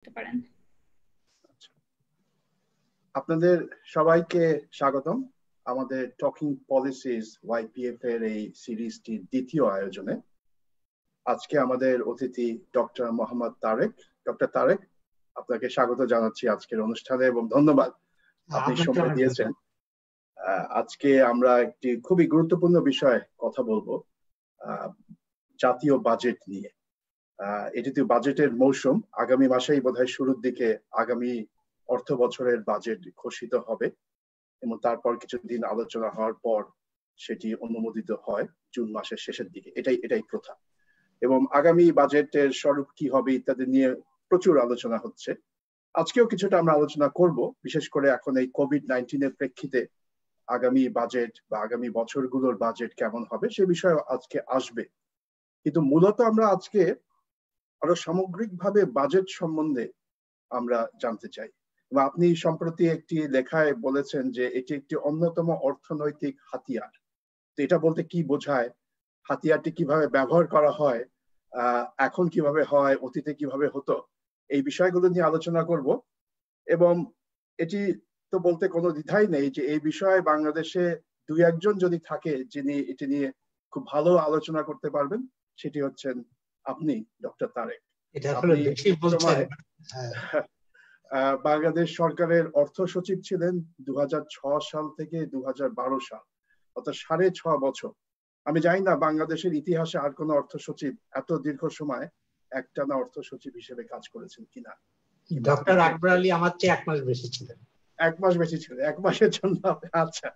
করতে পারেন। আপনাদের সবাইকে স্বাগতম আমাদের টকিং পলিসিস YPF এর এই সিরিজটির দ্বিতীয় আয়োজনে। আজকে আমাদের অতিথি ডক্টর মোহাম্মদ তারেক। ডক্টর তারেক, আপনাকে স্বাগত জানাচ্ছি আজকের অনুষ্ঠানে এবং ধন্যবাদ আপনি সময় দিয়েছেন। আজকে আমরা একটি খুবই গুরুত্বপূর্ণ বিষয়ে কথা বলবো, জাতীয় বাজেট নিয়ে। এটি তো বাজেটের মৌসুম, আগামী মাসেই বোধহয় শুরুর দিকে আগামী অর্থ বছরের বাজেট ঘোষিত হবে এবং তারপর কিছুদিন আলোচনা হওয়ার পর সেটি অনুমোদিত হয় জুন মাসের শেষের দিকে। এটাই প্রথা এবং আগামী বাজেটের স্বরূপ কি হবে ইত্যাদি নিয়ে প্রচুর আলোচনা হচ্ছে। আজকেও কিছুটা আমরা আলোচনা করব, বিশেষ করে এখন এই COVID-19 এর প্রেক্ষিতে আগামী বাজেট বা আগামী বছরগুলোর বাজেট কেমন হবে সে বিষয়ে আজকে আসবে। কিন্তু মূলত আমরা আজকে আরো সামগ্রিকভাবে বাজেট সম্বন্ধে আমরা জানতে চাই। এবং আপনি সম্প্রতি একটি লেখায় বলেছেন যে এটি একটি অন্যতম অর্থনৈতিক হাতিয়ার। তো এটা বলতে কি বোঝায়, হাতিয়ারটি কিভাবে ব্যবহার করা হয়, এখন কিভাবে হয়, অতীতে কিভাবে হতো, এই বিষয়গুলো নিয়ে আলোচনা করব। এবং এটি তো বলতে কোনো দ্বিধাই নেই যে এই বিষয়ে বাংলাদেশে দুই একজন যদি থাকে যিনি এটি নিয়ে খুব ভালো আলোচনা করতে পারবেন, সেটি হচ্ছেন আপনি, ডক্টর তারেক। বাংলাদেশ সরকারের অর্থ সচিব ছিলেন 2006 সাল থেকে 2012 সাল, অর্থাৎ 6.5 বছর। আমি জানি না বাংলাদেশের ইতিহাসে আর কোন অর্থ সচিব এত দীর্ঘ সময় একটানা অর্থ সচিব হিসেবে কাজ করেছেন কিনা। ডক্টর আকবর আলী আমার চেয়ে 1 মাস বেশি ছিলেন। 1 মাস বেশি ছিলেন, 1 মাসের জন্য। আচ্ছা,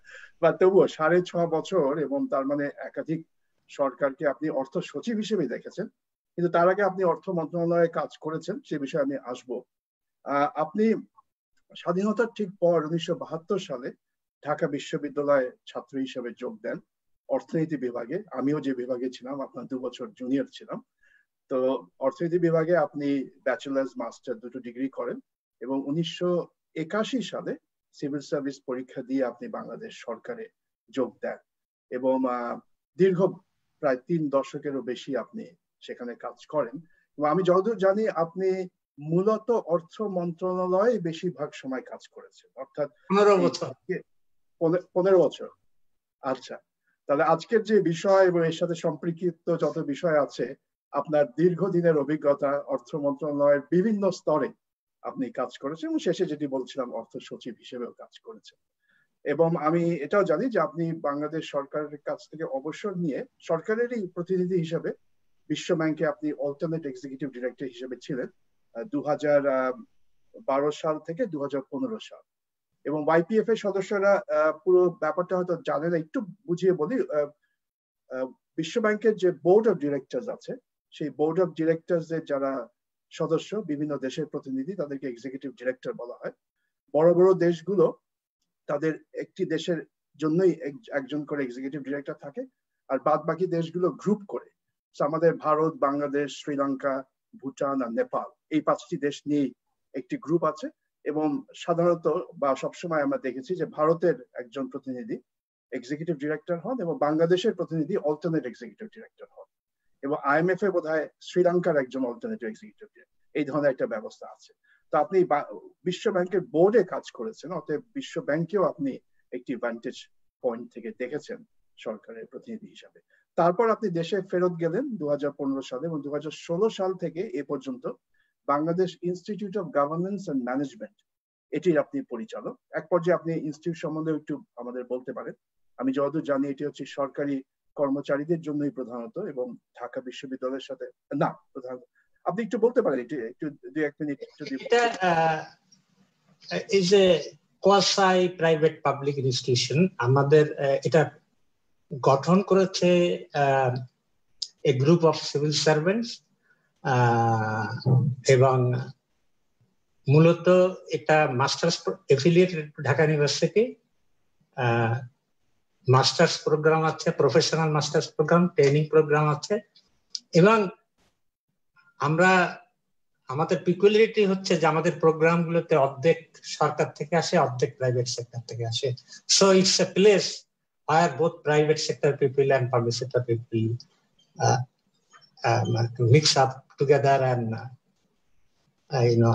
বা তবুও 6.5 বছর, এবং তার মানে একাধিক সরকারকে আপনি অর্থ সচিব হিসেবে দেখেছেন। কিন্তু তার আগে আপনি অর্থ মন্ত্রণালয়ে কাজ করেছেন, সে বিষয়ে আমি আসবো। আপনি স্বাধীনতার ঠিক পর 1972 সালে ঢাকা বিশ্ববিদ্যালয়ে ছাত্র হিসেবে যোগ দেন অর্থনীতি বিভাগে। আমিও যে বিভাগে ছিলাম, আপনার 2 বছর জুনিয়র ছিলাম। তো অর্থনীতি বিভাগে আপনি ব্যাচেলার্স মাস্টার দুটো ডিগ্রি করেন এবং 1981 সালে সিভিল সার্ভিস পরীক্ষা দিয়ে আপনি বাংলাদেশ সরকারে যোগ দেন এবং দীর্ঘ প্রায় 3 দশকেরও বেশি আপনি সেখানে কাজ করেন। এবং আমি যতদূর জানি আপনি মূলত অর্থ মন্ত্রণালয়ে বেশিরভাগ সময় কাজ করেছেন, অর্থাৎ 15 বছর। আচ্ছা, তাহলে আজকের যে বিষয় এবং এর সাথে সম্পৃক্ত যত বিষয় আছে, আপনার দীর্ঘদিনের অভিজ্ঞতা, অর্থ মন্ত্রণালয়ের বিভিন্ন স্তরে আপনি কাজ করেছেন এবং শেষে যেটি বলছিলাম অর্থ সচিব হিসেবেও কাজ করেছেন। এবং আমি এটাও জানি যে আপনি বাংলাদেশ সরকারের কাছ থেকে অবসর নিয়ে সরকারেরই প্রতিনিধি হিসেবে বিশ্ব ব্যাংকে আপনি অল্টারনেট এক্সিকিউটিভ ডিরেক্টর হিসেবে ছিলেন 2012 সাল থেকে 2015 সাল। এবং YPF এর সদস্যরা পুরো ব্যাপারটা হয়তো জানেন না, একটু বুঝিয়ে বলি। বিশ্ব ব্যাংকের যে বোর্ড অফ ডিরেক্টরস আছে, সেই বোর্ড অফ ডিরেক্টরস এর যারা সদস্য, বিভিন্ন দেশের প্রতিনিধি, তাদেরকে এক্সিকিউটিভ ডিরেক্টর বলা হয়। বড় বড় দেশগুলো তাদের একটি দেশের জন্যই একজন করে এক্সিকিউটিভ ডিরেক্টর থাকে, আর বাদ বাকি দেশগুলো গ্রুপ করে। আমাদের ভারত, বাংলাদেশ, শ্রীলঙ্কা, ভুটান আর নেপাল, এই 5টি দেশ নিয়ে একটি গ্রুপ আছে। এবং সাধারণত বা সবসময় আমরা দেখেছি যে ভারতের একজন প্রতিনিধি এক্সিকিউটিভ ডিরেক্টর হন এবং বাংলাদেশের প্রতিনিধি অল্টারনেট এক্সিকিউটিভ ডিরেক্টর হন, এবং IMF এ বোধহয় শ্রীলঙ্কার একজন অল্টারনেটিভ এক্সিকিউটিভ ডিরেক্টর। এই ধরনের একটা ব্যবস্থা আছে। তো আপনি বিশ্ব ব্যাংকের বোর্ডে কাজ করেছেন, অতএব বিশ্ব ব্যাংকেও আপনি একটি ভ্যান্টেজ পয়েন্ট থেকে দেখেছেন সরকারের প্রতিনিধি হিসাবে। তারপর আপনি দেশে ফেরত গেলেন 2015 সালে এবং 2016 সাল থেকে এ পর্যন্ত Bangladesh institute of governance and management, এটির আপনি পরিচালক। এক পর্যায়ে আপনি ইনস্টিটিউট সম্বন্ধে একটু আমাদের বলতে পারেন। আমি যতদূর জানি এটি হচ্ছে সরকারি কর্মচারীদের জন্যই প্রধানত, এবং ঢাকা বিশ্ববিদ্যালয়ের সাথে না প্রধানত। আপনি একটু বলতে পারেন, এটি একটু 2-1 মিনিট যদি। এটা is a quasi private public institution. আমাদের এটা গঠন করেছে a group of civil servants, এবং মূলত এটা masters affiliated Dhaka university. Masters programme আছে, professional masters programme, training programme আছে। এবং আমরা আমাদের পিকুলারিটি হচ্ছে যে আমাদের প্রোগ্রামগুলোতে অর্ধেক সরকার থেকে আসে, অর্ধেক প্রাইভেট সেক্টর থেকে আসে। So it's a place where both private sector people and public sector people mix up together and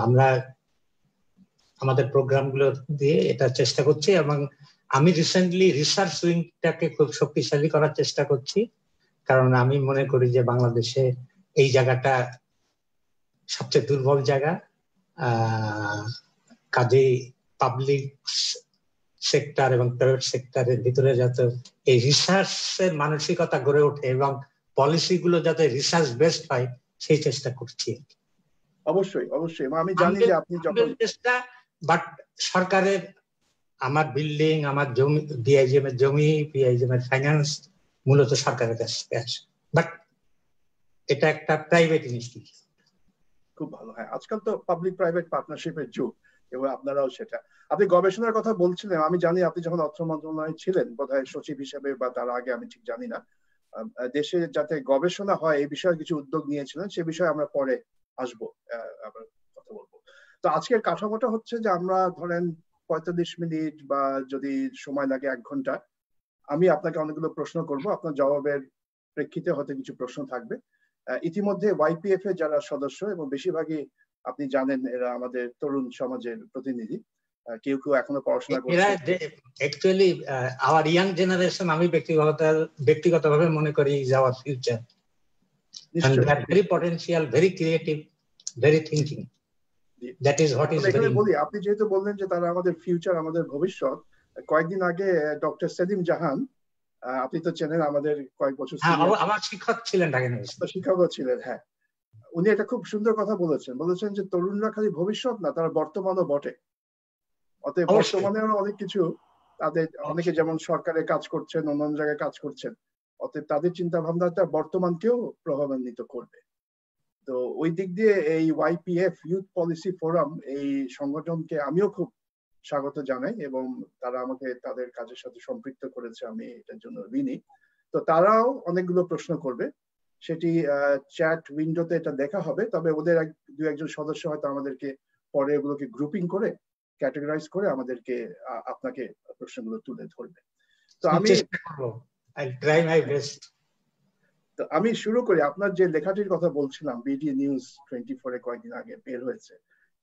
আমরা আমাদের প্রোগ্রামগুলো দিয়ে এটা চেষ্টা করছি, এবং আমি রিসেন্টলি রিসার্চ উইংটাকে খুব শক্তিশালী করার চেষ্টা করছি, কারণ আমি মনে করি যে বাংলাদেশে এই জায়গাটা সবচেয়ে দুর্বল জায়গা। কাজেই পাবলিক সেক্টর এবং প্রাইভেট সেক্টরের ভিতরে যাতে এই রিসার্চের মানসিকতা গড়ে ওঠে এবং পলিসিগুলো যাতে রিসার্চ বেসড হয় সেই চেষ্টা করছি। অবশ্যই অবশ্যই, আমি জানি যে আপনি যখন চেষ্টা, বাট সরকারের আমার বিল্ডিং, আমার জমি, বিআইজিএম এর জমি, বিআইজিএম এর ফাইন্যান্স মূলত সরকারের কাছে আসে, বাট এটা একটা প্রাইভেট ইনস্টিটিউশন। খুব ভালো। হ্যাঁ, আজকাল তো পাবলিক প্রাইভেট পার্টনারশিপের যুগ, এবং আপনারাও সেটা। আপনি গবেষণার কথা বলছিলেন, আমি জানি আপনি যখন অর্থ মন্ত্রণালয়ে ছিলেন বোধহয় সচিব হিসেবে বা তার আগে, আমি ঠিক জানি না, দেশে যাতে গবেষণা হয় এই বিষয়ে কিছু উদ্যোগ নিয়েছিলেন, সে বিষয়ে আমরা পরে আসবো, আবার কথা বলবো। তো আজকের কাঠামোটা হচ্ছে যে আমরা ধরেন 45 মিনিট বা যদি সময় লাগে 1 ঘন্টা, আমি আপনাকে অনেকগুলো প্রশ্ন করব, আপনার জবাবের প্রেক্ষিতে হয়তো কিছু প্রশ্ন থাকবে। ইতিমধ্যে ওয়াইপিএফ এর যারা সদস্য, এবং বেশিরভাগই আপনি জানেন এরা আমাদের তরুণ সমাজের প্রতিনিধি, কেউ কেউ এখনো পড়াশোনা করছে। অ্যাকচুয়ালি আওয়ার ইয়াং জেনারেশন, আমি ব্যক্তিগতভাবে মনে করি is our future, and they are very potential, very creative, very thinking. That is what is very বলি, আপনি যেহেতু বললেন যে তারা আমাদের ফিউচার, আমাদের ভবিষ্যৎ, কয়েকদিন আগে ডক্টর সেলিম জাহান, আপনি তো চেনেন, আমাদের কয়েক বছর আমার শিক্ষক ছিলেন, ঢাকা ইউনিভার্সিটি শিক্ষকও ছিলেন। হ্যাঁ, উনি একটা খুব সুন্দর কথা বলেছেন যে তরুণরা খালি ভবিষ্যৎ না, তারা বর্তমানও বটে। অতএব বর্তমানেও অনেক কিছু তাদের, অনেকে যেমন সরকারে কাজ করছেন, অন্যান্য জায়গায় কাজ করছেন, অতএব তাদের চিন্তা ভাবনাটা বর্তমানকেও প্রভাবান্বিত করবে। তো ওই দিক দিয়ে এই ওয়াইপিএফ ইউথ পলিসি ফোরাম, এই সংগঠনকে আমিও খুব স্বাগত জানাই, এবং তারা আমাকে তাদের কাজের সাথে সম্পৃক্ত করেছে, আমি এটার জন্য ঋণী। তো তারাও অনেকগুলো প্রশ্ন করবে, সেটি চ্যাট উইন্ডোতে এটা দেখা হবে, তবে ওদের দু একজন সদস্য হয়তো আমাদেরকে পরে এগুলোকে গ্রুপিং করে, ক্যাটেগরাইজ করে আমাদেরকে, আপনাকে প্রশ্নগুলো তুলে ধরবে। তো আমি শুরু করি। আপনার যে লেখাটির কথা বলছিলাম, বিডি নিউজ 24 এ কয়েকদিন আগে বের হয়েছে,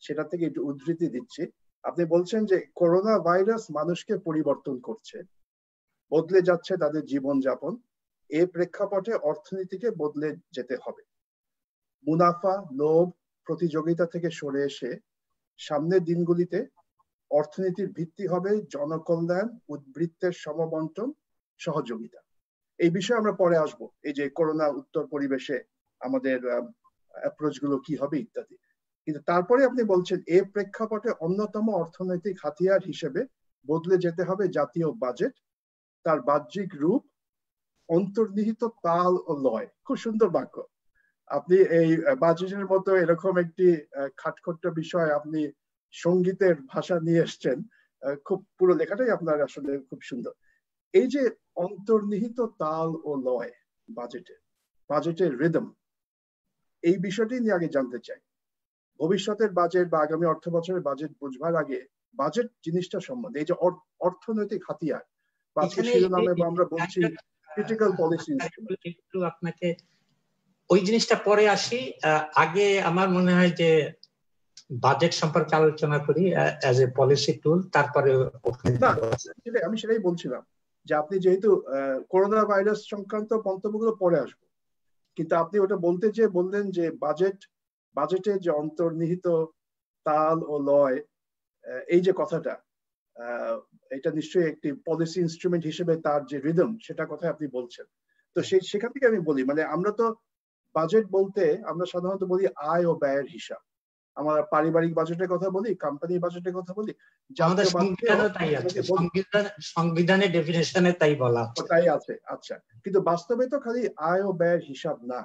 সেটা থেকে একটু উদ্ধৃতি দিচ্ছি। আপনি বলছেন যে করোনা ভাইরাস মানুষকে পরিবর্তন করছে, বদলে যাচ্ছে তাদের জীবনযাপন, এই প্রেক্ষাপটে অর্থনীতিকে বদলে যেতে হবে। মুনাফা, লোভ, প্রতিযোগিতা থেকে সরে এসে সামনের দিনগুলিতে অর্থনীতির ভিত্তি হবে জনকল্যাণ, উদ্বৃত্তের সমবন্টন, সহযোগিতা। এই বিষয়ে আমরা পরে আসবো, এই যে করোনা উত্তর পরিবেশে আমাদের অ্যাপ্রোচ গুলো কি হবে ইত্যাদি। কিন্তু তারপরে আপনি বলছেন এই প্রেক্ষাপটে অন্যতম অর্থনৈতিক হাতিয়ার হিসেবে বদলে যেতে হবে জাতীয় বাজেট, তার বাহ্যিক রূপ, অন্তর্নিহিত তাল ও লয়। খুব সুন্দর বাক্য। আপনি এই বাজেটের মতো এরকম একটি খাটখট্টা বিষয় আপনি সঙ্গীতের ভাষা নিয়ে এসছেন, খুব পুরো লেখাটাই আপনার আসলে খুব সুন্দর। এই যে অন্তর্নিহিত তাল ও লয় বাজেটের রিদম, এই বিষয়টি নিয়ে আগে জানতে চাই। ভবিষ্যতের বাজেট বা আগামী অর্থ বছরের বাজেট বুঝবার আগে বাজেট জিনিসটা সম্বন্ধে, এই যে অর্থনৈতিক হাতিয়ার, শিরোনামে আমরা বলছি ক্রিটিক্যাল পলিসি ইনস্ট্রুমেন্ট, একটু আপনাকে ওই জিনিসটা পরে আসি। আগে আমার মনে হয় যে বাজেট সম্পর্কে আলোচনা করি অ্যাজ এ পলিসি টুল, তারপরে আমি সেটাই বলছিলাম যে আপনি যেহেতু করোনা ভাইরাস সংক্রান্ত মন্তব্যগুলো পরে আসবো, কিন্তু আপনি ওটা বলতে যে বললেন যে বাজেটে যে অন্তর্নিহিত তাল ও লয়, এই যে কথাটা, এটা নিশ্চয়ই একটি পলিসি ইনস্ট্রুমেন্ট হিসেবে তার যে রিদম, সেটা কথা আপনি বলছেন। তো সেখান থেকে আমি বলি, মানে আমরা তো বাজেট বলতে আমরা সাধারণত বলি আয় ও ব্যয়ের হিসাব। আমরা পারিবারিক বাজেটের কথা বলি, কোম্পানির বাজেটের কথা বলি, সংবিধানের ডেফিনিশনে তাই বলা তাই আছে। আচ্ছা, কিন্তু বাস্তবে তো খালি আয় ও ব্যয়ের হিসাব না,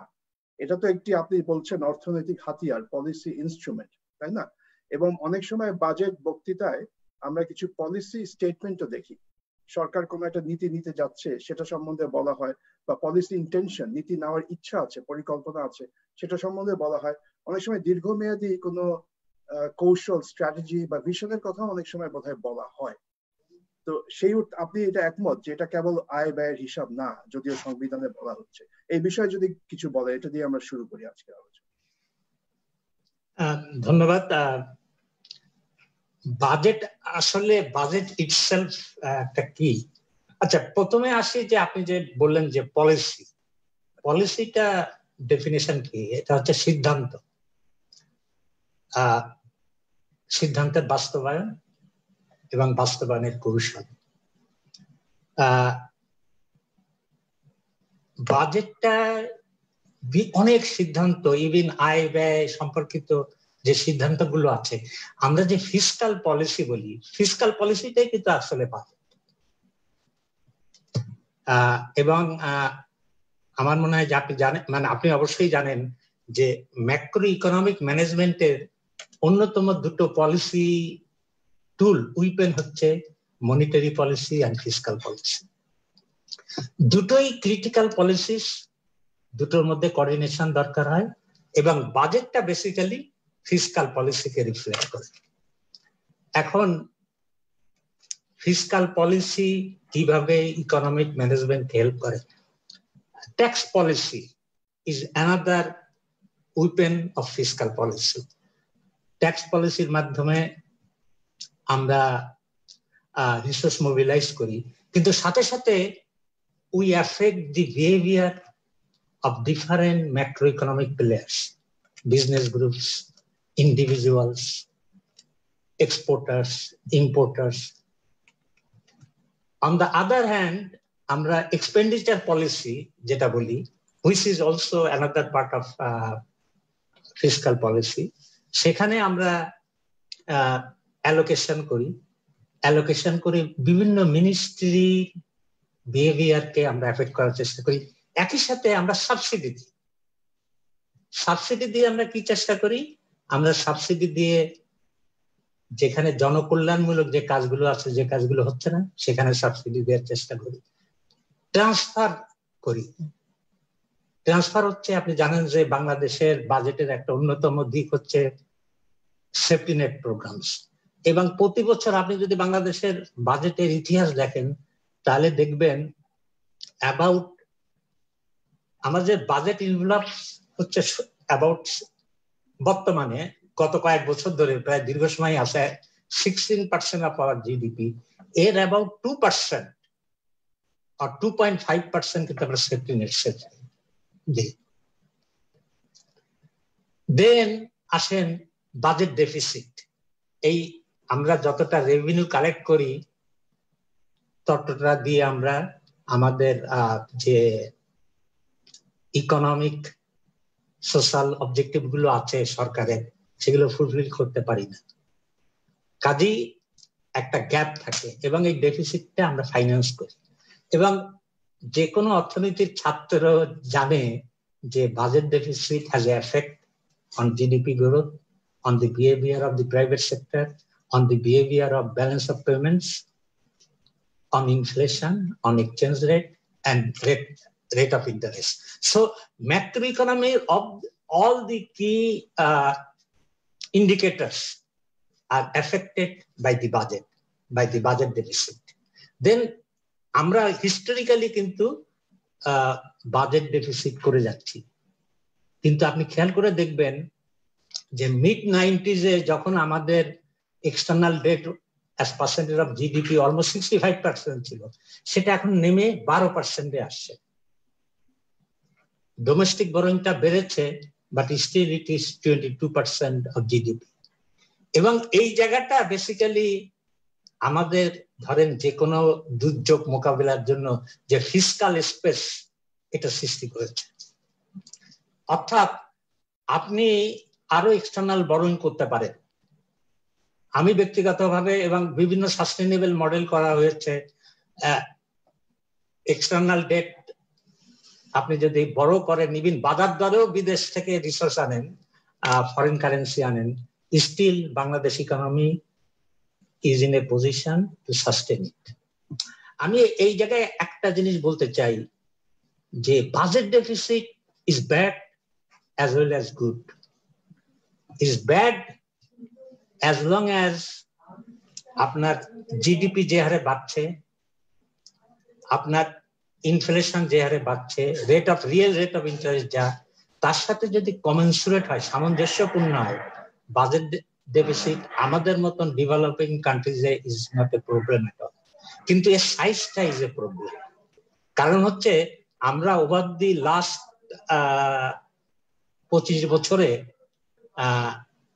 এটা তো একটি, আপনি বলছেন, অর্থনৈতিক হাতিয়ার, পলিসি ইনস্ট্রুমেন্ট, তাই না? এবং অনেক সময় বাজেট বক্তৃতায় আমরা কিছু পলিসি স্টেটমেন্টও দেখি, সরকার কোনো একটা নীতি নিতে যাচ্ছে সেটা সম্বন্ধে বলা হয়, বা পলিসি ইন্টেনশন, নীতি নেওয়ার ইচ্ছা আছে, পরিকল্পনা আছে, সেটা সম্বন্ধে বলা হয়। অনেক সময় দীর্ঘমেয়াদী কোনো কৌশল, স্ট্র্যাটেজি বা ভিশনের কথা অনেক সময় বোধহয় বলা হয়। তো সেই, আপনি এটা একমত যে এটা কেবল আয় ব্যয়ের হিসাব না, যদিও সংবিধানে বলা হচ্ছে? এই বিষয়ে যদি কিছু বলে, এটা দিয়ে আমরা শুরু করি আজকে আলোচনা। ধন্যবাদ। বাজেট আসলে বাজেট ইটসেলফ একটা কি, আচ্ছা প্রথমে আসি যে আপনি যে বললেন যে পলিসিটা ডেফিনেশন কি? এটা হচ্ছে সিদ্ধান্ত, সিদ্ধান্তের বাস্তবায়ন এবং বাস্তবায়নের কৌশল। বাজেটটা অনেক সিদ্ধান্ত, ইভেন আয় ব্যয় সম্পর্কিত যে সিদ্ধান্তগুলো আছে, আমরা যে ফিসকাল পলিসি বলি, ফিসকাল পলিসিটাই কিন্তু আসলে বাজেট। এবং আমার মনে হয় যে আপনি জানেন, মানে আপনি অবশ্যই জানেন যে ম্যাক্রো ইকোনমিক ম্যানেজমেন্টের অন্যতম দুটো পলিসি টুল উইপেন হচ্ছে monetary policy and fiscal policy. দুটোই ক্রিটিক্যাল পলিসিস, দুটোর মধ্যে কোঅর্ডিনেশন দরকার হয়, এবং বাজেটটা বেসিক্যালি ফিসকাল পলিসিকে রিফ্লেক্ট করে। এখন ফিসকাল পলিসি কিভাবে ইকোনমিক ম্যানেজমেন্ট হেল্প করে? Tax policy is another weapon of fiscal policy. Tax পলিসির মাধ্যমে আমরা রিসোর্স মোবিলাইজ করি, কিন্তু সাথে সাথে we affect the behaviour of different macroeconomic players, business groups, individuals, exporters, importers. On the other hand, আমরা expenditure policy যেটা বলি, which is also another part of fiscal policy, সেখানে আমরা allocation করি বিভিন্ন মিনিস্ট্রি বিহেভিয়ারকে আমরা এফেক্ট করার চেষ্টা করি। একই সাথে আমরা সাবসিডি দিয়ে আমরা কি চেষ্টা করি? আমরা সাবসিডি দিয়ে যেখানে জনকল্যাণমূলক যে কাজগুলো আছে, যে কাজগুলো হচ্ছে না, সেখানে সাবসিডি দেওয়ার চেষ্টা করি। ট্রান্সফার হচ্ছে, আপনি জানেন যে বাংলাদেশের বাজেটের একটা অন্যতম দিক হচ্ছে সেফটি নেট প্রোগ্রামস, এবং প্রতি বছর আপনি যদি বাংলাদেশের বাজেটের ইতিহাস দেখেন তাহলে দেখবেন অ্যাবাউট আমাদের বাজেট ইনভেলপ হচ্ছে অ্যাবাউট বর্তমানে গত কয়েক বছর ধরে প্রায় দীর্ঘ সময় আছে 16% অফ আওয়ার জিডিপি, এর অ্যাবাউট 2% আর 2.5% কিন্তু আমরা সেফটি নেট দিই। দেন আসেন বাজেট ডেফিসিট। এই আমরা যতটা রেভিনিউ কালেক্ট করি ততটা দিয়ে আমরা আমাদের যে ইকোনমিক সোশ্যাল অবজেক্টিভ গুলো আছে সরকারের, সেগুলো ফুলফিল করতে পারি না। কাজেই একটা গ্যাপ থাকে এবং এই ডেফিসিটটা আমরা ফাইন্যান্স করি। এবং যে কোনো অর্থনীতির ছাত্র জানে যে budget deficit has a effect on GDP growth, on the behaviour of the private sector, on the behaviour of balance of payments, on inflation, on exchange rate, and rate of interest. So macroeconomy of all the key indicators are affected by the budget deficit. Then আমরা historically কিন্তু budget deficit করে যাচ্ছি, কিন্তু আপনি খেয়াল করে দেখবেন যে মিড 90s যখন আমাদের external date as percentage of GDP almost 65% ছিল, সেটা এখন নেমে 12% আসছে। ডোমেস্টিক বরোইংটা বেড়েছে, but still it is 22% of GDP। এবং এই জায়গাটা বেসিক্যালি আমাদের ধরেন যে কোনো দুর্যোগ মোকাবিলার জন্য যে ফিসকাল স্পেস এটা সৃষ্টি করেছে। অর্থাৎ আপনি আরো এক্সটার্নাল বরোইং করতে পারেন। আমি ব্যক্তিগতভাবে এবং বিভিন্ন সাস্টেনেবল মডেল করা হয়েছে, এক্সটার্নাল ডেট আপনি যদি বড় করেন, ইভিন বাজার দরেও বিদেশ থেকে রিসোর্স আনেন, ফরেন কারেন্সি আনেন, still Bangladesh economy is in a position to sustain it. আমি এই জায়গায় একটা জিনিস বলতে চাই যে budget deficit is bad as well as good. Is bad as long as আপনার জিডিপি যে হারে বাড়ছে, আপনার ইনফ্লেশন যে হারে বাড়ছে, রিয়েল রেট অফ ইন্টারেস্ট যা, তার সাথে যদি কমেন্সুরেট হয়, সামঞ্জস্যপূর্ণ হয়, বাজেট ডেফিসিট আমাদের মতন ডেভেলপিং কান্ট্রিজে is not a problem at all, কিন্তু এর সাইজটা ইজ এ প্রবলেম। কারণ হচ্ছে আমরা ওভার দি লাস্ট 25 বছরে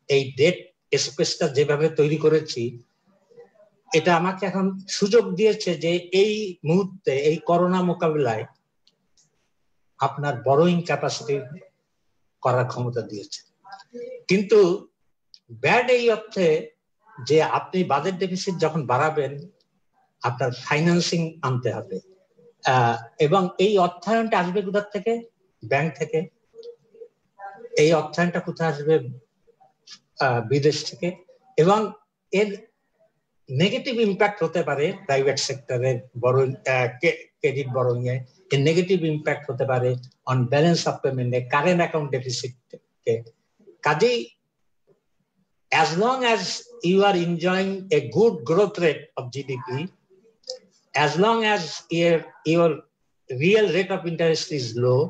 এই ডেট স্পেসটা যেভাবে তৈরি করেছি, এটা আমাকে এখন সুযোগ দিয়েছে যে এই মুহূর্তে এই করোনা মোকাবিলায় আপনার বরোইং ক্যাপাসিটি করার ক্ষমতা দিয়েছে। কিন্তু ব্যাড এই অর্থে যে আপনি বাজেট ডেফিসিট যখন বাড়াবেন আপনার ফাইন্যান্সিং আনতে হবে, এবং এই অর্থায়নটা আসবে কোথার থেকে? ব্যাংক থেকে। এই অর্থায়নটা কোথায় আসবে? বিদেশ থেকে। এবং এর নেগেটিভ ইম্প্যাক্ট হতে পারে প্রাইভেট সেক্টরের বরোইং, ক্রেডিট বরোইং এ। এর নেগেটিভ ইম্প্যাক্ট হতে পারে অন ব্যালেন্স অফ পেমেন্টে, কারেন্ট অ্যাকাউন্ট ডেফিসিটকে। কাজেই as long as you are enjoying a good growth rate of GDP, as long as your real rate of interest is low,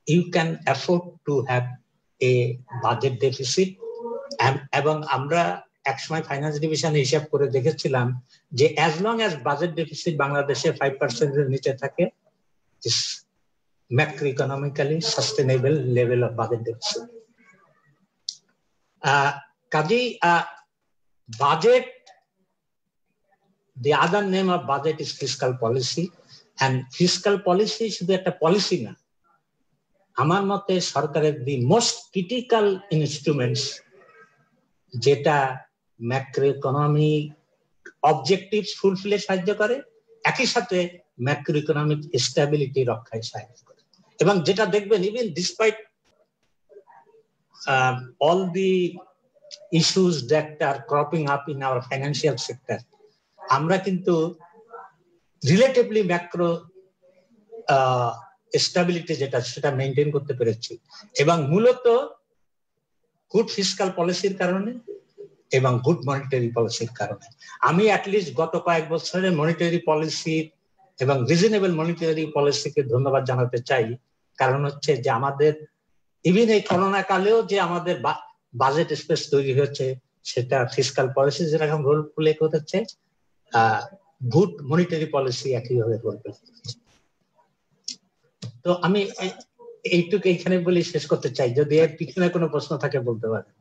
you can afford to have a budget deficit. এবং আমরা একসময় finance ডিভিশনে হিসাব করে দেখেছিলাম যে as long as budget deficit বাংলাদেশে 5% এর নিচে থাকে, is macroeconomically sustainable level of budget deficit. কাজেই budget, the other name of budget is fiscal policy, and fiscal policy শুধু একটা পলিসি না, আমার মতে সরকারের দি মোস্ট ক্রিটিক্যাল ইনস্ট্রুমেন্টস, যেটা ম্যাক্রো ইকোনমিক অবজেক্টিভস ফুলফিলে সাহায্য করে, একই সাথে ম্যাক্রো ইকোনমিক স্টেবিলিটি রক্ষায় সাহায্য করে। এবং যেটা দেখবেন, even despite all the issues that are cropping up in our financial sector, আমরা কিন্তু রিলেটিভলি ম্যাক্রো স্টেবিলিটি যেটা সেটা মেনটেন করতে পেরেছি, এবং মূলত গুড ফিসকাল পলিসির কারণে এবং গুড মনিটারি পলিসির কারণে। আমি অ্যাটলিস্ট গত কয়েক বছরে মনিটারি পলিসি এবং রিজনেবল মনিটারি পলিসিকে ধন্যবাদ জানাতে চাই। কারণ হচ্ছে যে আমাদের ইভিন এই করোনা কালেও যে আমাদের বাজেট স্পেস তৈরি হচ্ছে, সেটা ফিসকাল পলিসি যেরকম রোল প্লে করতেছে, গুড মনিটারি পলিসি একইভাবে রোল প্লে করতেছে। তো আমি এইটুকু এইখানে বলে শেষ করতে চাই, যদি এর পিছনে কোনো প্রশ্ন থাকে বলতে পারেন।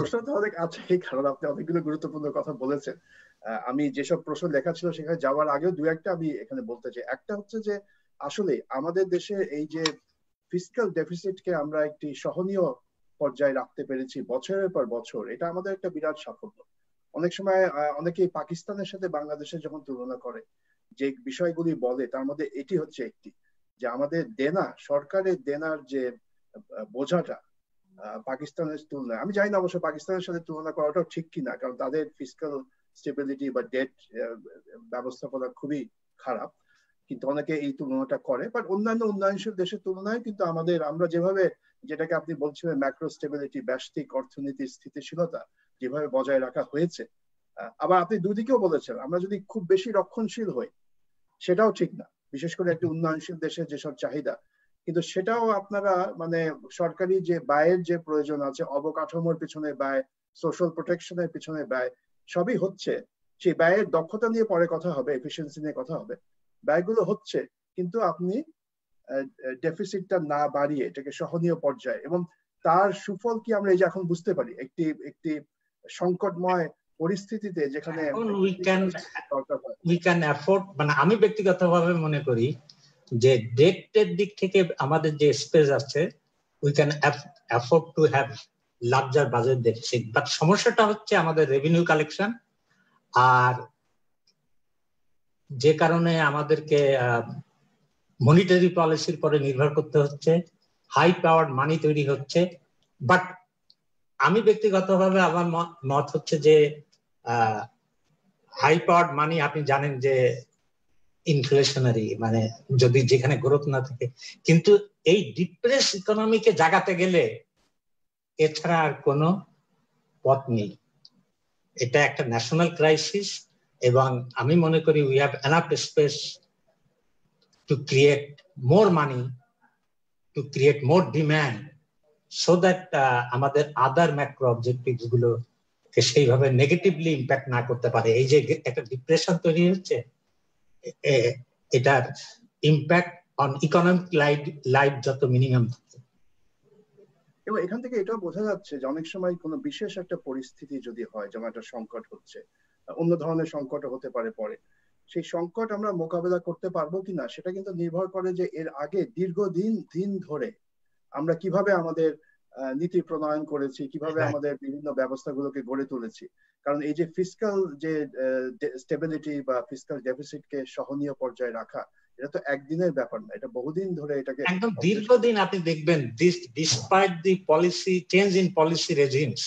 প্রশ্ন তো অনেক আছে, কারণ আপনি অনেকগুলো গুরুত্বপূর্ণ কথা বলেছেন। আমি যেসব প্রশ্ন লেখা ছিল সেখানে যাওয়ার আগেও দু একটা আমি এখানে বলতে চাই। একটা হচ্ছে যে আসলে আমাদের দেশে এই যে ফিসকাল ডেফিসিটকে আমরা একটি সহনীয় পর্যায়ে রাখতে পেরেছি বছরের পর বছর, এটা আমাদের একটা বিরাট সাফল্য। অনেক সময় অনেকেই পাকিস্তানের সাথে বাংলাদেশের যখন তুলনা করে, যে বিষয়গুলি বলে তার মধ্যে এটি হচ্ছে একটি, যে আমাদের দেনা, সরকারের দেনার যে বোঝাটা পাকিস্তানের তুলনায়, আমি জানি না অবশ্য পাকিস্তানের সাথে তুলনা করাটাও ঠিক কিনা, কারণ তাদের ফিসকাল স্টেবিলিটি বা ডেট ব্যবস্থাপনা খুবই খারাপ, কিন্তু অনেকে এই তুলনাটা করে। বাট অন্যান্য উন্নয়নশীল দেশের তুলনায় কিন্তু আমাদের, আমরা যেভাবে, যেটাকে আপনি বলছিলেন ম্যাক্রো স্টেবিলিটি, ব্যষ্টিক অর্থনীতির স্থিতিশীলতা যেভাবে বজায় রাখা হয়েছে, আবার আপনি দুদিকেও বলেছেন আমরা যদি খুব বেশি রক্ষণশীল হই সেটাও ঠিক না, বিশেষ করে একটি উন্নয়নশীল দেশের যেসব চাহিদা, কিন্তু সেটাও আপনারা মানে সরকারি যে ব্যয়ের যে প্রয়োজন আছে, অবকাঠামোর পিছনে ব্যয়, সোশ্যাল প্রোটেকশনের পিছনে ব্যয়, সবই হচ্ছে। সেই ব্যয়ের দক্ষতা নিয়ে পরে কথা হবে, এফিসিয়েন্সি নিয়ে কথা হবে, ব্যয়গুলো হচ্ছে, কিন্তু আপনি ডেফিসিটটা না বাড়িয়ে এটাকে সহনীয় পর্যায়ে, এবং তার সুফল কি আমরা এই যে এখন বুঝতে পারি একটি সংকটময় পরিস্থিতিতে যেখানে উই ক্যান অ্যাফোর্ড, মানে আমি ব্যক্তিগতভাবে মনে করি যে ডেটের দিক থেকে আমাদের যে স্পেস আছে, we can afford to have larger budget deficit. But সমস্যাটা হচ্ছে আমাদের রেভিনিউ কালেকশন, আর যে কারণে আমাদেরকে মনিটারি পলিসির পরে নির্ভর করতে হচ্ছে, হাই পাওয়ার মানি তৈরি হচ্ছে। বাট আমি ব্যক্তিগতভাবে আমার মত হচ্ছে যে হাই পাওয়ার মানি, আপনি জানেন যে ইনফ্লেশনারি, মানে যদি যেখানে গ্রোথ না থাকে, কিন্তু এই ডিপ্রেস ইকোনমিকে জাগাতে গেলে এছাড়া আর কোনো পথ নেই। এটা একটা ন্যাশনাল ক্রাইসিস, এবং আমি মনে করি we have enough space to create more money, to create more demand, so that আমাদের আদার ম্যাক্রো অবজেক্টিভস গুলো সেইভাবে নেগেটিভলি ইম্প্যাক্ট না করতে পারে। এই যে একটা ডিপ্রেশন তৈরি হচ্ছে, এটার ইম্প্যাক্ট অন ইকোনমিক লাইফ যত মিনিমাম থাকে। এবং এখান থেকে এটাও বোঝা যাচ্ছে যে অনেক সময় কোনো বিশেষ একটা পরিস্থিতি যদি হয়, যেমন একটা সংকট হচ্ছে, অন্য ধরনের সংকট হতে পারে পরে, সেই সংকট আমরা মোকাবেলা করতে পারবো কিনা সেটা কিন্তু নির্ভর করে যে এর আগে দীর্ঘদিন ধরে আমরা কিভাবে আমাদের নীতি প্রণয়ন করেছি, কিভাবে আমাদের বিভিন্ন ব্যবস্থাগুলোকে গড়ে তুলেছি। কারণ এই যে ফিসকাল যে স্টেবিলিটি বা ফিসকাল ডেফিসিটকে সহনীয় পর্যায়ে রাখা, এটা তো একদিনের ব্যাপার না, এটা বহুদিন ধরে এটাকে একদম দীর্ঘদিন আপনি দেখবেন despite the policy change in policy রেজিমস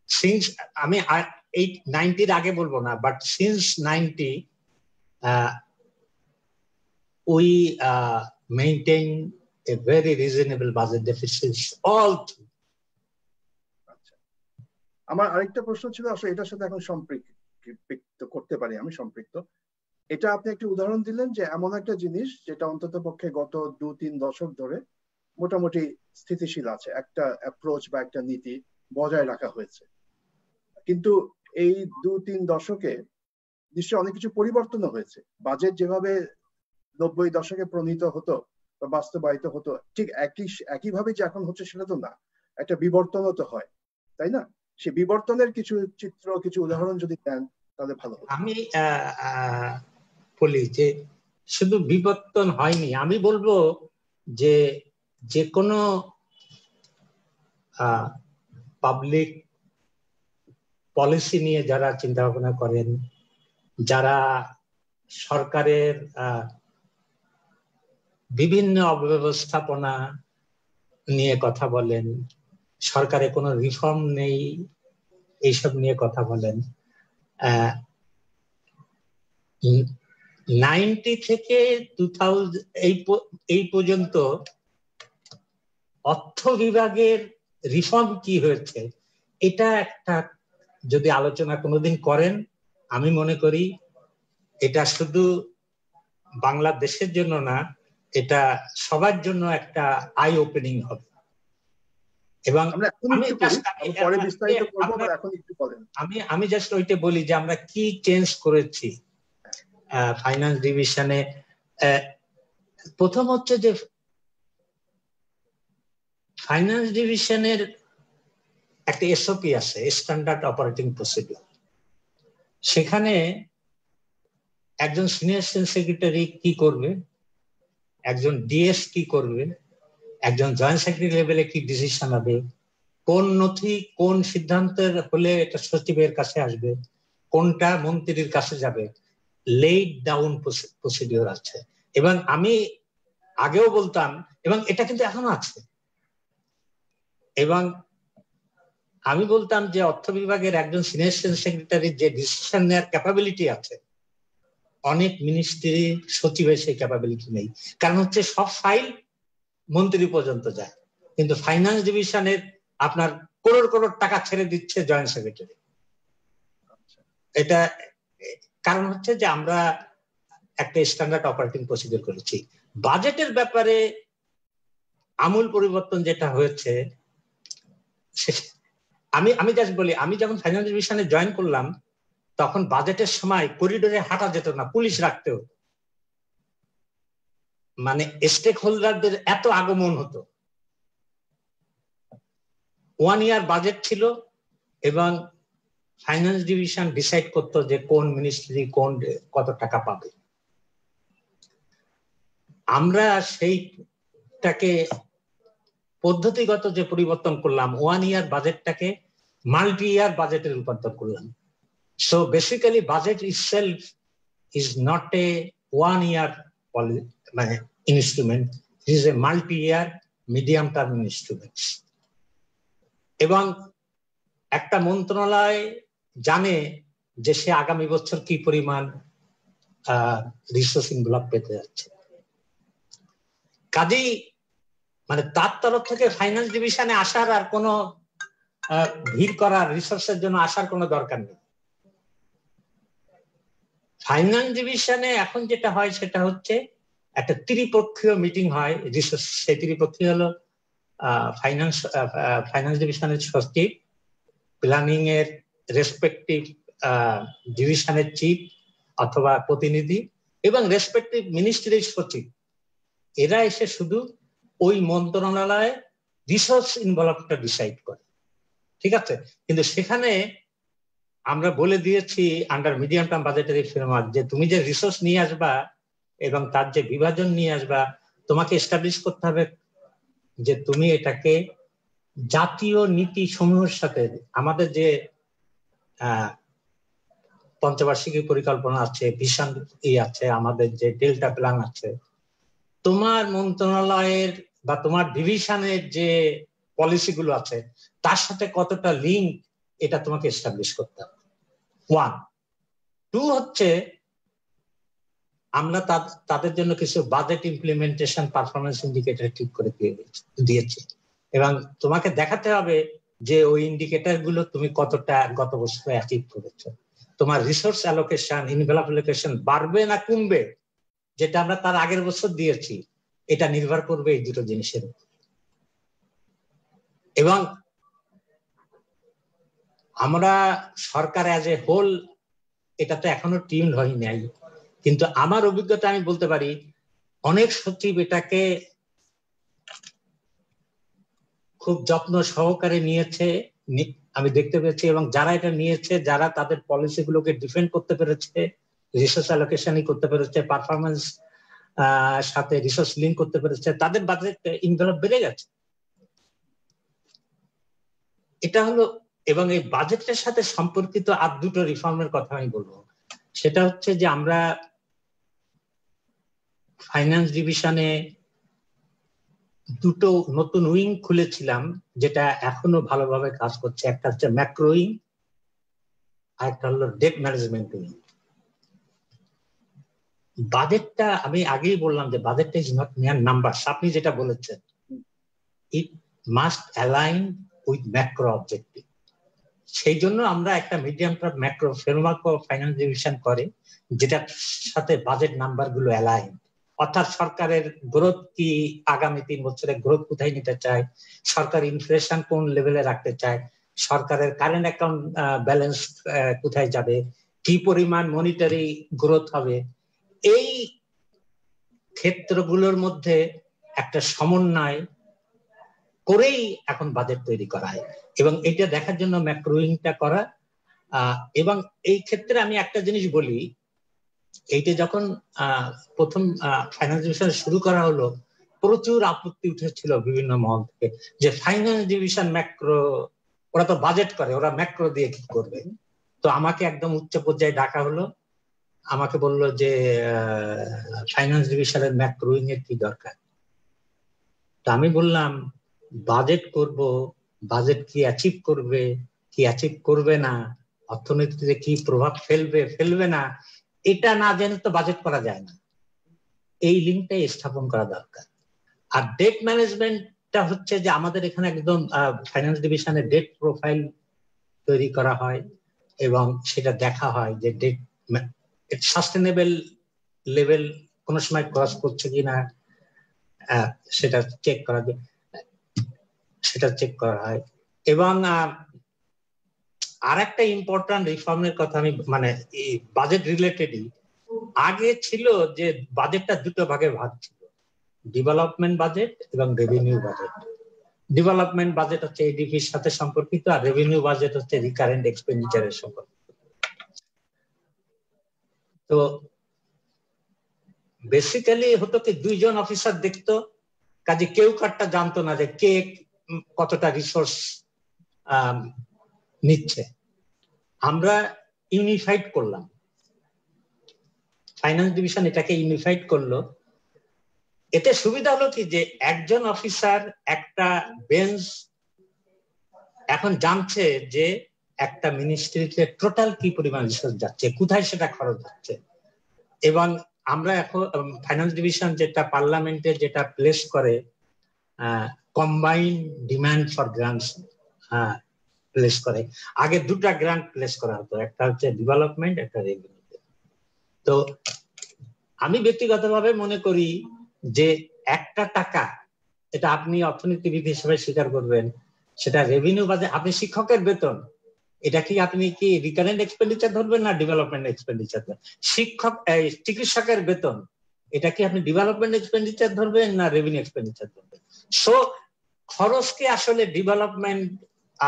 since, আমি 90 আগে বলবো না, but since 90 we maintain a very reasonable budget deficit all through. আমার আরেকটা প্রশ্ন ছিল, আসলে এটার সাথে এখন সম্পৃক্ত করতে পারি আমি, সম্পৃক্ত। এটা আপনি একটি উদাহরণ দিলেন যে এমন একটা জিনিস যেটা অন্তত পক্ষে গত 2-3 দশক ধরে মোটামুটি স্থিতিশীল আছে, একটা অ্যাপ্রোচ বা একটা নীতি বজায় রাখা হয়েছে। কিন্তু এই 2-3 দশকে নিশ্চয়ই অনেক কিছু পরিবর্তনও হয়েছে। বাজেট যেভাবে 90 দশকে প্রণীত হতো বা বাস্তবায়িত হতো, ঠিক একইভাবে যে এখন হচ্ছে সেটা তো না, একটা বিবর্তনও তো হয়, তাই না? সে বিবর্তনের কিছু চিত্র, কিছু উদাহরণ যদি দেন তাহলে ভালো হতো। আমি বলি যে শুধু বিবর্তন হয়নি, আমি বলবো যে কোনো পাবলিক পলিসি নিয়ে যারা চিন্তা ভাবনা করেন, যারা সরকারের বিভিন্ন অব্যবস্থাপনা নিয়ে কথা বলেন, সরকারে কোনো রিফর্ম নেই এইসব নিয়ে কথা বলেন, 90 থেকে 2000 এই পর্যন্ত অর্থ বিভাগের রিফর্ম কি হয়েছে, এটা একটা যদি আলোচনা কোনোদিন করেন, আমি মনে করি এটা শুধু বাংলাদেশের জন্য না, এটা সবার জন্য একটা আই ওপেনিং হবে। এবং আমি জাস্ট ওইটা বলি যে আমরা কি চেঞ্জ করেছি ফাইন্যান্স ডিভিশনে। প্রথম হচ্ছে যে ফাইন্যান্স ডিভিশনের একটা এসওপি আছে, স্ট্যান্ডার্ড অপারেটিং প্রসিডিউর। সেখানে একজন সিনিয়র সেক্রেটারি কি করবে, একজন ডিএস কি করবে, একজন জয়েন্ট সেক্রেটারি লেভেলে কি ডিসিশন হবে, কোন নথি কোন সিদ্ধান্তের হলে এটা সচিবের কাছে আসবে, কোনটা মন্ত্রীর কাছে যাবে, লেড ডাউন প্রসিডিউর আছে। এবং আমি আগেও বলতাম, এবং এটা কিন্তু এখনো আছে, এবং আমি বলতাম যে অর্থ বিভাগের একজন সিনিয়র সেক্রেটারির যে ডিসিশন নেওয়ার ক্যাপাবিলিটি আছে, অনেক মিনিস্ট্রি সচিবের সেই ক্যাপাবিলিটি নেই। কারণ হচ্ছে সব ফাইল মন্ত্রী পর্যন্ত যায়, কিন্তু ফাইন্যান্স ডিভিশনের আপনার করোড় করোড় টাকা ছেড়ে দিচ্ছে জয়েন্ট সেক্রেটারি। এটা কারণ হচ্ছে যে আমরা একটা স্ট্যান্ডার্ড অপারেটিং প্রসিডিউর করেছি। বাজেটের ব্যাপারে আমূল পরিবর্তন যেটা হয়েছে, আমি জাস্ট বলি, আমি যখন ফাইন্যান্স ডিভিশনে জয়েন করলাম তখন বাজেটের সময় করিডোরে হাঁটা যেত না, পুলিশ রাখতে হতো। মানে স্টেক হোল্ডারদের এত আগমন হতো। 1 ইয়ার বাজেট ছিল এবং ফাইন্যান্স ডিভিশন ডিসাইড করতো যে কোন মিনিস্ট্রি কোন কত টাকা পাবে। আমরা সেইটাকে পদ্ধতিগত যে পরিবর্তন করলাম, 1 ইয়ার বাজেটটাকে মাল্টি ইয়ার বাজেটে রূপান্তর করলাম। So basically budget itself is not এ 1 ইয়ার মানে instrument, it is A multi year medium term instruments. এবং একটা মন্ত্রণালয় জানে যে সে আগামী বছর কি পরিমাণ রিসোর্স ইনভলভ পেতে যাচ্ছে। কাজেই মানে তার তরফ থেকে ফাইন্যান্স ডিভিশনে আসার আর কোনো ভিড় করার, রিসোর্সের জন্য আসার কোনো দরকার নেই। ফাইন্যান্স ডিভিশনে এখন যেটা হয় সেটা হচ্ছে একটা ত্রিপক্ষীয় মিটিং হয় রিসোর্স। সেই ত্রিপক্ষীয় হলো ফাইন্যান্স ডিভিশনের সচিব, প্ল্যানিং এর রেসপেক্টিভ ডিভিশনের চিফ অথবা প্রতিনিধি এবং রেসপেক্টিভ মিনিস্ট্রির সচিব, এরা এসে শুধু ওই মন্ত্রণালয়ে রিসোর্স ইনভলভটা ডিসাইড করে, ঠিক আছে? কিন্তু সেখানে আমরা বলে দিয়েছি under medium term budgetary framework যে তুমি যে রিসোর্স নিয়ে আসবা এবং তার যে বিভাজন নিয়ে আসবা, তোমাকে এস্টাবলিশ করতে হবে যে তুমি এটাকে জাতীয় নীতি সমূহের সাথে, আমাদের যে পঞ্চবার্ষিকী পরিকল্পনা আছে, ভিশন আছে, আমাদের যে ডেল্টা প্ল্যান আছে, তোমার মন্ত্রণালয়ের বা তোমার ডিভিশনের যে পলিসিগুলো আছে তার সাথে কতটা লিঙ্ক, এটা তোমাকে এস্টাবলিশ করতে হবে। 1 2 হচ্ছে আমরা তাদের জন্য কিছু বাজেট ইমপ্লিমেন্টেশন পারফরমেন্স ইন্ডিকেটর ঠিক করে দিয়েছি এবং তোমাকে দেখাতে হবে যে ওই ইন্ডিকেটর গুলো তুমি কতটা গত বছর অ্যাচিভ করেছো। তোমার রিসোর্স অ্যালোকেশন, ইনভেলভ অ্যালোকেশন বাড়বে না কমবে, যেটা আমরা তার আগের বছর দিয়েছি, এটা নির্ভর করবে এই দুটো জিনিসের উপর। এবং আমরা সরকার অ্যাজ এ হোল এটা তো এখনো টিম হয় নাই, কিন্তু আমার অভিজ্ঞতা আমি বলতে পারি অনেক সচিব এটাকে খুব যত্ন সহকারে নিয়েছে, আমি দেখতে পেয়েছি। এবং যারা এটা নিয়েছে, যারা তাদের পলিসি গুলোকে ডিফেন্ড করতে পেরেছে, রিসোর্স অ্যালোকেশনই করতে পেরেছে, পারফরমেন্স সাথে রিসোর্স লিঙ্ক করতে পেরেছে, তাদের বাজেট ইনভেলভ বেড়ে গেছে। এটা হলো, এবং এই বাজেটের সাথে সম্পর্কিত আর দুটো রিফর্মের কথা আমি বলবো। সেটা হচ্ছে যে আমরা ফাইন্যান্স ডিভিশনে দুটো নতুন উইং খুলেছিলাম যেটা এখনো ভালোভাবে কাজ করছে। একটা হচ্ছে ম্যাক্রো উইং আর একটা হলো ডেট ম্যানেজমেন্ট উইং। বাজেটটা আমি আগেই বললাম যে বাজেটটা ইজ নট মেয়ার নাম্বারস, আপনি যেটা বলেছেন, it must align with macro objective. সেই জন্য আমরা একটা medium term macro framework finance division করে, যেটার সাথে বাজেট নাম্বার গুলো অ্যালাইন। অর্থাৎ সরকারের গ্রোথ কি, আগামী 3 বছরে গ্রোথ কোথায় নিতে চায়, সরকার ইনফ্লেশন কোন লেভেলে রাখতে চায়, সরকারের কারেন্ট অ্যাকাউন্ট ব্যালেন্স কোথায় যাবে, কি পরিমাণ মনিটারি গ্রোথ হবে, এই ক্ষেত্রগুলোর মধ্যে একটা সমন্বয় করেই এখন বাজেট তৈরি করা হয়। এবং এটা দেখার জন্য ম্যাক্রোইংটা করা। এবং এই ক্ষেত্রে আমি একটা জিনিস বলি, এইটা যখন প্রথম ফাইন্যান্স ডিভিশন শুরু করা হলো, প্রচুর আপত্তি উঠেছিল বিভিন্ন মহল থেকে যে ফাইন্যান্স ডিভিশন ম্যাক্রো, ওরা তো বাজেট করে, ওরা ম্যাক্রো দিয়ে কি করবে। তো আমাকে একদম উচ্চ পর্যায়ে ডাকা হলো, আমাকে বললো যে ফাইন্যান্স ডিভিশনের ম্যাক্রোইং এর কি দরকার। তো আমি বললাম বাজেট করব, বাজেট কি অ্যাচিভ করবে কি অ্যাচিভ করবে না, অর্থনীতিতে কি প্রভাব ফেলবে না, এটা না জেনে তো বাজেট করা যায় না। এই লিঙ্কটাই স্থাপন করা দরকার। আর ডেট ম্যানেজমেন্টটা হচ্ছে যে আমাদের এখানে একদম ফাইন্যান্স ডিভিশনের ডেট প্রোফাইল তৈরি করা হয় এবং সেটা দেখা হয় যে ডেট সাস্টেনেবল লেভেল কোনো সময় ক্রস করছে কিনা সেটা চেক করা হয়। এবং আর একটা ইম্পর্টেন্ট রিফর্মের কথা আমি মানে বাজেট রিলেটেডই, আগে ছিল যে বাজেটটা দুটো ভাগে ভাগ ছিল, ডেভেলপমেন্ট বাজেট এবং রেভিনিউ বাজেট। ডেভেলপমেন্ট বাজেট হচ্ছে এডিপির সাথে সম্পর্কিত, আর রেভিনিউ বাজেট হচ্ছে রিকারেন্ট এক্সপেন্ডিচারের সম্পর্কিত। তো বেসিক্যালি হতো কি, 2 জন অফিসার দেখতো, কাজে কেউ কারটা জানতো না যে কে কতটা রিসোর্স নিচ্ছে। আমরা ইউনিফাইড করলাম, ফাইন্যান্স ডিভিশন এটাকে ইউনিফাইড করলো। এতে সুবিধা হলো কি যে একজন অফিসার একটা বেঞ্চ এখন জানছে যে একটা মিনিস্ট্রিতে টোটাল কি পরিমাণ রিসোর্স যাচ্ছে, কোথায় সেটা খরচ হচ্ছে। এবং আমরা এখন ফাইন্যান্স ডিভিশন যেটা পার্লামেন্টে যেটা প্লেস করে, combine demand for grants place করে। আগে 2টা গ্রান্ট প্লেস করা হতো, একটা হচ্ছে ডেভেলপমেন্ট, একটা রেভিনিউ। তো আমি ব্যক্তিগতভাবে মনে করি যে একটা টাকা এটা আপনি অর্থনীতিবিদ হিসেবে স্বীকার করবেন, সেটা রেভিনিউ বাজেট। আপনি শিক্ষকের বেতন, এটা কি আপনি কি রিকারেন্ট এক্সপেন্ডিচার ধরবেন না ডেভেলপমেন্ট এক্সপেন্ডিচার ধরবেন? চিকিৎসকের বেতন, এটা কি আপনি ডেভেলপমেন্ট এক্সপেন্ডিচার ধরবেন না রেভিনিউ এক্সপেন্ডিচার ধরবেন? সো খরচকে আসলে ডেভেলপমেন্ট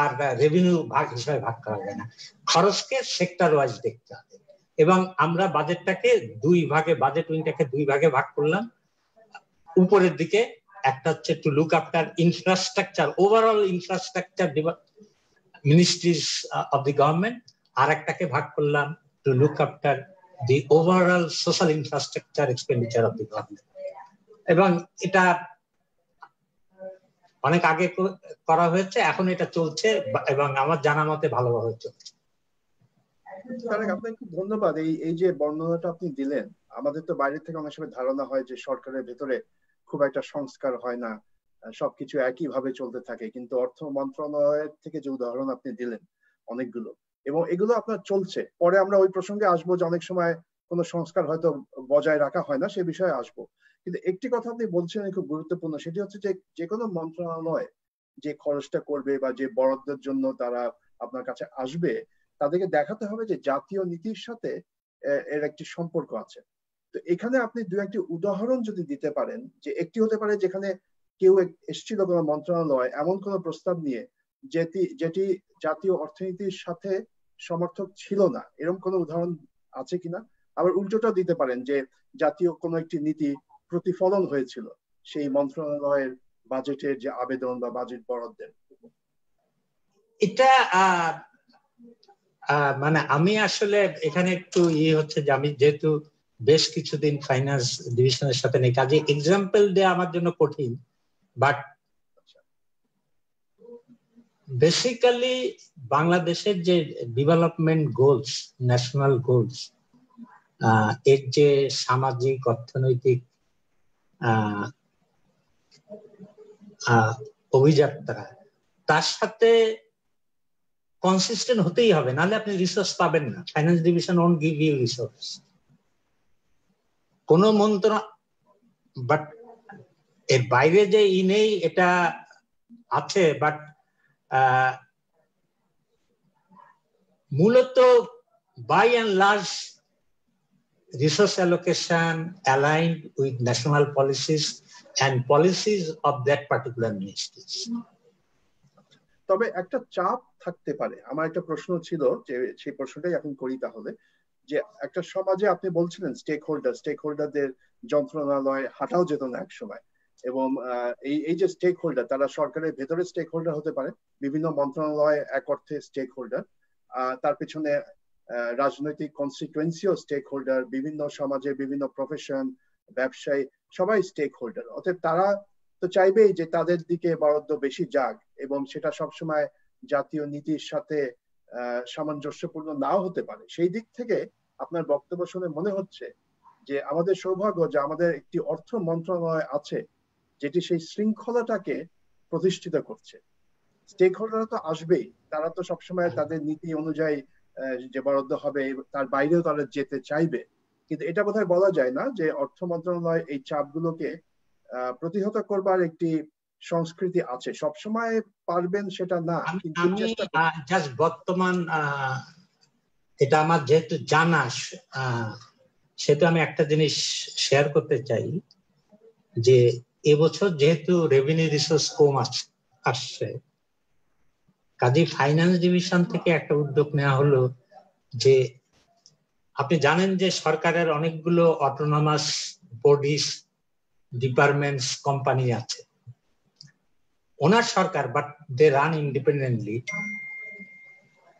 আর রেভিনিউ ভাগ হিসেবে ভাগ করা যায় না, খরচকে সেক্টর ওয়াইজ দেখতে হবে। এবং আমরা বাজেটটাকে দুই ভাগে, বাজেট উইংটাকে দুই ভাগে ভাগ করলাম। উপরের দিকে একটা হচ্ছে to look after infrastructure, overall infrastructure ministries of the government, আর একটাকে ভাগ করলাম to look after the overall social infrastructure expenditure of the government. এবং এটা অনেক আগে করা হয়েছে, এখন এটা চলছে এবং আমার জানা মতে ভালোভাবে চলছে। আপনাকে খুব ধন্যবাদ। এই যে বর্ণনাটা আপনি দিলেন, আমাদের তো বাইরে থেকে অনেক সময় ধারণা হয় যে সরকারের ভেতরে খুব একটা সংস্কার হয় না, সবকিছু একই ভাবে চলতে থাকে, কিন্তু অর্থ মন্ত্রণালয়ের থেকে যে উদাহরণ আপনি দিলেন অনেকগুলো, এবং এগুলো আপনার চলছে। পরে আমরা ওই প্রসঙ্গে আসবো যে অনেক সময় কোনো সংস্কার হয়তো বজায় রাখা হয় না, সে বিষয়ে আসবো। কিন্তু একটি কথা আপনি বলছেন খুব গুরুত্বপূর্ণ, সেটি হচ্ছে যে যে কোনো মন্ত্রণালয় যে খরচটা করবে বা যে বরাদ্দের জন্য তারা আপনার কাছে আসবে, তাদেরকে দেখাতে হবে যে জাতীয় নীতির সাথে এর একটি সম্পর্ক আছে। তো এখানে আপনি দু একটি উদাহরণ যদি দিতে পারেন, যে একটি হতে পারে যেখানে কেউ এসেছিল কোনো মন্ত্রণালয় এমন কোনো প্রস্তাব নিয়ে যেটি জাতীয় অর্থনীতির সাথে সমর্থক ছিল না, এরকম কোনো উদাহরণ আছে কিনা? আবার উল্টোটাও দিতে পারেন যে জাতীয় কোনো একটি নীতি প্রতিফলন হয়েছিল সেই মন্ত্রণালয়ের বাজেটের যে আবেদন বা বাজেট বরাদ্দের। এটা মানে আমি আসলে এখানে একটু হচ্ছে যে আমি যেহেতু বেশ কিছুদিন ফাইন্যান্স ডিভিশনের সাথে নেই, কাজে এক্সাম্পল দেওয়া আমার জন্য কঠিন। বাট বেসিক্যালি বাংলাদেশের যে ডেভেলপমেন্ট গোলস, ন্যাশনাল গোলস, এর যে সামাজিক অর্থনৈতিক অভিযাত্রা, তার সাথে কনসিস্টেন্ট হতেই হবে, নাহলে আপনি রিসোর্স পাবেন না। Finance division won't give you resource. কোন মন্ত্র, বাট এর বাইরে যে নেই এটা আছে, বাট মূলত by and large resource allocation aligned with national policies and policies of that particular ministry. তবে একটা চাপ থাকতে পারে। আমার একটা প্রশ্ন ছিল, যে সেই প্রশ্নটাই এখন করি তাহলে, যে একটা সমাজে আপনি বলছিলেন স্টেক হোল্ডারদের যন্ত্রণালয় হাঁটাও যেত না এক সময়, এবং এই যে স্টেক হোল্ডার, তারা সরকারের ভেতরে স্টেক হোল্ডার হতে পারে, বিভিন্ন মন্ত্রণালয় এক অর্থে স্টেক হোল্ডার, তার পিছনে রাজনৈতিক কনস্টিটুয়েন্সিও স্টেক হোল্ডার, বিভিন্ন সমাজের বিভিন্ন প্রফেশন, ব্যবসায়ী, সবাই স্টেক হোল্ডার। অতএব তারা তো চাইবেই যে তাদের দিকে বরাদ্দ বেশি যাক, এবং সেটা সবসময় জাতীয় নীতির সাথে সামঞ্জস্যপূর্ণ নাও হতে পারে। সেই দিক থেকে আপনার বক্তব্য শুনে মনে হচ্ছে যে আমাদের সৌভাগ্য যে আমাদের একটি অর্থ মন্ত্রণালয় আছে, যেটি সেই শৃঙ্খলাটাকে প্রতিষ্ঠিত করছে। স্টেক হোল্ডাররা তো আসবেই, তারা তো সবসময় তাদের নীতি অনুযায়ী যে বরাদ্দ হবে তার বাইরেও তারা যেতে চাইবে, কিন্তু এটা বোধহয় বলা যায় না যে অর্থ মন্ত্রণালয় এই চাপগুলোকে প্রতিহত করবার একটি সংস্কৃতি আছে। সবসময় পারবেন সেটা না, কিন্তু জাস্ট বর্তমান এটা আমার যেহেতু জানা, সেটা আমি একটা জিনিস শেয়ার করতে চাই, যে এবছর যেহেতু রেভিনিউ রিসোর্স কম আসছে, কাজে ফাইন্যান্স ডিভিশন থেকে একটা উদ্যোগ নেওয়া হলো যে আপনি জানেন যে সরকারের অনেকগুলো অটোনমাস বডিস, ডিপার্টমেন্টস, কোম্পানি আছে, ওনার সরকার, বাট দে রান ইন্ডিপেন্ডেন্টলি,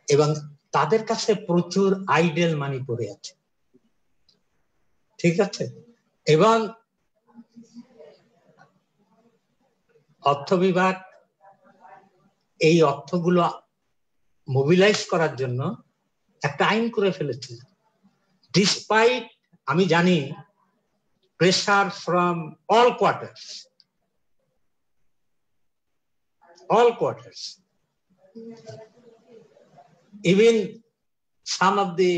এবং তাদের কাছে প্রচুর আইডেল মানি পড়ে আছে, ঠিক আছে? এবং অর্থ বিভাগ এই অর্থগুলো মোবিলাইজ করার জন্য একটা আইন করে ফেলেছে, ডিসপাইট, আমি জানি, pressure from all quarters, even some of the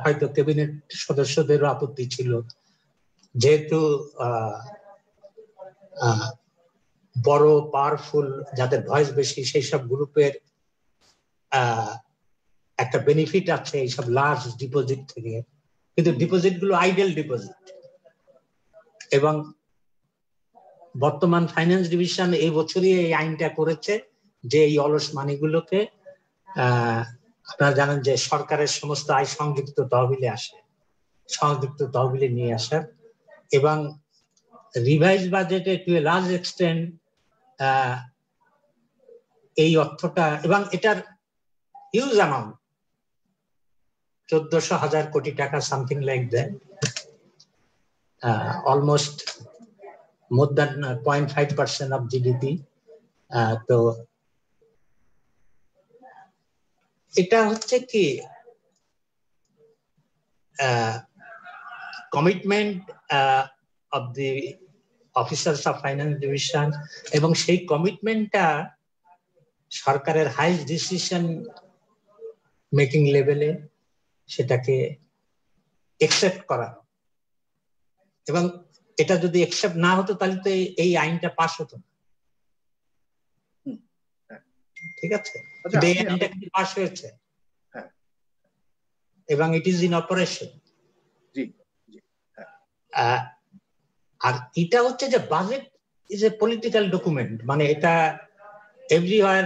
হয়তো ক্যাবিনেট সদস্যদেরও আপত্তি ছিল, যেহেতু বড় পাওয়ারফুল যাদের ভয়েস বেশি সেই সব গ্রুপের একটা বেনিফিট আছে এইসব লার্জ ডিপোজিট থেকে, কিন্তু ডিপোজিট গুলো আইডেল ডিপোজিট। এবং বর্তমান ফাইন্যান্স ডিভিশন এই বছরই এই আইনটা করেছে যে এই অলস মানিগুলোকে আপনারা জানেন যে সরকারের সমস্ত আয় সংযুক্ত তহবিলে আসে, সংযুক্ত তহবিলে নিয়ে আসার, এবং রিভাইজ বাজেটে টু এ লার্জ এক্সটেন্ট এই অর্থটা, এবং এটার হিউজ অ্যামাউন্ট 14,000 কোটি টাকা, something like that, almost more than 0.5% of GDP. তো এটা হচ্ছে কি commitment of the officers of finance division, এবং সেই কমিটমেন্টটা সরকারের হাইস্ট ডিসিশন মেকিং লেভেলে সেটাকে একসেপ্ট করা। এবং এটা যদি একসেপ্ট না হতো তাহলে তো এই আইনটা পাস হতো না। ঠিক আছে, এই আইনটা কিন্তু পাস হয়েছে এবং ইট ইজ ইন অপারেশন। আর এটা হচ্ছে যে budget is a political document, মানে এটা everywhere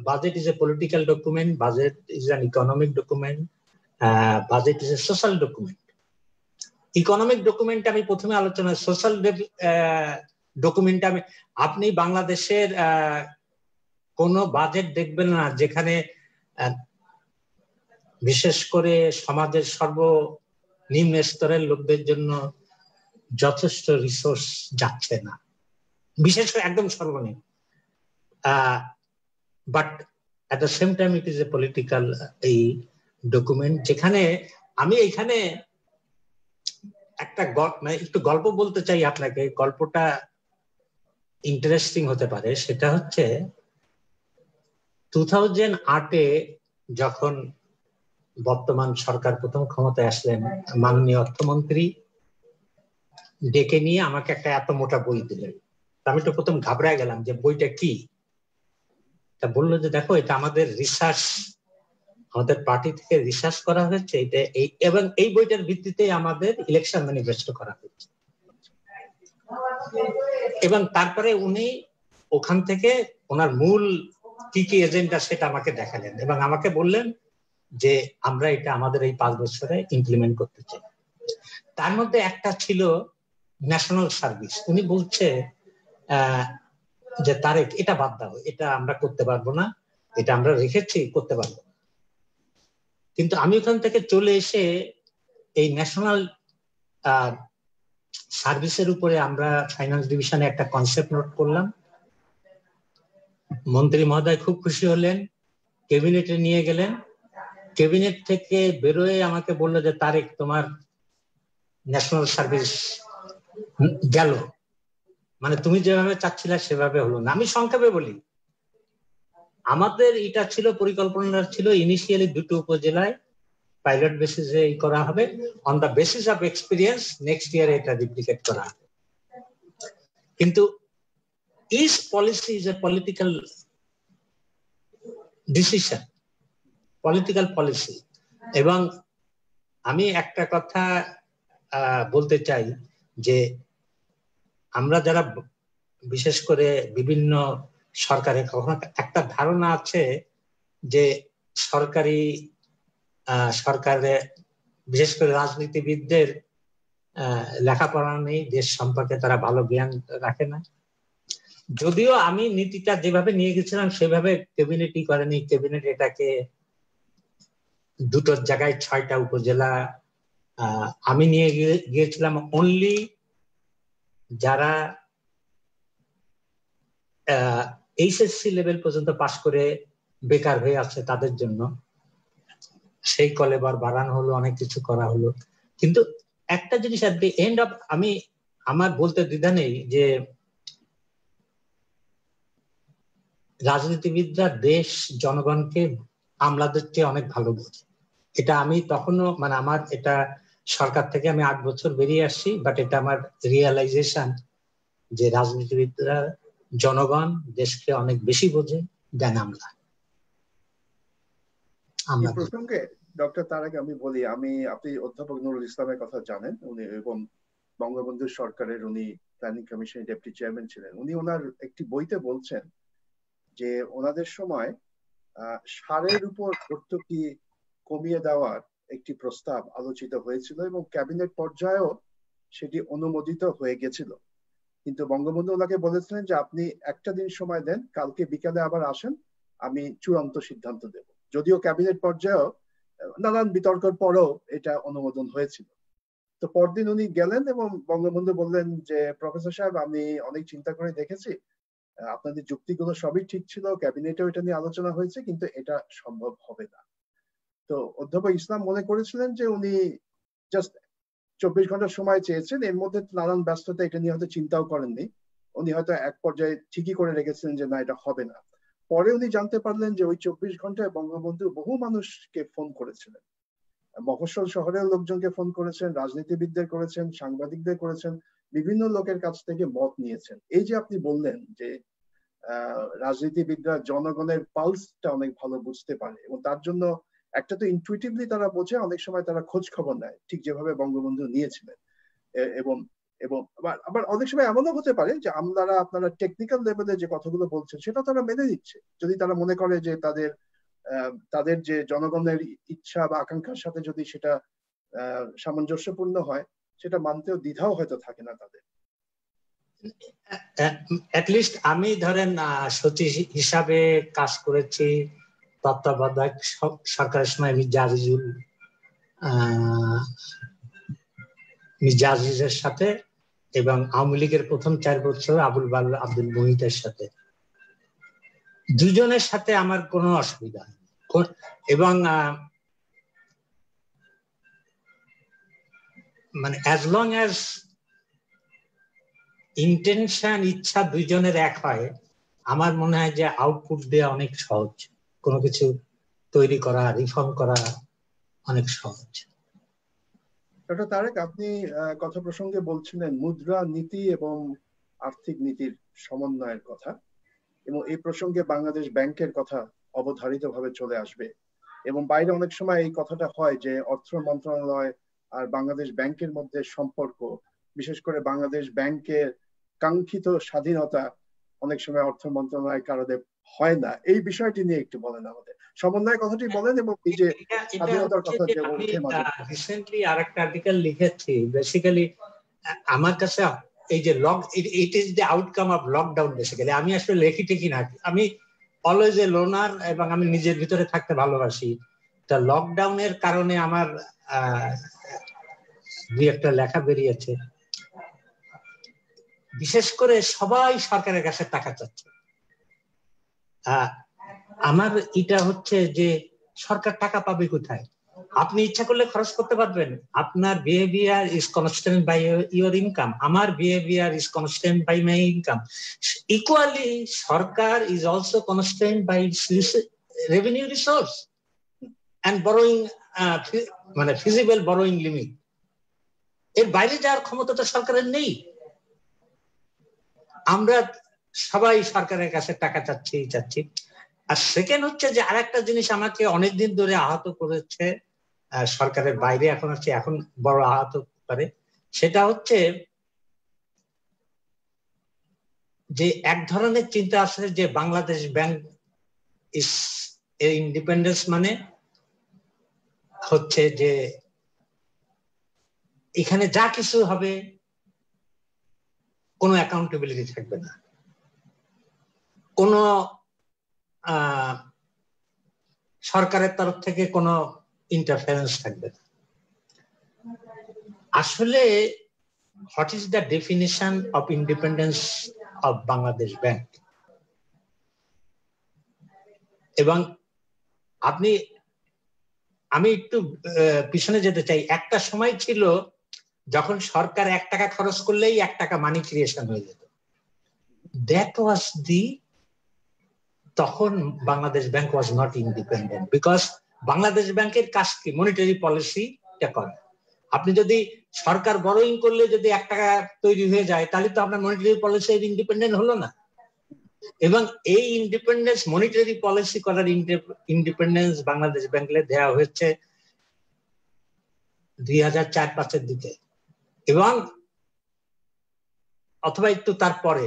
budget is a political document, budget is an economic document, budget is a social document. Economic document আমি প্রথমে আলোচনা, সোশ্যাল ডকুমেন্ট আমি, আপনি বাংলাদেশের কোন বাজেট দেখবেন না যেখানে বিশেষ করে সমাজের সর্বনিম্ন স্তরের লোকদের জন্য যথেষ্ট রিসোর্স যাচ্ছে না, বিশেষ করে একদম সর্বনিম্ন। But at the same time it is a political এই ডকুমেন্ট, যেখানে আমি এখানে একটা একটু গল্প বলতে চাই আপনাকে। গল্পটা ইন্টারেস্টিং হতে পারে। সেটা হচ্ছে 2008-এ যখন বর্তমান সরকার প্রথম ক্ষমতায় আসলেন, মাননীয় অর্থমন্ত্রী ডেকে নিয়ে আমাকে একটা এত মোটা বই দিলেন। আমি তো প্রথম ঘাবড়ায় গেলাম যে বইটা কি। তা বললো যে দেখো, এটা আমাদের রিসার্চ, আমাদের পার্টি থেকে রিসার্চ করা হয়েছে এটা, এবং এই বইটার ভিত্তিতে আমাদের ইলেকশন ম্যানিফেস্টো করা হয়েছে। এবং তারপরে উনি ওখান থেকে ওনার মূল কি কি এজেন্ডা সেটা আমাকে দেখালেন এবং আমাকে বললেন যে আমরা এটা আমাদের এই 5 বছরে ইমপ্লিমেন্ট করতে চাই। তার মধ্যে একটা ছিল ন্যাশনাল সার্ভিস। উনি বলছে যে তারেক, এটা বাদ দাও, এটা আমরা করতে পারবো না, এটা আমরা রেখেছি, করতে পারবো না। কিন্তু আমি ওখান থেকে চলে এসে এই ন্যাশনাল সার্ভিসের উপরে আমরা ফাইন্যান্স ডিভিশনে একটা কনসেপ্ট নোট করলাম। মন্ত্রী মহোদয় খুব খুশি হলেন, ক্যাবিনেটে নিয়ে গেলেন। ক্যাবিনেট থেকে বেরোয় আমাকে বললো যে তারেক, তোমার ন্যাশনাল সার্ভিস গেল, মানে তুমি যেভাবে চাচ্ছিলা সেভাবে হলো না। আমি সংক্ষেপে বলি, আমাদের এটা ছিল, পরিকল্পনা ছিল ইনিশিয়ালি 2টো উপজেলায় পাইলট বেসিসে করা হবে, on the basis of experience next year এটা রিপ্লিকেট করা হবে। কিন্তু is policy is a political decision, political policy. এবং আমি একটা কথা বলতে চাই যে আমরা যারা বিশেষ করে বিভিন্ন সরকারের, কখনো একটা ধারণা আছে যে সরকারে বিশেষ করে রাজনীতিবিদদের লেখাপড়া নেই, দেশ সম্পর্কে তারা ভালো জ্ঞান রাখে না। যদিও আমি নীতিটা যেভাবে নিয়ে গেছিলাম সেভাবে ক্যাবিনেটই করেনি। ক্যাবিনেট এটাকে 2টোর জায়গায় 6টা উপজেলা, আমি নিয়ে গিয়েছিলাম অনলি যারা এইচএসসি লেভেল পর্যন্ত পাশ করে বেকার হয়ে আছে তাদের জন্য। সেই কলেবার বাড়ানো হলো, অনেক কিছু করা হলো। কিন্তু একটা জিনিস এট দি এন্ড অফ, আমার বলতে দ্বিধা নেই যে রাজনীতিবিদরা দেশ জনগণকে আমলাদের চেয়ে অনেক ভালো বোঝে। এটা আমি তখনও, মানে আমার এটা সরকার থেকে আমি 8 বছর বেরিয়ে আসছি, বাট এটা আমার রিয়েলাইজেশন যে রাজনীতিবিদরা জনগণ দেশকে অনেক বেশি বোঝে দেন আমরা। এই প্রসঙ্গে ডক্টর তার আগে আমি বলি, আপনি অধ্যাপক নুরুল ইসলামের কথা জানেন, উনি এবং বঙ্গবন্ধু সরকারের উনি প্ল্যানিং কমিশনের ডেপুটি চেয়ারম্যান ছিলেন। উনি ওনার একটি বইতে বলছেন যে ওনাদের সময় সারের উপর ভর্তুকি কমিয়ে দেওয়ার একটি প্রস্তাব আলোচিত হয়েছিল এবং ক্যাবিনেট পর্যায়েও সেটি অনুমোদিত হয়ে গেছিল। কিন্তু বঙ্গবন্ধু ওনাকে বলেছিলেন যে আপনি একটা দিন সময় দেন, কালকে বিকালে আবার আসেন, আমি চূড়ান্ত সিদ্ধান্ত দেব। যদিও ক্যাবিনেট পর্যায়েও নানান বিতর্কের পরেও এটা অনুমোদন হয়েছিল। তো পরদিন উনি গেলেন এবং বঙ্গবন্ধু বললেন যে প্রফেসর সাহেব, আমি অনেক চিন্তা করে দেখেছি, আপনাদের যুক্তিগুলো সবই ঠিক ছিল, ক্যাবিনেটেও এটা নিয়ে আলোচনা হয়েছে, কিন্তু এটা সম্ভব হবে না। তো অধ্যাপক ইসলাম মনে করেছিলেন যে উনি জাস্ট 24 ঘন্টার সময় চেয়েছেন, এর মধ্যে নানান ব্যস্ততা এটা নিয়ে হয়তো চিন্তাও করেননি। উনি হয়তো এক পর্যায়ে ঠিকই করে রেখেছিলেন যে না, এটা হবে না। পরে উনি জানতে পারলেন যে ওই 24 ঘন্টায় বঙ্গবন্ধু বহু মানুষকে ফোন করেছিলেন, মফস্বল শহরের লোকজনকে ফোন করেছেন, রাজনীতিবিদদের করেছেন, সাংবাদিকদের করেছেন, বিভিন্ন লোকের কাছ থেকে মত নিয়েছেন। এই যে আপনি বললেন যে রাজনীতিবিদরা জনগণের পালসটা অনেক ভালো বুঝতে পারে এবং তার জন্য একটা তো ইনটুইটিভলি তারা বোঝে, অনেক সময় তারা খোঁজ খবর নেয়, ঠিক যেভাবে বঙ্গবন্ধু নিয়েছিলেন। এবং এবং আবার অনেক সময় এমনও হতে পারে যে আমলারা আপনারা টেকনিক্যাল লেভেলে যে কথাগুলো বলছেন সেটা তারা মেনে নিচ্ছে, যদি তারা মনে করে যে তাদের যে জনগণের ইচ্ছা বা আকাঙ্ক্ষার সাথে যদি সেটা সামঞ্জস্যপূর্ণ হয়, সেটা মানতেও দ্বিধাও হয়তো থাকে না তাদের। অ্যাটলিস্ট আমি ধরেন সচিব হিসাবে কাজ করেছি তত্ত্বাবধায়ক সরকারের সময় মির্জা আজিজের সাথে এবং আওয়ামী লীগের প্রথম 4 বছর আবুল বাল আব্দুল মুহিতের সাথে, দুজনের সাথে আমার কোনো অসুবিধা নেই। এবং মানে অ্যাজ লং অ্যাজ ইন্টেনশন, ইচ্ছা দুইজনের এক হয়, আমার মনে হয় যে আউটপুট দেওয়া অনেক সহজ, কোনো কিছু তৈরি করা, রিফর্ম করা অনেক সহজ। ডক্টর তারেক, আপনি কথা প্রসঙ্গে বলছিলেন মুদ্রা নীতি এবং আর্থিক নীতির সমন্বয়ের কথা, এবং এই প্রসঙ্গে বাংলাদেশ ব্যাংকের কথা অবধারিতভাবে চলে আসবে। এবং বাইরে অনেক সময় এই কথাটা হয় যে অর্থ মন্ত্রণালয় আর বাংলাদেশ ব্যাংকের মধ্যে সম্পর্ক, বিশেষ করে বাংলাদেশ ব্যাংকের কাঙ্ক্ষিত স্বাধীনতা অনেক সময় অর্থ মন্ত্রণালয়ের কারণে হয় না। এই বিষয়টি নিয়ে একটু বলেন আমাদের, সমন্বয়ের কথাটি বলেন এবং এই যে স্বাধীনতার কথা যে উঠে মাঝে। রিসেন্টলি আরেকটা আর্টিকেল লিখেছি, বেসিক্যালি আমার কাছে এই যে it is the outcome of lockdown. Basically আমি আসলে লেখি টেকি না, আমি অলওয়েজ এ লোনার এবং আমি নিজের ভিতরে থাকতে ভালোবাসি। তা লকডাউনের কারণে আমার দুই একটা লেখা বেরিয়েছে। বিশেষ করে সবাই সরকারের কাছে টাকা চাচ্ছে। আমার এটা হচ্ছে যে সরকার টাকা পাবে কোথায়? আপনি ইচ্ছা করলে খরচ করতে পারবেন, আপনার behaviour is constant by your income, আমার behaviour is constant by my income. Equally সরকার is also constant by revenue resource and borrowing, মানে ফিজিবল বরোয়িং লিমিট। এর বাইরে যাওয়ার ক্ষমতাটা সরকারের নেই। আমরা সবাই সরকারের কাছে টাকা চাচ্ছি। আর সেকেন্ড হচ্ছে যে আরেকটা জিনিস আমাকে অনেকদিন ধরে আহত করেছে, সরকারের বাইরে এখন হচ্ছে, এখন বড় আহত করে, সেটা হচ্ছে যে এক ধরনের চিন্তা আসলে যে বাংলাদেশ ব্যাংক ইস ইন্ডিপেন্ডেন্স মানে হচ্ছে যে এখানে যা কিছু হবে কোনো অ্যাকাউন্টেবিলিটি থাকবে না, কোনো সরকারের তরফ থেকে কোনো ইন্টারফারেন্স থাকবে না। আসলে what is the definition of independence of Bangladesh bank? এবং আমি একটু পিছনে যেতে চাই। একটা সময় ছিল যখন সরকার 1 টাকা খরচ করলেই 1 টাকা মানি ক্রিয়েশন হয়ে যেত। দ্যাট ওয়াজ তখন Bangladesh bank was not independent, because Bangladesh ব্যাংকের কাজ কি? মনিটারি পলিসিটা করে। আপনি যদি সরকার বরোইং করলে যদি 1 টাকা তৈরি হয়ে যায় তাহলে তো আপনার মনিটারি পলিসি ইন্ডিপেন্ডেন্ট হলো না। এবং এই ইন্ডিপেন্ডেন্স, মনিটারি পলিসি করার ইন্ডিপেন্ডেন্স বাংলাদেশ ব্যাংকে দেওয়া হয়েছে 2004-05 দিকে, এবং অথবা একটু তারপরে।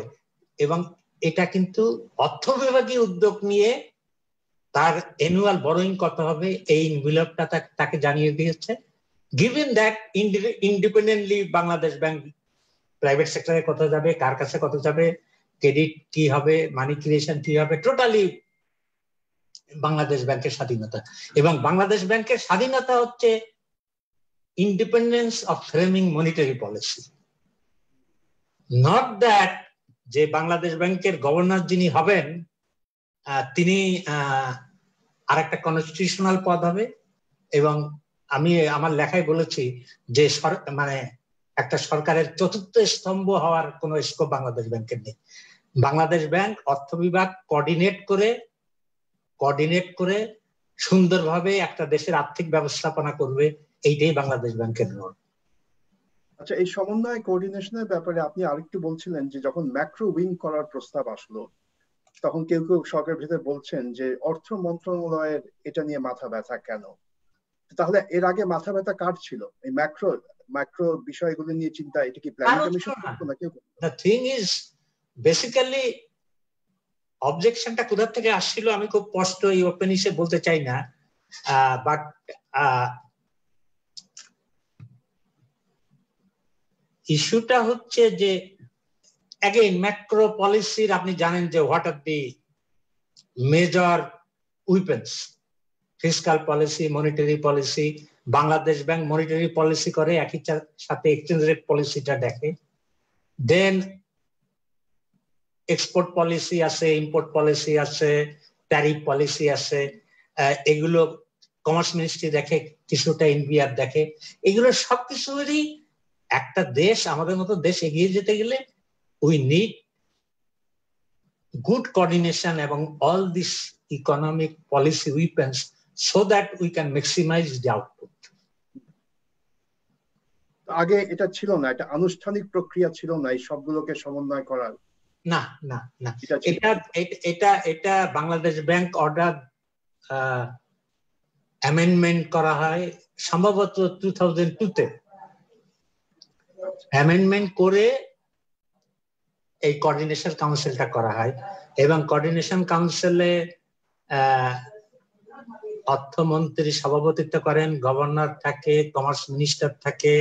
এবং এটা কিন্তু অর্থ বিভাগীয় উদ্যোগ নিয়ে তার অ্যানুয়াল বরোইং কত হবে এই এনভেলপটা তাকে জানিয়ে দিয়েছে। Given that independently Bangladesh bank private সেক্টরে কত যাবে, কার কাছে কত যাবে, ক্রেডিট কি হবে, মানি ক্রিয়েশন কি হবে, টোটালি বাংলাদেশ ব্যাংকের স্বাধীনতা। এবং বাংলাদেশ ব্যাংকের স্বাধীনতা হচ্ছে independence of framing monetary policy, not that যে বাংলাদেশ ব্যাংকের গভর্নর যিনি হবেন তিনি আর একটা কনস্টিটিউশনাল পদ হবে। এবং আমি আমার লেখায় বলেছি যে মানে একটা সরকারের চতুর্থ স্তম্ভ হওয়ার কোন স্কোপ বাংলাদেশ ব্যাংকের নেই। বাংলাদেশ ব্যাংক অর্থ বিভাগ কোঅর্ডিনেট করে সুন্দরভাবে একটা দেশের আর্থিক ব্যবস্থাপনা করবে, এইটাই বাংলাদেশ ব্যাংকের রোল। আচ্ছা, এই সমন্বয় কোঅর্ডিনেশনের ব্যাপারে আপনি আরেকটু বলছিলেন যে যখন ম্যাক্রো উইং করার প্রস্তাব আসলো তখন কেউ কেউ সরকারের ভিতরে বলছেন যে অর্থ মন্ত্রণালয়ের এটা নিয়ে মাথা ব্যথা কেন? তাহলে এর আগে মাথা ব্যথা কার ছিল এই ম্যাক্রো বিষয়গুলো নিয়ে চিন্তা? এটা কি প্ল্যানিং কমিশন করতো না কেউ? দ্য থিং ইজ বেসিক্যালি অবজেকশনটা কোথা থেকে আসছিল আমি খুব স্পষ্ট এই ওপেন হিসেবে বলতে চাই না, বাট ইস্যুটা হচ্ছে যে অ্যাগেইন ম্যাক্রো পলিসির আপনি জানেন যে what are the major weapons, fiscal policy, monetary policy. Bangladesh bank monetary policy করে, একই সাথে এক্সচেঞ্জ রেট পলিসিটা দেখে। দেন এক্সপোর্ট পলিসি আছে, ইম্পোর্ট পলিসি আছে, ট্যারিফ পলিসি আছে, এগুলো কমার্স মিনিস্ট্রি দেখে, কিছুটা এনবিআর দেখে। এগুলো সবকিছুরই একটা দেশ, আমাদের মতো দেশ এগিয়ে যেতে গেলে উই নিড গুড কোঅর্ডিনেশন এবং all this economic policy weapons so that we can maximize the output. আগে এটা ছিল না, এটা আনুষ্ঠানিক প্রক্রিয়া ছিল না এই সবগুলোকে সমন্বয় করার? না না না, এটা বাংলাদেশ ব্যাংক অর্ডার অ্যামেন্ডমেন্ট করা হয় সম্ভবত 2002-তে। অ্যামেন্ডমেন্ট করে এই কোঅর্ডিনেশন কাউন্সিলটা করা হয়, এবং কোঅর্ডিনেশন কাউন্সিলে অর্থমন্ত্রী সভাপতিত্ব করেন, গভর্নর থাকে, কমার্স মিনিস্টার থাকে,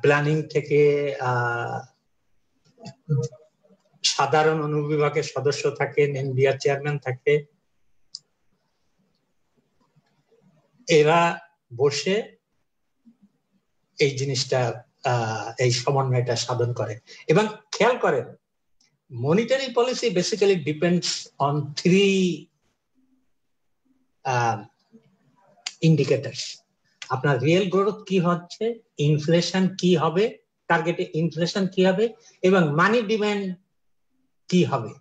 প্ল্যানিং থেকে সাধারণ অনুবিভাগের সদস্য থাকেন, এনবিআর চেয়ারম্যান থাকে। এরা বসে এই জিনিসটা এই সমন্বয়টা সাধন করে। এবং খেয়াল করেন monetary policy basically depends on 3 indicators. আপনার রিয়েল গ্রোথ কি হচ্ছে, ইনফ্লেশন কি হবে, টার্গেটে ইনফ্লেশন কি হবে, এবং মানি ডিমান্ড কি হবে।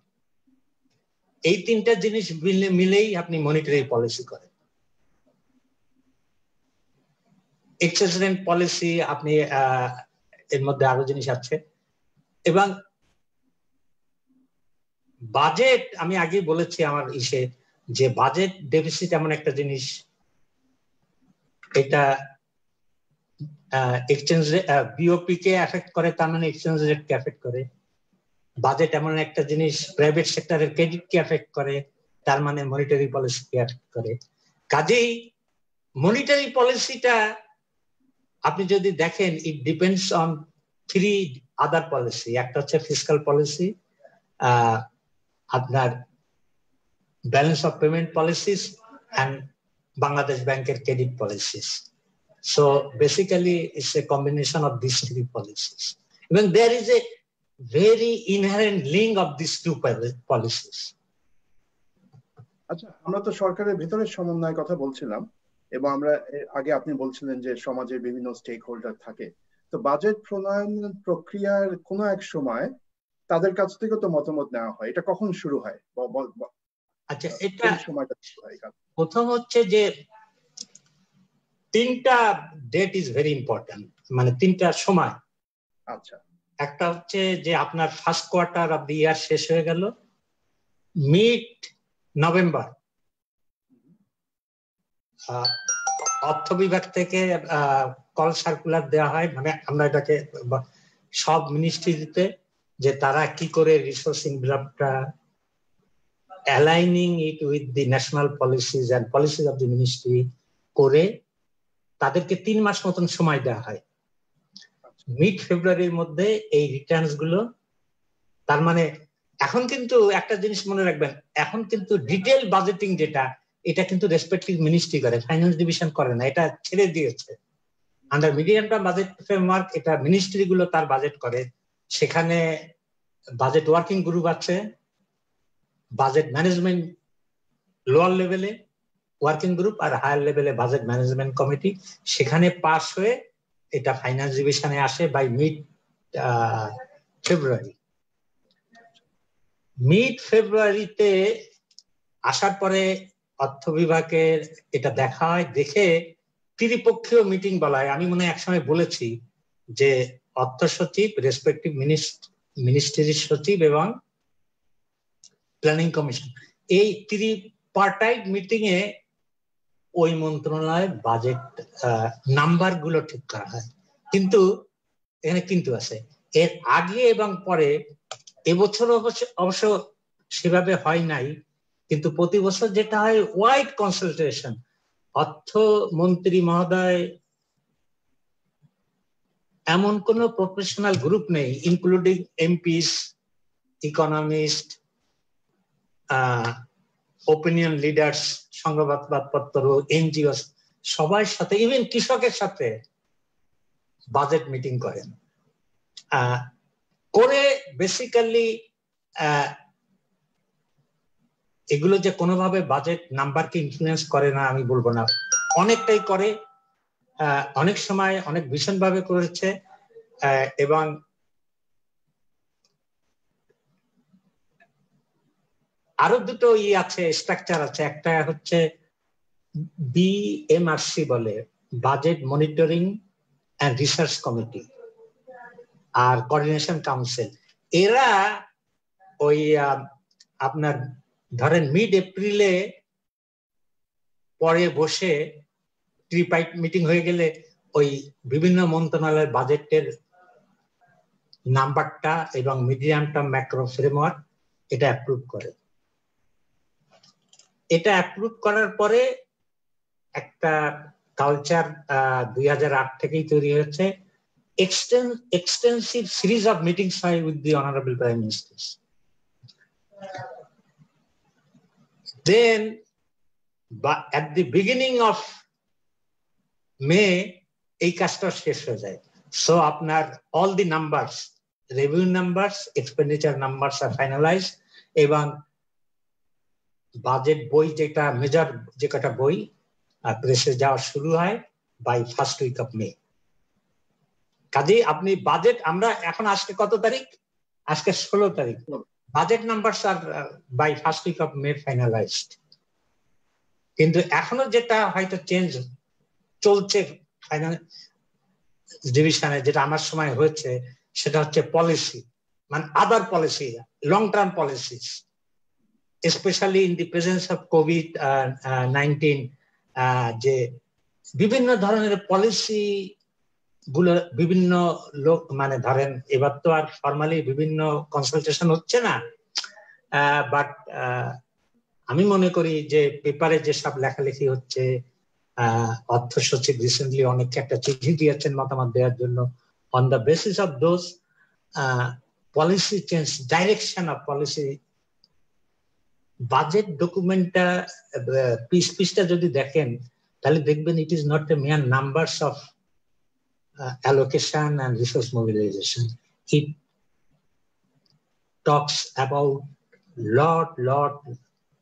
এই 3টা জিনিস মিলেই আপনি মনিটারি পলিসি করেন। এক্সচেঞ্জ রেট পলিসি আপনি এর মধ্যে আরো জিনিস আছে। এবং বাজেট, আমি আগে বলেছি আমার যে বাজেট ডেফিসিট এমন একটা জিনিস, এটা এক্সচেঞ্জ বিওপি কে এফেক্ট করে, তার মানে এক্সচেঞ্জ রেট কে এফেক্ট করে। বাজেট এমন একটা জিনিস প্রাইভেট সেক্টরের ক্রেডিট কে এফেক্ট করে, তার মানে মনিটারি পলিসি কে এফেক্ট করে। কাজেই মনিটারি পলিসিটা আপনি যদি দেখেন it depends on 3 other policy. একটা হচ্ছে ফিসকাল পলিসি, আপনার balance of payment policies, and Bangladesh ব্যাংকের credit policies. So basically it's a combination of these 3 policies. Even there is a very inherent link of these 2 policies. আচ্ছা, আমরা তো সরকারের ভিতরে সমন্বয়ের কথা বলছিলাম, এবং আমরা আগে আপনি বলছিলেন যে সমাজের বিভিন্ন স্টেক হোল্ডার থাকে, তো বাজেট প্রণয়ন প্রক্রিয়ার কোনো এক সময় তাদের কাছ থেকে তো মতামত নেওয়া হয়। এটা কখন শুরু হয়? আচ্ছা, এটা সময়টা শুরু হয়? প্রথম হচ্ছে যে তিনটা ডেট ইজ ভেরি ইম্পর্টেন্ট, মানে তিনটা সময়। আচ্ছা, একটা হচ্ছে যে আপনার ফার্স্ট কোয়ার্টার অফ দি ইয়ার শেষ হয়ে গেল, মিড নভেম্বর অর্থ বিভাগ থেকে কল সার্কুলার দেওয়া হয়, মানে আমরা এটাকে সব মিনিস্ট্রিতে, যে তারা কি করে রিসোর্স ইনভেলপটা aligning it with the national policies and policies of the ministry করে তাদেরকে 3 মাস মতন সময় দেওয়া হয়। মিড ফেব্রুয়ারির মধ্যে এই রিটার্নস গুলো, তার মানে এখন কিন্তু একটা জিনিস মনে রাখবেন, এখন কিন্তু ডিটেল বাজেটিং যেটা, এটা কিন্তু রেসপেক্টিভ মিনিস্ট্রি করে, ফাইন্যান্স ডিভিশন করে না, এটা ছেড়ে দিয়েছে। Under medium term budget framework এটা মিনিস্ট্রি গুলো তার বাজেট করে, সেখানে বাজেট ওয়ার্কিং গ্রুপ আছে, বাজেট ম্যানেজমেন্ট লোয়ার লেভেলে ওয়ার্কিং গ্রুপ আর হায়ার লেভেলে বাজেট ম্যানেজমেন্ট কমিটি, সেখানে পাস হয়ে এটা ফাইন্যান্স ডিভিশনে আসে বাই মিড ফেব্রুয়ারি। মিড ফেব্রুয়ারিতে আসার পরে অর্থ বিভাগের এটা দেখা হয়, দেখে ত্রিপক্ষীয় মিটিং বলা হয়। আমি মনে হয় একসময় বলেছি যে অর্থ সচিব, রেসপেক্টিভ মিনিস্ট্রির সচিব এবং প্ল্যানিং কমিশন, এই ত্রিপার্টাইট মিটিং এ ওই মন্ত্রণালয়ের বাজেট নাম্বার গুলো ঠিক করা হয়। কিন্তু এখানে কিন্তু আছে, এর আগে এবং পরে, এবছর অবশ্য সেভাবে হয় নাই, কিন্তু প্রতি বছর যেটা হয় ওয়াইড কনসালটেশন, অর্থমন্ত্রী মহোদয় এমন কোন প্রফেশনাল গ্রুপ নেই, including MPs, economist, opinion leaders, সংবাদপত্র, এনজিও, সবার সাথে, ইভেন কৃষকের সাথে বাজেট মিটিং করেন, করে বেসিক্যালি এগুলো যে কোনোভাবে বাজেট নাম্বারকে ইনফ্লুয়েন্স করে না আমি বলবো না, অনেকটাই করে, অনেক সময় অনেক ভীষণভাবে করেছে। এবং আরো দুটো আছে, স্ট্রাকচার আছে, একটা হচ্ছে বিএমআরসি বলে, budget monitoring and research committee, আর কোঅর্ডিনেশন কাউন্সিল। এরা ওই আপনার ধরেন মিড এপ্রিলে পরে বসে ট্রিপাইট মিটিং হয়ে গেলে ওই বিভিন্ন মন্ত্রণালয়ের বাজেটের নাম্বারটা এবং মিডিয়াম টার্ম ম্যাক্রো ফ্রেমওয়ার্ক এটা অ্যাপ্রুভ করে। এটা অ্যাপ্রুভ করার পরে একটা কালচার 2008 থেকেই তৈরি হয়েছে, extensive series of meetings with the Honorable Prime Ministers. Then, at the beginning of May, এই কাজটা শেষ হয়ে যায়। So আপনার all the numbers, revenue numbers, expenditure numbers are finalized, এবং বাজেট বই যেটা মেজর যে কটা বই প্রেসে যাওয়া শুরু হয় by first week of May. কাজে আপনি বাজেট, আমরা এখন আজকে কত তারিখ? আজকে 16 তারিখ। বাজেট নাম্বারস আর by first week of May finalized. কিন্তু এখনো যেটা হয়তো চেঞ্জ চলছে ফাইনান্স ডিভিশনে, যেটা আমার সময় হয়েছে, সেটা হচ্ছে পলিসি, মানে other policy, long term policies, specially in the presence of কোভিড-19, যে বিভিন্ন ধরনের পলিসি গুলো বিভিন্ন লোক, মানে ধরেন এবার তো আর ফর্মালি বিভিন্ন কনসালটেশন হচ্ছে না, বাট আমি মনে করি যে পেপারে যেসব লেখালেখি হচ্ছে, অর্থ সচিব রিসেন্টলি অনেককে একটা চিঠি দিয়েছেন মতামত দেওয়ার জন্য, on the basis of those policy change, direction of policy, budget ডকুমেন্টটা পিসটা যদি দেখেন তাহলে দেখবেন it is not a mere numbers of allocation and resource mobilization. It talks about lot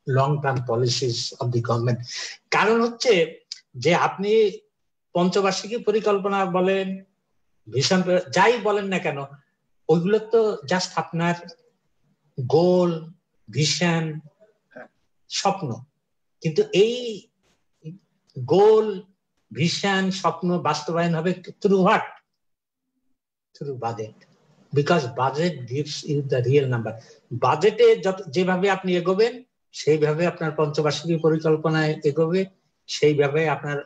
long-term policies of the government. কারণ হচ্ছে যে আপনি পঞ্চবার্ষিকী পরিকল্পনা বলেন, ভিশন যাই বলেন না কেন, ওইগুলো তো জাস্ট আপনার গোল, ভিশন, স্বপ্ন। কিন্তু এই গোল, ভিশন স্বপ্ন বাস্তবায়ন হবে through what? Through budget, because budget gives you the real number. বাজেটে যেভাবে আপনি এগোবেন সেইভাবে আপনার পঞ্চবার্ষিকী পরিকল্পনায় এগোবে, সেইভাবে আপনার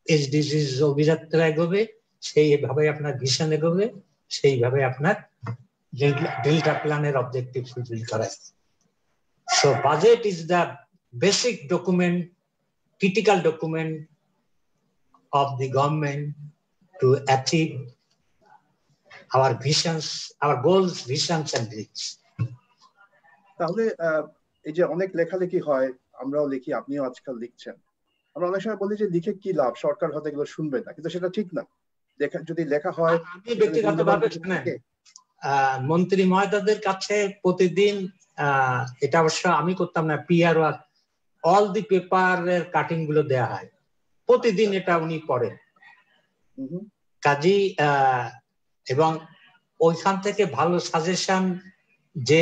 এসডিজিজ অভিযাত্রা এগোবে, সেইভাবে আপনার ভিশন এগোবে, সেইভাবে আপনার ডেল্টা প্ল্যানের অবজেক্টিভ ফুলফিল করা। So budget is the basic document, critical document of the government to achieve our visions, our goals, visions and dreams. তাহলে এই যে অনেক লেখালেখি হয়, আমরাও লিখি, আপনিও আজকাল লিখছেন, আমরা অনেক সময় বলি যে লিখে কি লাভ, সরকার হয়তো এগুলো শুনবে না, কিন্তু সেটা ঠিক না। যদি লেখা হয়, আমি ব্যক্তিগতভাবে মন্ত্রী মহোদয়দের কাছে প্রতিদিন, এটা অবশ্য আমি করতাম না, পিআর অল দি পেপারের কাটিং গুলো দেয়া হয় প্রতিদিন, এটা উনি পড়েন কাজী, এবং ওইখান থেকে ভালো সাজেশন যে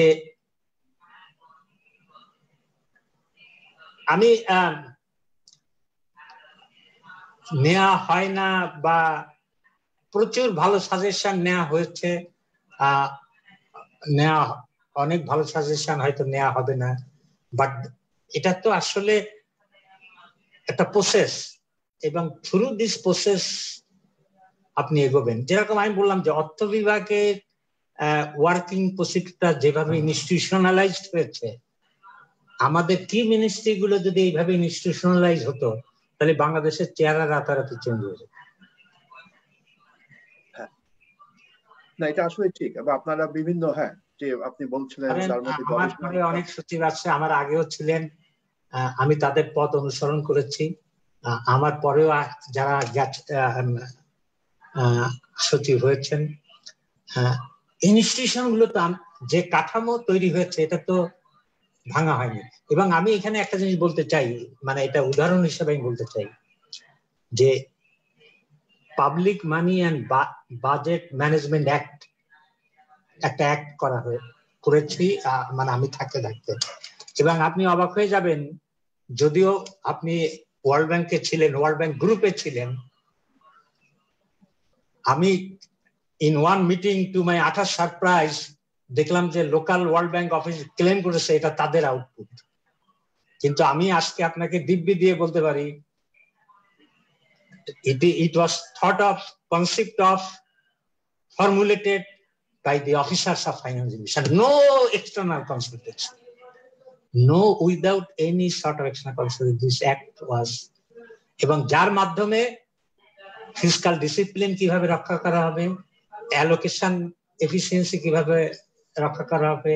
আমি নেওয়া হয় না, বা প্রচুর ভালো সাজেশন নেওয়া হয়েছে, নেওয়া অনেক ভালো সাজেশন হয়তো নেওয়া হবে না, বাট এটা তো আসলে একটা প্রসেস, এবং থ্রু দিস প্রসেস আপনি এগোবেন। যেরকম আমি বললাম যে অর্থ বিভাগের ওয়ার্কিং প্রসিডিউরটা যেভাবে ইনস্টিটিউশনালাইজড হয়েছে, আমাদের কি মিনিস্ট্রি গুলো যদি এইভাবে ইনস্টিটিউশনালাইজ হতো, তাহলে বাংলাদেশের চেহারা রাতারাতি চেঞ্জ হয়ে যেত। না, এটা আসলে ঠিক। এবং আপনারা বিভিন্ন, হ্যাঁ, যে আপনি বলছিলেন তার মধ্যে আমার পরে অনেক সচিব আছে, আমার আগেও ছিলেন, আমি তাদের পথ অনুসরণ করেছি। আমার পরেও যারা সচিব হয়েছেন, ইনস্টিটিউশন গুলো তো যে কাঠামো তৈরি হয়েছে এটা তো ভাঙা হয়নি। এবং আমি এখানে একটা জিনিস বলতে চাই, মানে এটা উদাহরণ হিসেবে আমি বলতে চাই যে public money and budget management act, একটা অ্যাক্ট করেছি মানে আমি থাকতে, এবং আপনি অবাক হয়ে যাবেন, যদিও আপনি ওয়ার্ল্ড ব্যাংকে ছিলেন, ওয়ার্ল্ড ব্যাংক গ্রুপে ছিলেন, আমি in one meeting to my আটার সারপ্রাইজ দেখলাম যে local world bank office claim করেছে এটা তাদের আউটপুট। কিন্তু আমি আজকে আপনাকে দিব্যি দিয়ে বলতে পারি, it was thought of, concept of, formulated by the officers of finance division, no external consultation, no, without any sort of external consultation, this act was, এবং যার মাধ্যমে ফিসকাল ডিসিপ্লিন কিভাবে রক্ষা করা হবে, অ্যালোকেশন এফিসিয়েন্সি কিভাবে রক্ষা করা হবে,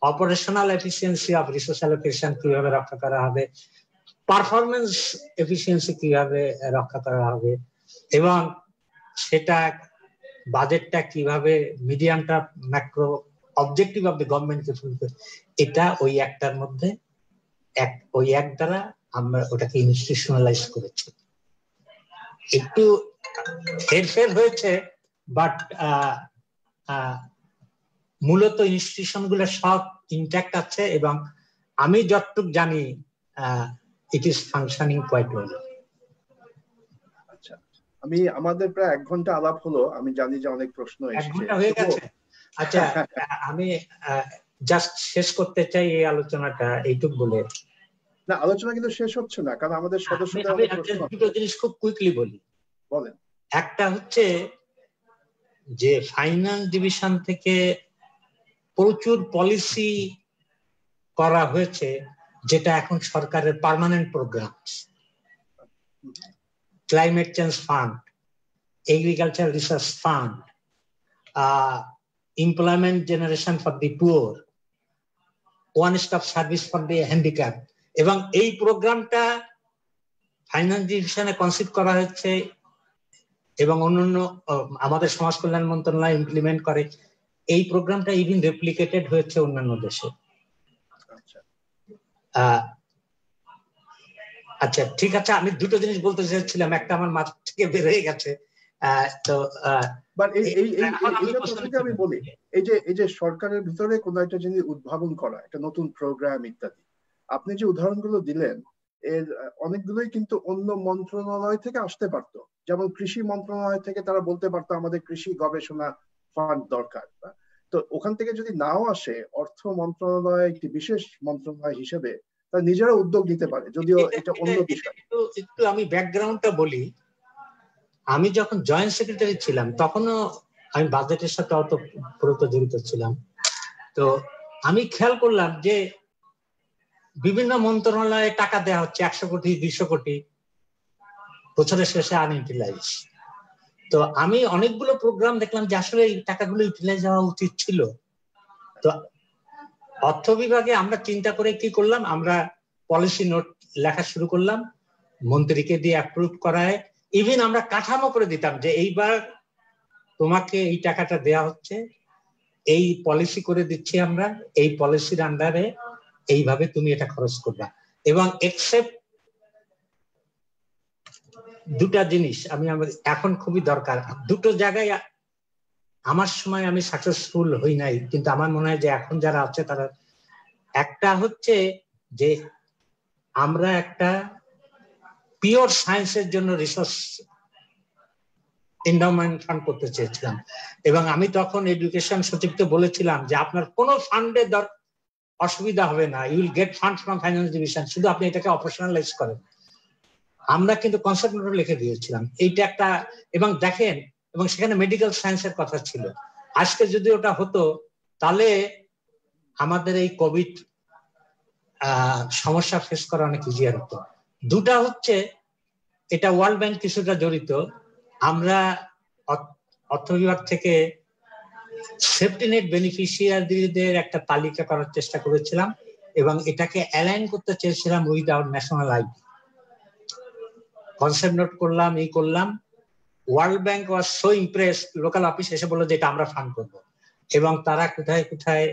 operational efficiency of resource allocation কিভাবে রক্ষা করা হবে, পারফরমেন্স এফিসিয়েন্সি কিভাবে রক্ষা করা হবে, এবং সেটা বাজেটটা কিভাবে মিডিয়ামটা ম্যাক্রো অবজেক্টিভ অফ দ্য গভর্নমেন্টকে ফুলফিল, এটা ওই একটার মধ্যে, ওই এক দ্বারা আমরা ওটাকে ইনস্টিটিউশনালাইজ করেছি। একটু হেরফের হয়েছে, বাট মূলত ইনস্টিটিউশন গুলো সব ইনট্যাক্ট আছে, এবং আমি যতটুকু জানি it is functioning quite well. আচ্ছা, আমাদের প্রায় 1 ঘন্টা আলাপ হলো, আমি জানি যে অনেক প্রশ্ন এসেছে, হয়ে গেছে। আচ্ছা, আমি জাস্ট শেষ করতে চাই এই আলোচনাটা এইটুকু বলে। না, আলোচনা কিন্তু শেষ হচ্ছে না, কারণ আমাদের সদস্যদের অনেক প্রশ্ন। দুটো জিনিস খুব কুইকলি বলি। বলেন। একটা হচ্ছে যে ফাইন্যান্স ডিভিশন থেকে প্রচুর পলিসি করা হয়েছে, যেটা এখন সরকারের permanent program, climate change fund, agriculture research fund, employment generation for the poor, one stop service for the handicapped, এবং এই প্রোগ্রামটা ফাইন্যান্স ডিভিশনে কনসিভ করা হচ্ছে, এবং অন্যান্য আমাদের সমাজ কল্যাণ মন্ত্রণালয় ইমপ্লিমেন্ট করে। এই প্রোগ্রামটা ইভিন রেপ্লিকেটেড হয়েছে অন্যান্য দেশে। আচ্ছা, ঠিক আছে, আমি দুটো জিনিস বলতে চাইছিলাম, একটা আমার মাথা থেকে বের হয়ে গেছে। তো আমি বলি, এই যে সরকারের ভিতরে কোনো একটা জিনিস উদ্ভাবন করা, একটা নতুন প্রোগ্রাম ইত্যাদি, আপনি যে উদাহরণগুলো দিলেন এর অনেকগুলোই কিন্তু অন্য মন্ত্রণালয় থেকে আসতে পারতো, যেমন কৃষি মন্ত্রণালয় থেকে তারা বলতে পারতো আমাদের কৃষি গবেষণা ফান্ড দরকার, তো ওখান থেকে যদি নাও আসে, অর্থ মন্ত্রণালয় একটি বিশেষ মন্ত্রণালয় হিসেবে তারা নিজেরা উদ্যোগ নিতে পারে, যদিও এটা অন্য বিষয়। একটু আমি ব্যাকগ্রাউন্ডটা বলি। আমি যখন জয়েন্ট সেক্রেটারি ছিলাম তখনও আমি বাজেটের সাথে অত পুরোপুরি জড়িত ছিলাম। তো আমি খেয়াল করলাম যে বিভিন্ন মন্ত্রণালয়ে টাকা দেওয়া হচ্ছে 100 কোটি 200 কোটি, বছরের শেষে আনইউটিলাইজ। তো আমি অনেকগুলো প্রোগ্রাম দেখলাম যে আসলে এই টাকাগুলো ইউটিলাইজ হওয়া উচিত ছিল। তো অর্থ বিভাগে আমরা চিন্তা করে কি করলাম, আমরা পলিসি নোট লেখা শুরু করলাম, মন্ত্রীকে দিয়ে অ্যাপ্রুভ করায়। ইভেন আমরা কাঠামো করে দিতাম যে এইবার তোমাকে এই টাকাটা দেয়া হচ্ছে, এই পলিসি করে দিচ্ছি আমরা, এই পলিসির আন্ডারে এইভাবে তুমি এটা খরচ করবা। এবং এক্সেপ্ট দুটা জিনিস আমি এখন খুবই দরকার, দুটো জায়গায় আমার সময় আমি সাকসেসফুল হই নাই, কিন্তু আমার মনে হয় যে এখন যারা আছে তারা, একটা হচ্ছে যে আমরা একটা পিওর সায়েন্সের জন্য রিসোর্স এন্ডাওমেন্ট ফান্ড করতে চেয়েছিলাম, এবং আমি তখন এডুকেশন সচিবকে বলেছিলাম যে আপনার কোনো ফান্ডের অসুবিধা হবে না, you will get fund from finance division, শুধু আপনি এটাকে অপারেশনালাইজ করেন। আমরা কিন্তু কনসেপ্ট নোট লিখে দিয়েছিলাম এইটা একটা, এবং দেখেন, এবং সেখানে মেডিকেল সায়েন্সের কথা ছিল। আজকে যদি ওটা হতো তাহলে আমাদের এই কোভিড সমস্যা ফেস করা অনেক ইজিয়ার হতো। দুটা হচ্ছে, এটা ওয়ার্ল্ড ব্যাংক কিছুটা জড়িত, আমরা অর্থ বিভাগ থেকে সেফটি নেট বেনিফিশিয়ারিদের একটা তালিকা করার চেষ্টা করেছিলাম এবং এটাকে অ্যালাইন করতে চেয়েছিলাম with our national ID. Concept note করলাম, এই করলাম। World bank was so Impress, local office এসে বললো যে এটা আমরা ফান্ড করবো, এবং তারা কোথায় কোথায়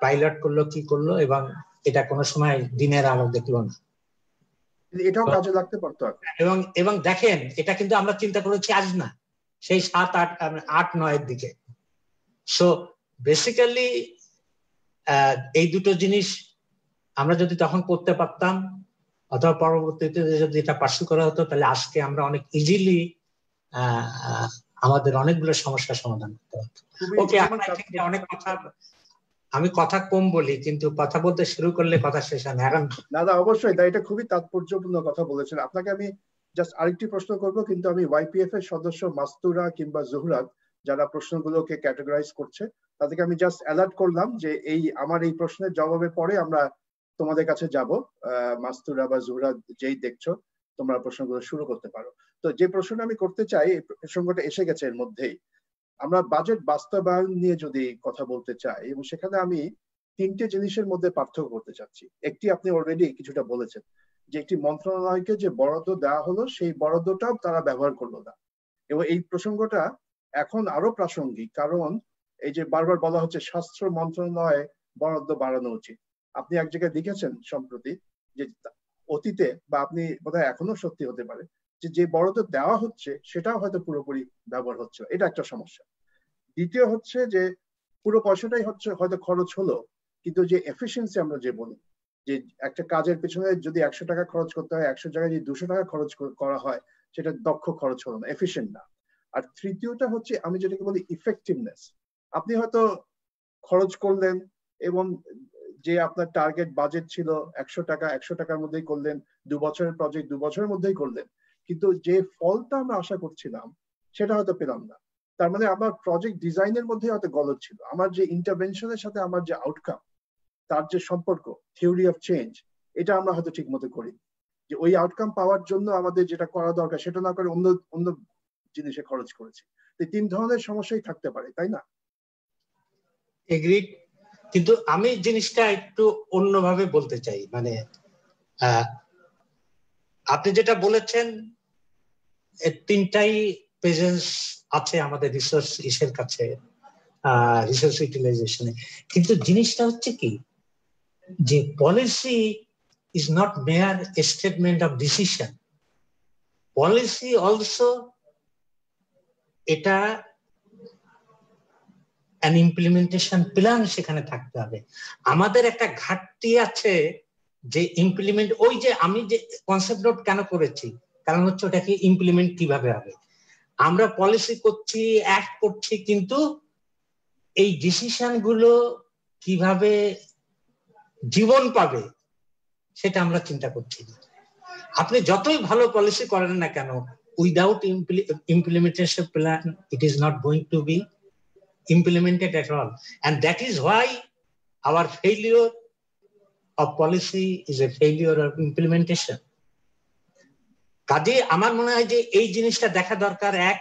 পাইলট করলো, কি করলো, এবং এটা কোনো সময় দিনের আলো দেখলো না। এটাও কাজে লাগতে পারতো। এবং দেখেন, এটা কিন্তু আমরা চিন্তা করেছি আজ না, সেই 7-8-9 দিকে। সো বেসিক্যালি এই দুটো জিনিস আমরা যদি তখন করতে পারতাম, অথবা পরবর্তীতে যদি এটা পার্সু করা হতো, তাহলে আজকে আমরা অনেক ইজিলি আমাদের অনেকগুলো সমস্যার সমাধান করতে পারতাম। ওকে, অনেক কথা, আমি কথা কম বলি, কিন্তু কথা বলতে শুরু করলে কথা শেষ হয় না। দাদা অবশ্যই, এটা খুবই তাৎপর্যপূর্ণ কথা বলেছেন। আপনাকে আমি জাস্ট আরেকটি প্রশ্ন করব, কিন্তু আমি ওয়াইপিএফ এর সদস্য মাস্তুরা কিংবা জোহরাত যারা প্রশ্নগুলোকে ক্যাটাগরাইজ করছে তাদেরকে আমি জাস্ট অ্যালার্ট করলাম যে আমার এই প্রশ্নের জবাবের পরে আমরা তোমাদের কাছে যাব। মাস্তুরা বা জোহরাত, যেই দেখছো তোমরা প্রশ্নগুলো শুরু করতে পারো। তো যে প্রশ্নটা আমি করতে চাই, এই প্রসঙ্গটা এসে গেছে এর মধ্যেই, আমরা বাজেট বাস্তবায়ন নিয়ে যদি কথা বলতে চাই, এবং সেখানে আমি 3টে জিনিসের মধ্যে পার্থক্য করতে চাচ্ছি। একটি আপনি অলরেডি কিছুটা বলেছেন, যে একটি মন্ত্রণালয়কে যে বরাদ্দ দেওয়া হলো সেই বরাদ্দটাও তারা ব্যবহার করলো না, এবং এই প্রসঙ্গটা এখন আরো প্রাসঙ্গিক, কারণ এই যে বারবার বলা হচ্ছে স্বাস্থ্য মন্ত্রণালয়ে বরাদ্দ বাড়ানো উচিত। আপনি এক জায়গায় লিখেছেন সম্প্রতি যে অতীতে, বা আপনি বোধহয় এখনো সত্যি হতে পারে, যে বরাদ্দ দেওয়া হচ্ছে সেটাও হয়তো পুরোপুরি ব্যবহার হচ্ছে, এটা একটা সমস্যা। দ্বিতীয় হচ্ছে যে পুরো পয়সাটাই হয়তো খরচ হলো, কিন্তু যে এফিসিয়েন্সি আমরা যে বলি, যে একটা কাজের পেছনে যদি 100 টাকা খরচ করতে হয়, 100 জায়গায় যদি 200 টাকা খরচ করা হয়, সেটা দক্ষ খরচ হলো না, এফিসিয়েন্ট না। আর তৃতীয়টা হচ্ছে আমি যেটাকে বলি ইফেক্টিভনেস। আপনি হয়তো খরচ করলেন, এবং যে আপনার টার্গেট বাজেট ছিল 100 টাকা, 100 টাকার মধ্যেই করলেন, 2 বছরের প্রজেক্ট 2 বছরের মধ্যেই করলেন, কিন্তু যে ফলটা আমরা আশা করছিলাম সেটা হয়তো পেলাম না। তার মানে আমার প্রজেক্ট ডিজাইনের মধ্যে হয়তো গলদ ছিল। আমার যে ইন্টারভেনশনের সাথে আমার যে আউটকাম, তার যে সম্পর্ক, থিওরি অফ চেঞ্জ, এটা আমরা হয়তো ঠিক মতো করি, যে ওই আউটকাম পাওয়ার জন্য আমাদের যেটা করা দরকার সেটা না করে অন্য জিনিসে খরচ করেছি। এই 3 ধরনের সমস্যাই থাকতে পারে, তাই না? এগ্রিড, কিন্তু আমি জিনিসটা একটু অন্যভাবে বলতে চাই। মানে আপনি যেটা বলেছেন, 3টাই প্রেজেন্স আছে আমাদের রিসোর্স ইসের কাছে, রিসোর্স ইউটিলাইজেশনে। কিন্তু জিনিসটা হচ্ছে কি, যে policy is not mere a statement of decision. Policy also এটা an implementation প্ল্যান সেখানে থাকতে হবে। আমাদের একটা ঘাটতি আছে যে ইমপ্লিমেন্ট, ওই যে আমি যে কনসেপ্ট নোট কেন করেছি, কারণ হচ্ছে ওটাকে ইমপ্লিমেন্ট কিভাবে হবে। আমরা পলিসি করছি, অ্যাক্ট করছি, কিন্তু এই ডিসিশন গুলো কিভাবে জীবন পাবে সেটা আমরা চিন্তা করছি না। আপনি যতই ভালো পলিসি করেন না কেন, without implementation plan it is not going to be implemented at all, and that is why our failure of policy is a failure of implementation. কাজে আমার মনে হয় যে এই জিনিসটা দেখা দরকার। এক,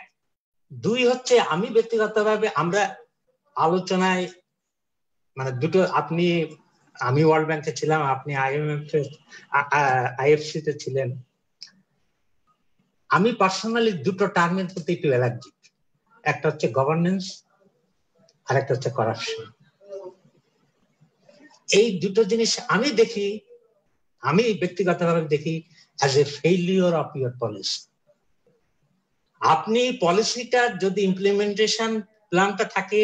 দুই হচ্ছে আমি ব্যক্তিগতভাবে আমরা আলোচনায় মানে দুটো, আমি ওয়ার্ল্ড ব্যাংকে ছিলাম, আপনি IFC তে ছিলেন। আমি পার্সোনালি দুটো টার্মের প্রতি একটু অ্যালার্জিক, একটা হচ্ছে গভর্নেন্স আর একটা হচ্ছে করাপশন। এই দুটো জিনিস আমি ব্যক্তিগতভাবে দেখি as a failure of your policy. আপনি পলিসিটা যদি ইমপ্লিমেন্টেশন প্ল্যানটা থাকে,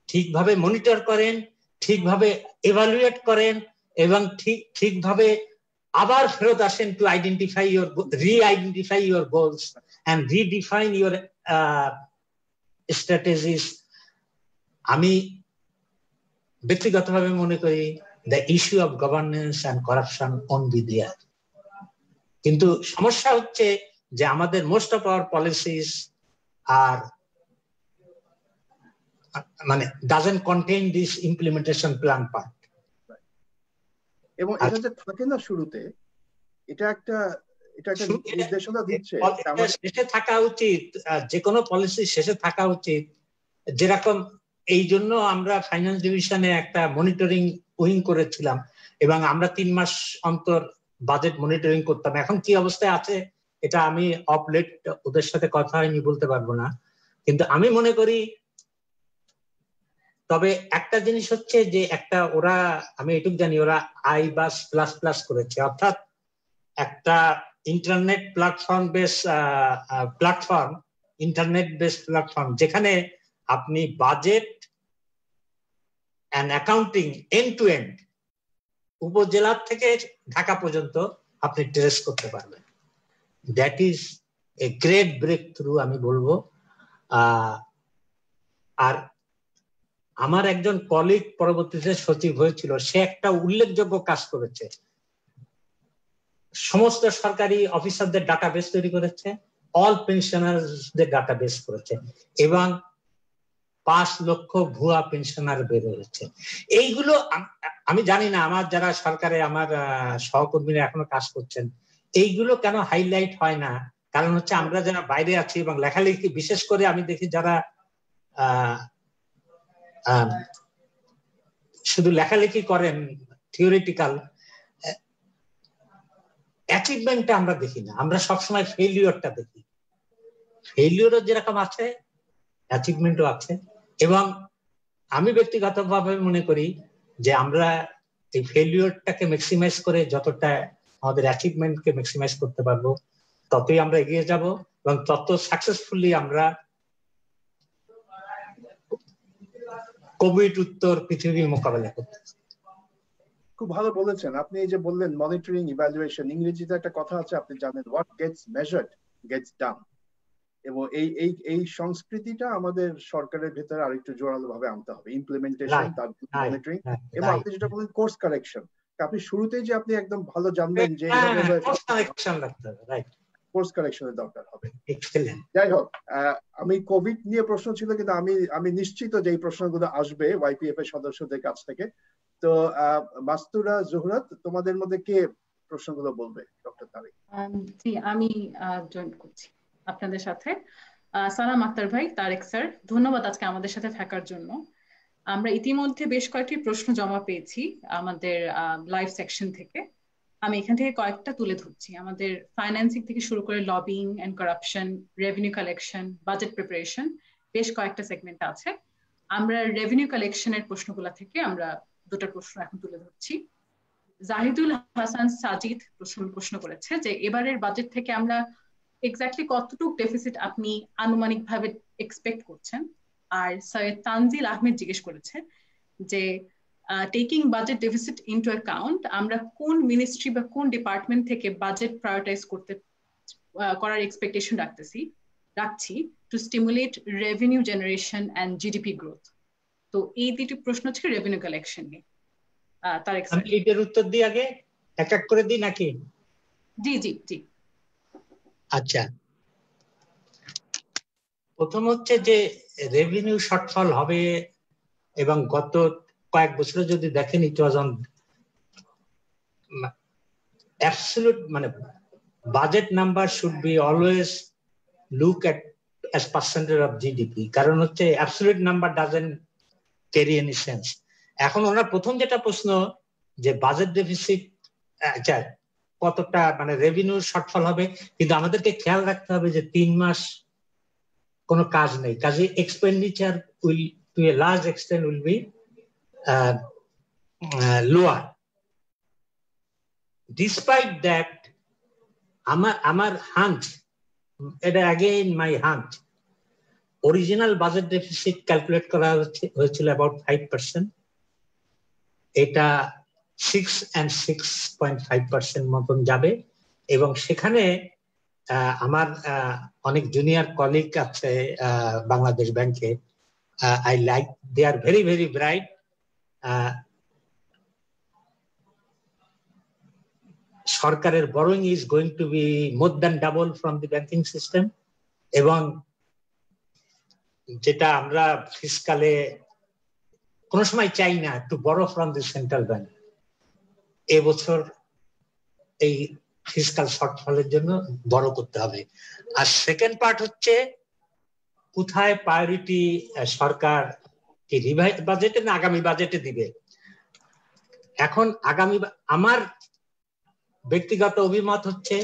ঠিকভাবে মনিটর করেন, ঠিকভাবে এভালুয়েট করেন এবং ঠিকভাবে আবার ফেরত আসেন to reidentify your goals and redefine your strategies. আমি ব্যক্তিগতভাবে মনে করি the issue of governance and corruption won't be there. কিন্তু সমস্যা হচ্ছে যে আমাদের মোস্ট অফ আওয়ার পলিসিস আর মানে doesn't contain this implementation plan part. এবং এটা যে থাকে না শুরুতে, এটা একটা নির্দেশনা দিচ্ছে শেষে থাকা উচিত, যে কোনো পলিসি শেষে থাকা উচিত। যেরকম এই জন্য আমরা ফাইন্যান্স ডিভিশনে একটা মনিটরিং উইং করেছিলাম এবং আমরা 3 মাস অন্তর বাজেট মনিটরিং করতাম। এখন কি অবস্থায় আছে এটা আমি অফ লেট ওদের সাথে কথা হয়নি, বলতে পারবো না। কিন্তু আমি মনে করি, তবে একটা জিনিস হচ্ছে যে আমি এটুকু জানি ওরা IBUS++ করেছে, অর্থাৎ একটা ইন্টারনেট প্ল্যাটফর্ম যেখানে আপনি budget and accounting end to end উপজেলা থেকে ঢাকা পর্যন্ত আপনি ট্রেস করতে পারবেন। That is a great breakthrough আমি বলবো। আর আমার একজন কলিগ পরবর্তীতে সচিব হয়েছিল, সে একটা উল্লেখযোগ্য কাজ করেছে। সমস্ত সরকারি অফিসারদের ডাটাবেস তৈরি করেছে, অল পেনশনারদের ডাটাবেস করেছে এবং 5 লক্ষ ভুয়া পেনশনার বের হয়েছে। এইগুলো আমি জানি না, আমার যারা সরকারে আমার সহকর্মীরা এখনো কাজ করছেন, এইগুলো কেন হাইলাইট হয় না? কারণ হচ্ছে আমরা যারা বাইরে আছি এবং লেখালেখি, বিশেষ করে আমি দেখি যারা শুধু লেখালেখি করেন থিওরিটিক্যাল, অ্যাচিভমেন্টটা আমরা দেখি না, আমরা সবসময় ফেইলিওরটা দেখি। ফেইলিওরও যেরকম আছে অ্যাচিভমেন্টও আছে, এবং আমি ব্যক্তিগতভাবে মনে করি যে আমরা এই ফেইলিওরটাকে ম্যাক্সিমাইজ করে যতটা আমাদের অ্যাচিভমেন্টকে ম্যাক্সিমাইজ করতে পারবো ততই আমরা এগিয়ে যাব এবং তত সাকসেসফুলি আমরা কোভিড উত্তর পৃথিবী মোকাবেলা করতে। খুব ভালো বলেছেন আপনি। এই যে বললেন মনিটরিং, ইভ্যালুয়েশন, ইংরেজিতে একটা কথা আছে আপনি জানেন, হোয়াট গেটস মেজার্ড গেটস ডান। এবং এই সংস্কৃতিটা আমাদের সরকারের ভেতরে আরেকটু জোরালো ভাবে আনতে হবে। ইমপ্লিমেন্টেশন, তারপর মনিটরিং, এবং আপনি যেটা বলেন কোর্স কারেকশন। আপনি শুরুতেই যে আপনি একদম ভালো জানবেন যে কোর্স কারেকশনের দরকার হবে। যাই হোক, আমি কোভিড নিয়ে প্রশ্ন ছিল, কিন্তু আমি নিশ্চিত যে এই প্রশ্নগুলো আসবে YPF এর সদস্যদের কাছ থেকে। তো মাস্তুরা, জোহরাত, তোমাদের মধ্যে কে প্রশ্নগুলো বলবে? ডক্টর তারেক। জি, আমি জয়েন করছি আপনাদের সাথে। সালাম আক্তার ভাই, তারেক স্যার, ধন্যবাদ আজকে আমাদের সাথে থাকার জন্য। আমরা ইতিমধ্যে বেশ কয়েকটি প্রশ্ন জমা পেয়েছি আমাদের লাইভ সেকশন থেকে। আমি এখান থেকে কয়েকটা তুলে ধরছি। আমাদের ফাইন্যান্সিং থেকে শুরু করে lobbying and corruption, revenue collection, budget preparation, বেশ কয়েকটা সেগমেন্ট আছে। আমরা রেভিনিউ কালেকশনের প্রশ্নগুলো থেকে আমরা দুটো প্রশ্ন এখন তুলে ধরছি। জাহিদুল হাসান সাজিদ প্রশ্ন করেছে যে এবারের বাজেট থেকে আমরা এক্স্যাক্টলি কতটুকু ডেফিসিট আপনি আনুমানিকভাবে এক্সপেক্ট করছেন। আর সৈয়দ তানজিল আহমেদ জিজ্ঞেস করেছে যে taking budget deficit into account আমরা কোন মিনিস্ট্রি বা কোন ডিপার্টমেন্ট থেকে বাজেট প্রায়োরিটাইজ করতে করার এক্সপেকটেশন রাখছি two stimulate revenue generation and GDP growth. তো এই দুটি প্রশ্ন ছিল রেভিনিউ কালেকশন নিয়ে। তারেক স্যার, আমি এটার উত্তর দিই আগে, এক এক করে দিই নাকি? জি জি জি। আচ্ছা, প্রথম হচ্ছে যে রেভিনিউ শর্টফল হবে, এবং গত কয়েক বছরে যদি দেখেন ইট ওয়াজ অন অ্যাবসলিউট, মানে budget number should be always look at as percentage of GDP, কারণ হচ্ছে absolute number doesn't carry any sense. এখন ওনার প্রথম যেটা প্রশ্ন যে বাজেট ডেফিসিট কতটা, মানে রেভিনিউ শর্টফল হবে, কিন্তু আমাদেরকে খেয়াল রাখতে হবে যে 3 মাস কোনো কাজ নেই, কাজে expenditure will to a large extent will be lower. Despite that আমার হান্ট, এটা again my hunch, original budget deficit calculate করা হয়েছিল অ্যাবাউট 5%, এটা 6 and 6.5% মতন যাবে। এবং সেখানে আমার অনেক জুনিয়র কলিগ আছে বাংলাদেশ ব্যাংকে, I like, they are very very bright. সরকারের borrowing is going to be more than double from the banking system, এবং যেটা আমরা ফিসকালে কোনো সময় চাই না two borrow from the central bank, এবছর এই ফিসকাল শর্টফলের জন্য বড় করতে হবে। আর সেকেন্ড পার্ট হচ্ছে কোথায় প্রায়োরিটি সরকার কি রিভাইজ বাজেটে না আগামী বাজেটে দিবে। এখন আমার ব্যক্তিগত অভিমত হচ্ছে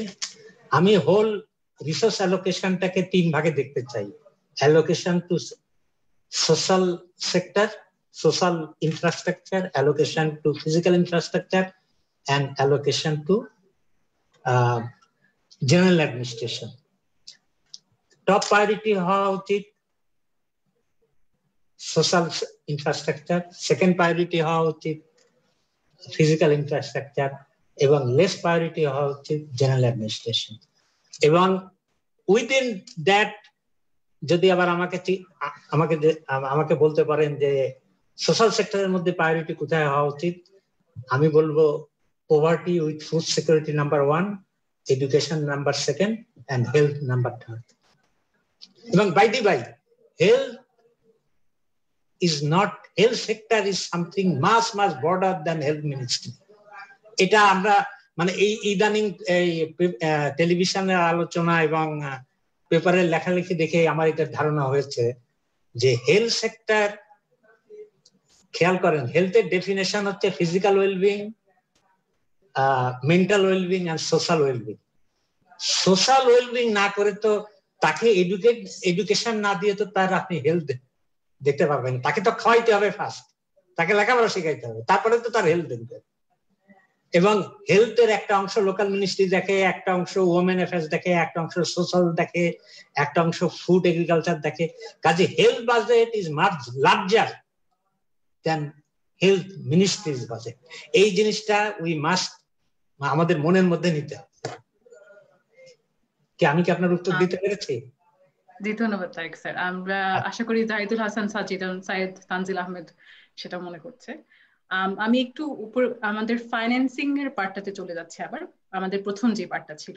আমি হোল রিসোর্স অ্যালোকেশনটাকে 3 ভাগে দেখতে চাই। Allocation to social sector, social infrastructure, allocation to physical infrastructure, and allocation to general administration. Top priority হওয়া উচিত সোশ্যাল ইনফ্রাস্ট্রাকচার, সেকেন্ড প্রায়োরিটি হওয়া উচিত ফিজিক্যাল ইনফ্রাস্ট্রাকচার, এবং লেস প্রায়োরিটি হওয়া উচিত জেনারেল অ্যাডমিনিস্ট্রেশন। এবং উইদিন দ্যাট যদি আবার আমাকে বলতে পারেন যে সোশ্যাল সেক্টরের মধ্যে প্রায়োরিটি কোথায় হওয়া উচিত, আমি বলবো poverty with food security number 1, education number 2, and health number 3. এবং by the way, health sector is something much broader than health ministry. এটা আমরা মানে এই ইদানিং এই টেলিভিশনের আলোচনা এবং পেপারের লেখালেখি দেখে আমার এটা ধারণা হয়েছে যে হেলথ সেক্টর, খেয়াল করেন হেলথের ডেফিনেশন হচ্ছে ফিজিক্যাল ওয়েলবিং, মেন্টাল ওয়েলবিং আর সোশ্যাল ওয়েলবিং। সোশ্যাল ওয়েলবিং না করে তো তাকে এডুকেশন না দিয়ে তো তার আপনি হেলথ দেখতে পারবেন। তাকে তো খাওয়াইতে হবে ফার্স্ট, তাকে লেখাপড়া শেখাইতে হবে, তারপরে তো তার হেলথ দেখবে। এবং হেলথের একটা অংশ লোকাল মিনিস্ট্রি দেখে, একটা অংশ ওমেন অ্যাফেয়ার্স দেখে, একটা অংশ সোশ্যাল দেখে, একটা অংশ ফুড এগ্রিকালচার দেখে। কাজে health budget is much larger than health ministries budget. এই জিনিসটা উই মাস্ট আমাদের মনের মধ্যে নিতে হবে। আমি কি আপনার উত্তর দিতে পেরেছি? জি, ধন্যবাদ তারেক স্যার। আমরা আশা করি জাহিদুল হাসান সাজিদ এবং সাইদ তানজিল আহমেদ সেটা মনে করছে। আমি একটু আমাদের ফাইন্যান্সিং এর পার্টটাতে চলে যাচ্ছি। আবার আমাদের প্রথম যে পার্টটা ছিল,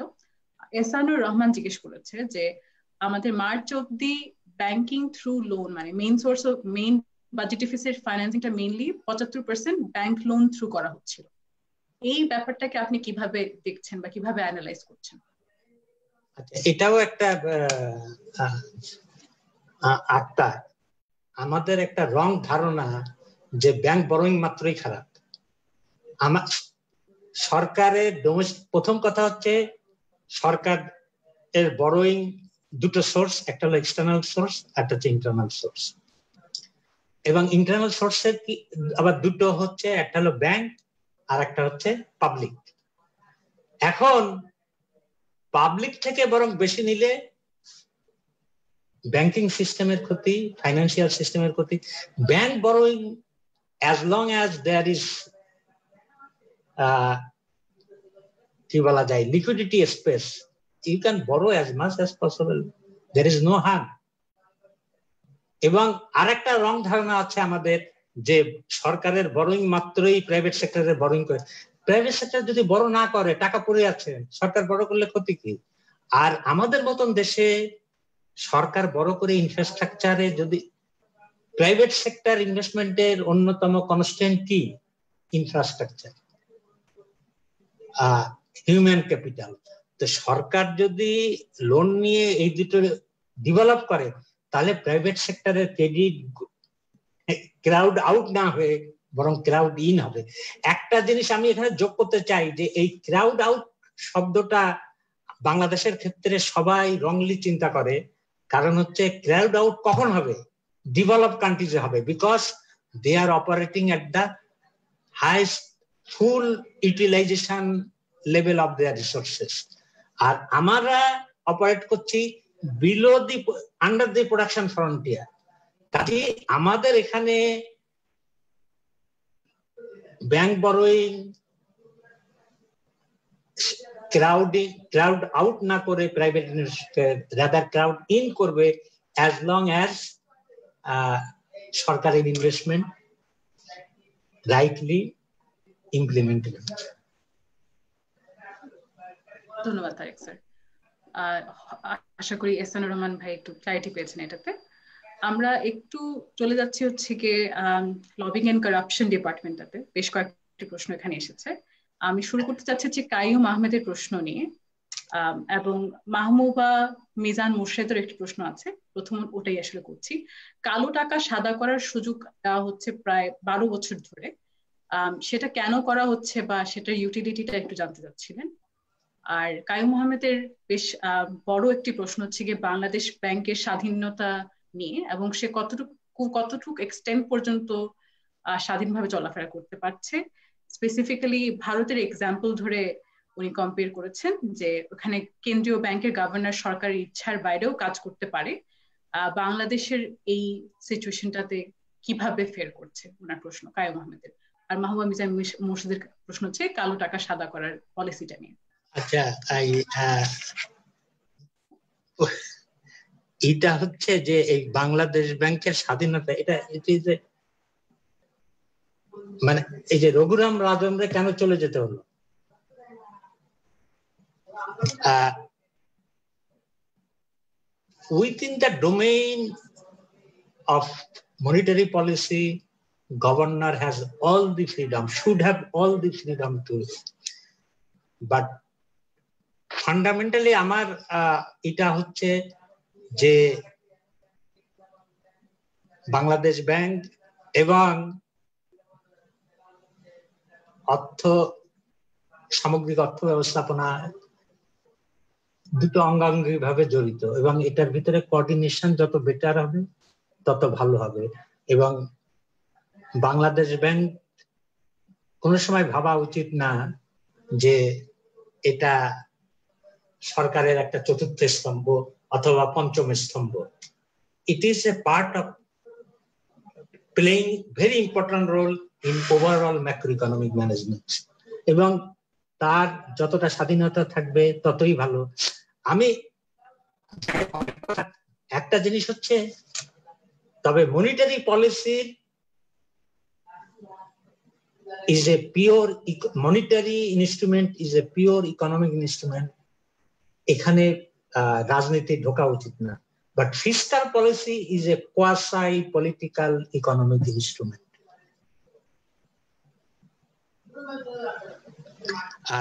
এহসানুর রহমান জিজ্ঞেস করেছে যে আমাদের মার্চ অব্দি ব্যাংকিং থ্রু লোন, মানে main source of main budget deficit ফাইন্যান্সিংটা মেইনলি 75% ব্যাংক লোন থ্রু করা হচ্ছিল। এই ব্যাপারটাকে আপনি কিভাবে দেখছেন বা কিভাবে অ্যানালাইজ করছেন? এটাও একটা আমাদের একটা রং ধারণা যে ব্যাংক বরোইং মাত্রই খারাপ। আমার সরকারের প্রথম কথা হচ্ছে সরকার এর বরোইং দুটো সোর্স, একটা হলো এক্সটার্নাল সোর্স, একটা হচ্ছে ইন্টারনাল সোর্স। এবং ইন্টারনাল সোর্সের কি আবার দুটো হচ্ছে, একটা হলো ব্যাংক আর একটা হচ্ছে পাবলিক। এখন পাবলিক থেকে বরং বেশি নিলে ব্যাংকিং সিস্টেমের ক্ষতি, ফাইন্যান্সিয়াল সিস্টেমের ক্ষতি। Bank borrowing as long as there is কি বলা যায় liquidity space, you can borrow as much as possible. There is no harm. এবং আরেকটা রং ধারণা আছে আমাদের যে সরকারের বরোইং মাত্রই প্রাইভেট সেক্টরের বরোইং করে। প্রাইভেট সেক্টর যদি বড় না করে, টাকা পড়ে আছে, সরকার বড় করলে ক্ষতি কি? আর আমাদের মতন দেশে সরকার বড় করে ইনফ্রাস্ট্রাকচারে যদি প্রাইভেট সেক্টর ইনভেস্টমেন্টের অন্যতম কনস্ট্যান্ট কি? Infrastructure, human capital. তো সরকার যদি লোন নিয়ে এই দুটো ডেভেলপ করে, তাহলে প্রাইভেট সেক্টরের ক্রেডিট ক্রাউড আউট না হয়ে বরং ক্রাউড ইন হবে। একটা জিনিস আমি এখানে যোগ করতে চাই যে এই ক্রাউড আউট শব্দটা বাংলাদেশের ক্ষেত্রে সবাই রংলি চিন্তা করে। কারণ হচ্ছে ক্রাউড আউট কখন হবে? ডেভেলপ কান্ট্রিজে হবে, because they are operating at the highest full utilisation level of their resources. আর আমরা অপারেট করছি below the under the production frontier. কাজে আমাদের এখানে ব্যাংক বরোইং ক্রাউড আউট না করে private investor rather crowd in করবে, অ্যাজ লং অ্যাজ সরকারের ইনভেস্টমেন্ট রাইটলি ইমপ্লিমেন্টেড। ধন্যবাদ তারেক স্যার। আশা করি এহসানুর রহমান ভাই একটু ক্লারিটি পেয়েছেন এটাতে। আমরা একটু চলে যাচ্ছি হচ্ছে গিয়ে লবিং এন্ড কারাপশন ডিপার্টমেন্টটাতে। বেশ কয়েকটি প্রশ্ন এখানে এসেছে। আমি শুরু করতে চাচ্ছি যে কাইয়ুম আহমেদের প্রশ্ন নিয়ে, এবং মাহমুবা মিজান মুর্শেদের একটি প্রশ্ন আছে। প্রথম ওটাই আসলে করছি। কালো টাকা সাদা করার সুযোগ দেওয়া হচ্ছে প্রায় 12 বছর ধরে, সেটা কেন করা হচ্ছে বা সেটার ইউটিলিটিটা একটু জানতে চাচ্ছিলেন। আর কাইয়ুম আহমেদের বেশ বড় একটি প্রশ্ন হচ্ছে গিয়ে বাংলাদেশ ব্যাংকের স্বাধীনতা নিয়ে, এবং সে কতটুকু এক্সটেন্ট পর্যন্ত স্বাধীনভাবে চলাফেরা করতে পারছে। স্পেসিফিক্যালি ভারতের এক্সাম্পল ধরে উনি কম্পেয়ার করেছেন যে ওখানে কেন্দ্রীয় ব্যাংকের গভর্নর সরকারের ইচ্ছার বাইরেও কাজ করতে পারে। বাংলাদেশের এই সিচুয়েশনটাতে কিভাবে ফের করছে ওনার প্রশ্ন কাইয়ুম আহমেদের। আর মাহবুবা মিজান মুর্শিদের প্রশ্ন হচ্ছে কালো টাকা সাদা করার পলিসিটা নিয়ে। আচ্ছা, এটা হচ্ছে যে এই বাংলাদেশ ব্যাংকের স্বাধীনতা, এটা মানে এই যে রঘুরাম রাজেন্দ্র কেন চলে যেতে হলো? Within the domain of monetary policy, governor has all the freedom, should have all the freedom to, but fundamentally আমার এটা হচ্ছে যে বাংলাদেশ ব্যাংক এবং সামগ্রিক অর্থ ব্যবস্থাপনা দুটো অঙ্গাঙ্গি ভাবে জড়িত, এবং এটার ভিতরে কোঅর্ডিনেশন যত বেটার হবে তত ভালো হবে। এবং বাংলাদেশ ব্যাংক কোনো সময় ভাবা উচিত না যে এটা সরকারের একটা চতুর্থ স্তম্ভ অথবা পঞ্চম স্তম্ভ। It is a part of playing very important role in overall macro economic management, এবং তার যতটা স্বাধীনতা থাকবে ততই ভালো। আমি একটা জিনিস হচ্ছে, তবে monetary policy is a pure monetary instrument, is a pure economic instrument. এখানে রাজনীতি ঢোকা উচিত না, but fiscal policy is a quasi political economic instrument.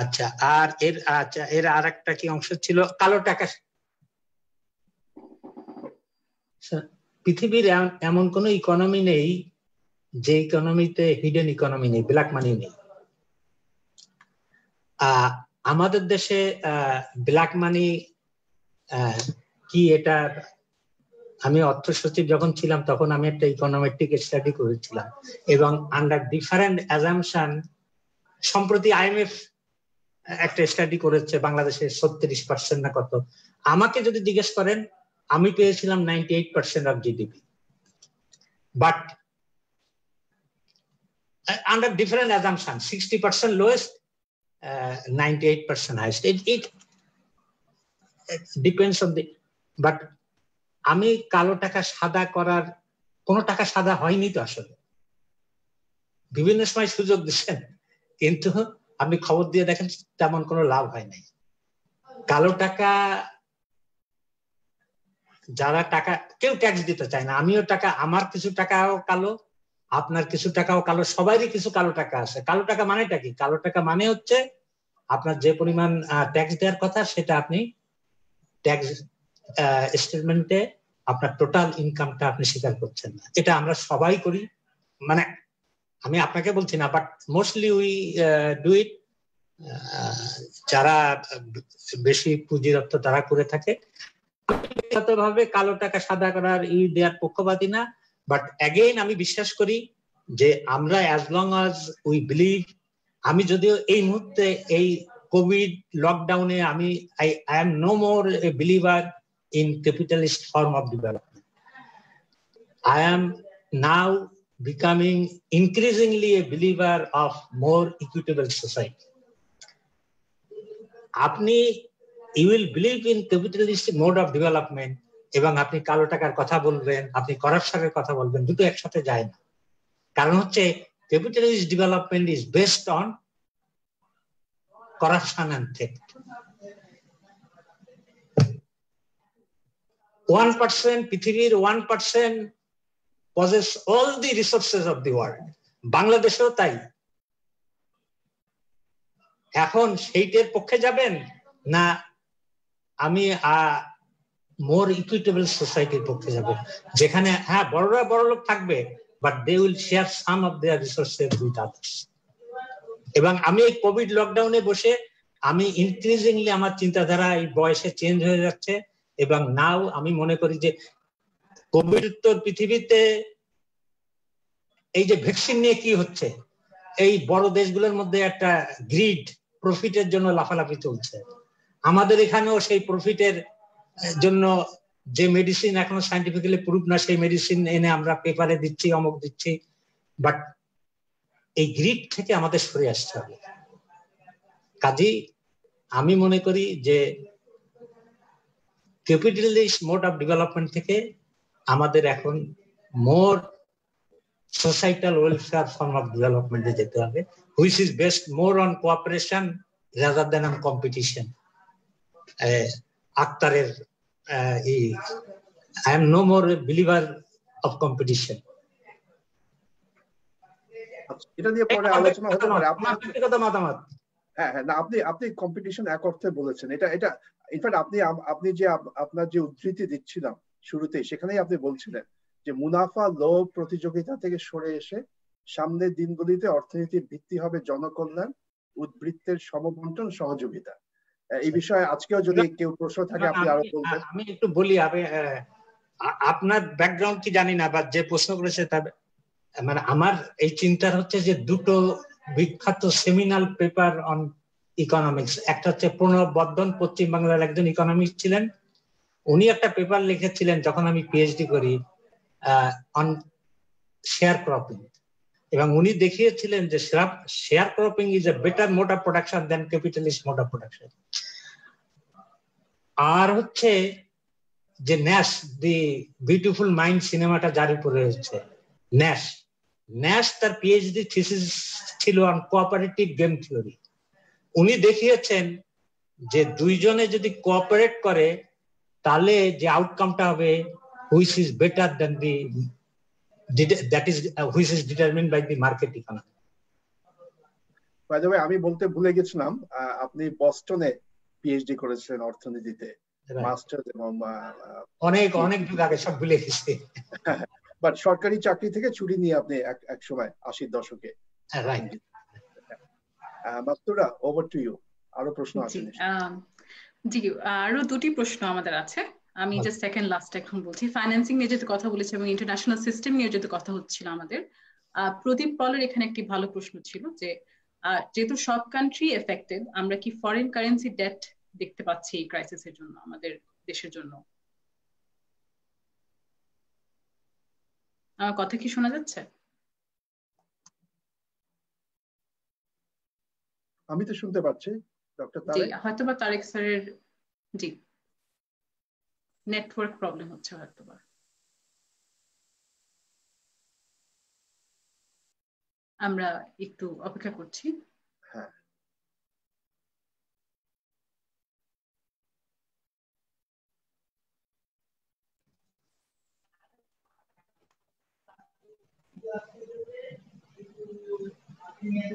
আচ্ছা, আর এর আর একটা কি অংশ ছিল? কালো টাকা। পৃথিবীর এমন কোন ইকোনমি নেই যে ইকোনমিতে হিডেন ইকোনমি নেই, ব্ল্যাক মানি নেই। আমাদের দেশে ব্ল্যাক মানি কি, এটা আমি অর্থ সচিব যখন ছিলাম তখন আমি একটা ইকোনমেট্রিক স্টাডি করেছিলাম, এবং আন্ডার ডিফারেন্ট অ্যাজাম্পশন সম্প্রতি আইএমএফ একটা স্টাডি করেছে বাংলাদেশের 36% না কত। আমাকে যদি জিজ্ঞেস করেন, আমি পেয়েছিলাম 98% of GDP, but under different assumptions, 60% lowest, 98% highest. Depends on the, but আমি কালো টাকা সাদা করার, কোনো টাকা সাদা হয়নি তো আসলে, বিভিন্ন সময় সুযোগ দিচ্ছেন কিন্তু আপনি খবর দিয়ে দেখেন তেমন কোনো লাভ হয় নাই। কালো টাকা, যারা টাকা, কেউ ট্যাক্স দিতে চায় না, আমিও টাকা, আমার কিছু টাকাও কালো, আপনার কিছু টাকাও কালো, সবারই কিছু কালো টাকা আছে। কালো টাকা মানেটা কি? কালো টাকা মানে হচ্ছে আপনার যে পরিমাণ ট্যাক্স দেওয়ার কথা সেটা আপনি ট্যাক্স স্টেটমেন্টে আপনার টোটাল ইনকামটা আপনি স্বীকার করছেন না। এটা আমরা সবাই করি, মানে আমি আপনাকে বলছি না, but mostly we do it. যারা বেশি পুঁজিরত্ব তারা করে থাকে। ভাবে কালো টাকা সাদা করার দেওয়ার পক্ষপাতী না, বাট অ্যাগেইন আমি বিশ্বাস করি যে আমরা as long as we believe, আমি যদিও এই মুহূর্তে এই কোভিড লকডাউনে আমি I am no more a believer in capitalist form of development. I am now becoming increasingly a believer of more equitable society. আপনি you will believe in capitalistic mode of development এবং আপনি কালো টাকার কথা বলবেন, আপনি করাপশনের কথা বলবেন, দুটো একসাথে যায় না। কারণ হচ্ছে capitalist development is based on corruption and theft. 1%, পৃথিবীর 1% possess all the resources of the world. বাংলাদেশেও তাই। এখন সেইটার পক্ষে যাবেন না আমি মোর ইকুইটেবল সোসাইটির পক্ষে যাব, যেখানে হ্যাঁ বড়রা বড় লোক থাকবে, but they will share some of their resources with others. এবং আমি এই কোভিড লকডাউনে বসে আমি ইনক্রিজিংলি আমার চিন্তাধারা এই বয়সে চেঞ্জ হয়ে যাচ্ছে, এবং নাও আমি মনে করি যে কোভিড উত্তর পৃথিবীতে এই যে ভ্যাকসিন নিয়ে কি হচ্ছে, এই বড় দেশগুলোর মধ্যে একটা গ্রিড, প্রফিটের জন্য লাফালাফি চলছে। আমাদের এখানেও সেই প্রফিটের জন্য যে মেডিসিন এখনো সায়েন্টিফিক্যালি প্রুভ না, সেই মেডিসিন এনে আমরা পেপারে দিচ্ছি, অমুক দিচ্ছি, বাট এই গ্রিড থেকে আমাদের সরে আসতে হবে। কাজেই আমি মনে করি যে ক্যাপিটালিস্ট মোড অফ ডেভেলপমেন্ট থেকে আমাদের এখন মোর সোসাইটাল ওয়েলফেয়ার ফর্ম অফ ডেভেলপমেন্টে যেতে হবে, which is based more on cooperation rather than on competition. আক্তারের I am no more a believer of competition. এটা নিয়ে পরে আলোচনা হতে পারে। আপনার ব্যক্তিগত মতামত। হ্যাঁ হ্যাঁ, না আপনি কম্পিটিশন এক অর্থে বলেছেন। এটা ইনফ্যাক্ট আপনি যে আপনার যে উদ্ধৃতি দিচ্ছিলাম শুরুতেই, সেখানেই আপনি বলছিলেন যে মুনাফা লোভ প্রতিযোগিতা থেকে সরে এসে সামনের দিনগুলিতে অর্থনীতির ভিত্তি হবে জনকল্যাণ, উদ্বৃত্তের সমবন্টন, সহযোগিতা। এই বিষয়ে আজকেও যদি কেউ প্রশ্ন থাকে আপনি আরো বলবেন। আমি একটু বলি, আপনার ব্যাকগ্রাউন্ড কি জানি না, বা যে প্রশ্ন করেছে তার মানে আমার এই চিন্তার হচ্ছে যে দুটো বিখ্যাত সেমিনাল পেপার অন ইকোনমিক্স, একটা হচ্ছে প্রণব বর্ধন, পশ্চিম বাংলার একজন ইকোনমিক্স ছিলেন, উনি একটা পেপার লিখেছিলেন যখন আমি পিএইচডি করি অন শেয়ার ক্রপিং, এবং উনি দেখিয়েছিলেন যে share cropping is a better mode of production than capitalist mode of production. আর হচ্ছে যে ন্যাশ, দি বিউটিফুল মাইন্ড সিনেমাটা যার উপরে হচ্ছে, ন্যাশ তার পিএইচডি থিসিস ছিল অন কোঅপারেটিভ গেম থিওরি। উনি দেখিয়েছেন যে দুইজনে যদি কোঅপারেট করে তাহলে যে আউটকামটা হবে which is better than the that is which is determined by the market economy. By the way, আমি বলতে ভুলে গেছিলাম, আপনি বস্টনে পিএইচডি করেছেন অর্থনীতিতে, মাস্টার্স এবং অনেক যুগ আগে, সব ভুলে গেছি। বাট সরকারি চাকরি থেকে ছুটি নিয়ে আপনি এক সময় 80-এর দশকে। মাস্তুরা, ওভার টু ইউ। আরো প্রশ্ন আছে? জি, আরো দুটি প্রশ্ন আমাদের আছে। আমি জাস্ট সেকেন্ড লাস্ট এখন বলছি। ফাইন্যান্সিং নিয়ে যেহেতু কথা বলেছি এবং ইন্টারন্যাশনাল সিস্টেম নিয়ে যেহেতু কথা হচ্ছিল আমাদের, প্রদীপ পলের এখানে একটি ভালো প্রশ্ন ছিল যে যেহেতু সব কান্ট্রি এফেক্টেড, আমরা কি ফরেন কারেন্সি ডেট দেখতে পাচ্ছি এই ক্রাইসিসের জন্য আমাদের দেশের জন্য? আমার কথা কি শোনা যাচ্ছে? আমি তো শুনতে পাচ্ছি ডক্টর তারেক। জি, হয়তো বা তারেক স্যারের। জি, নেটওয়ার্ক প্রবলেম হচ্ছে হয়তো বা। আমরা একটু অপেক্ষা করছি। হ্যাঁ,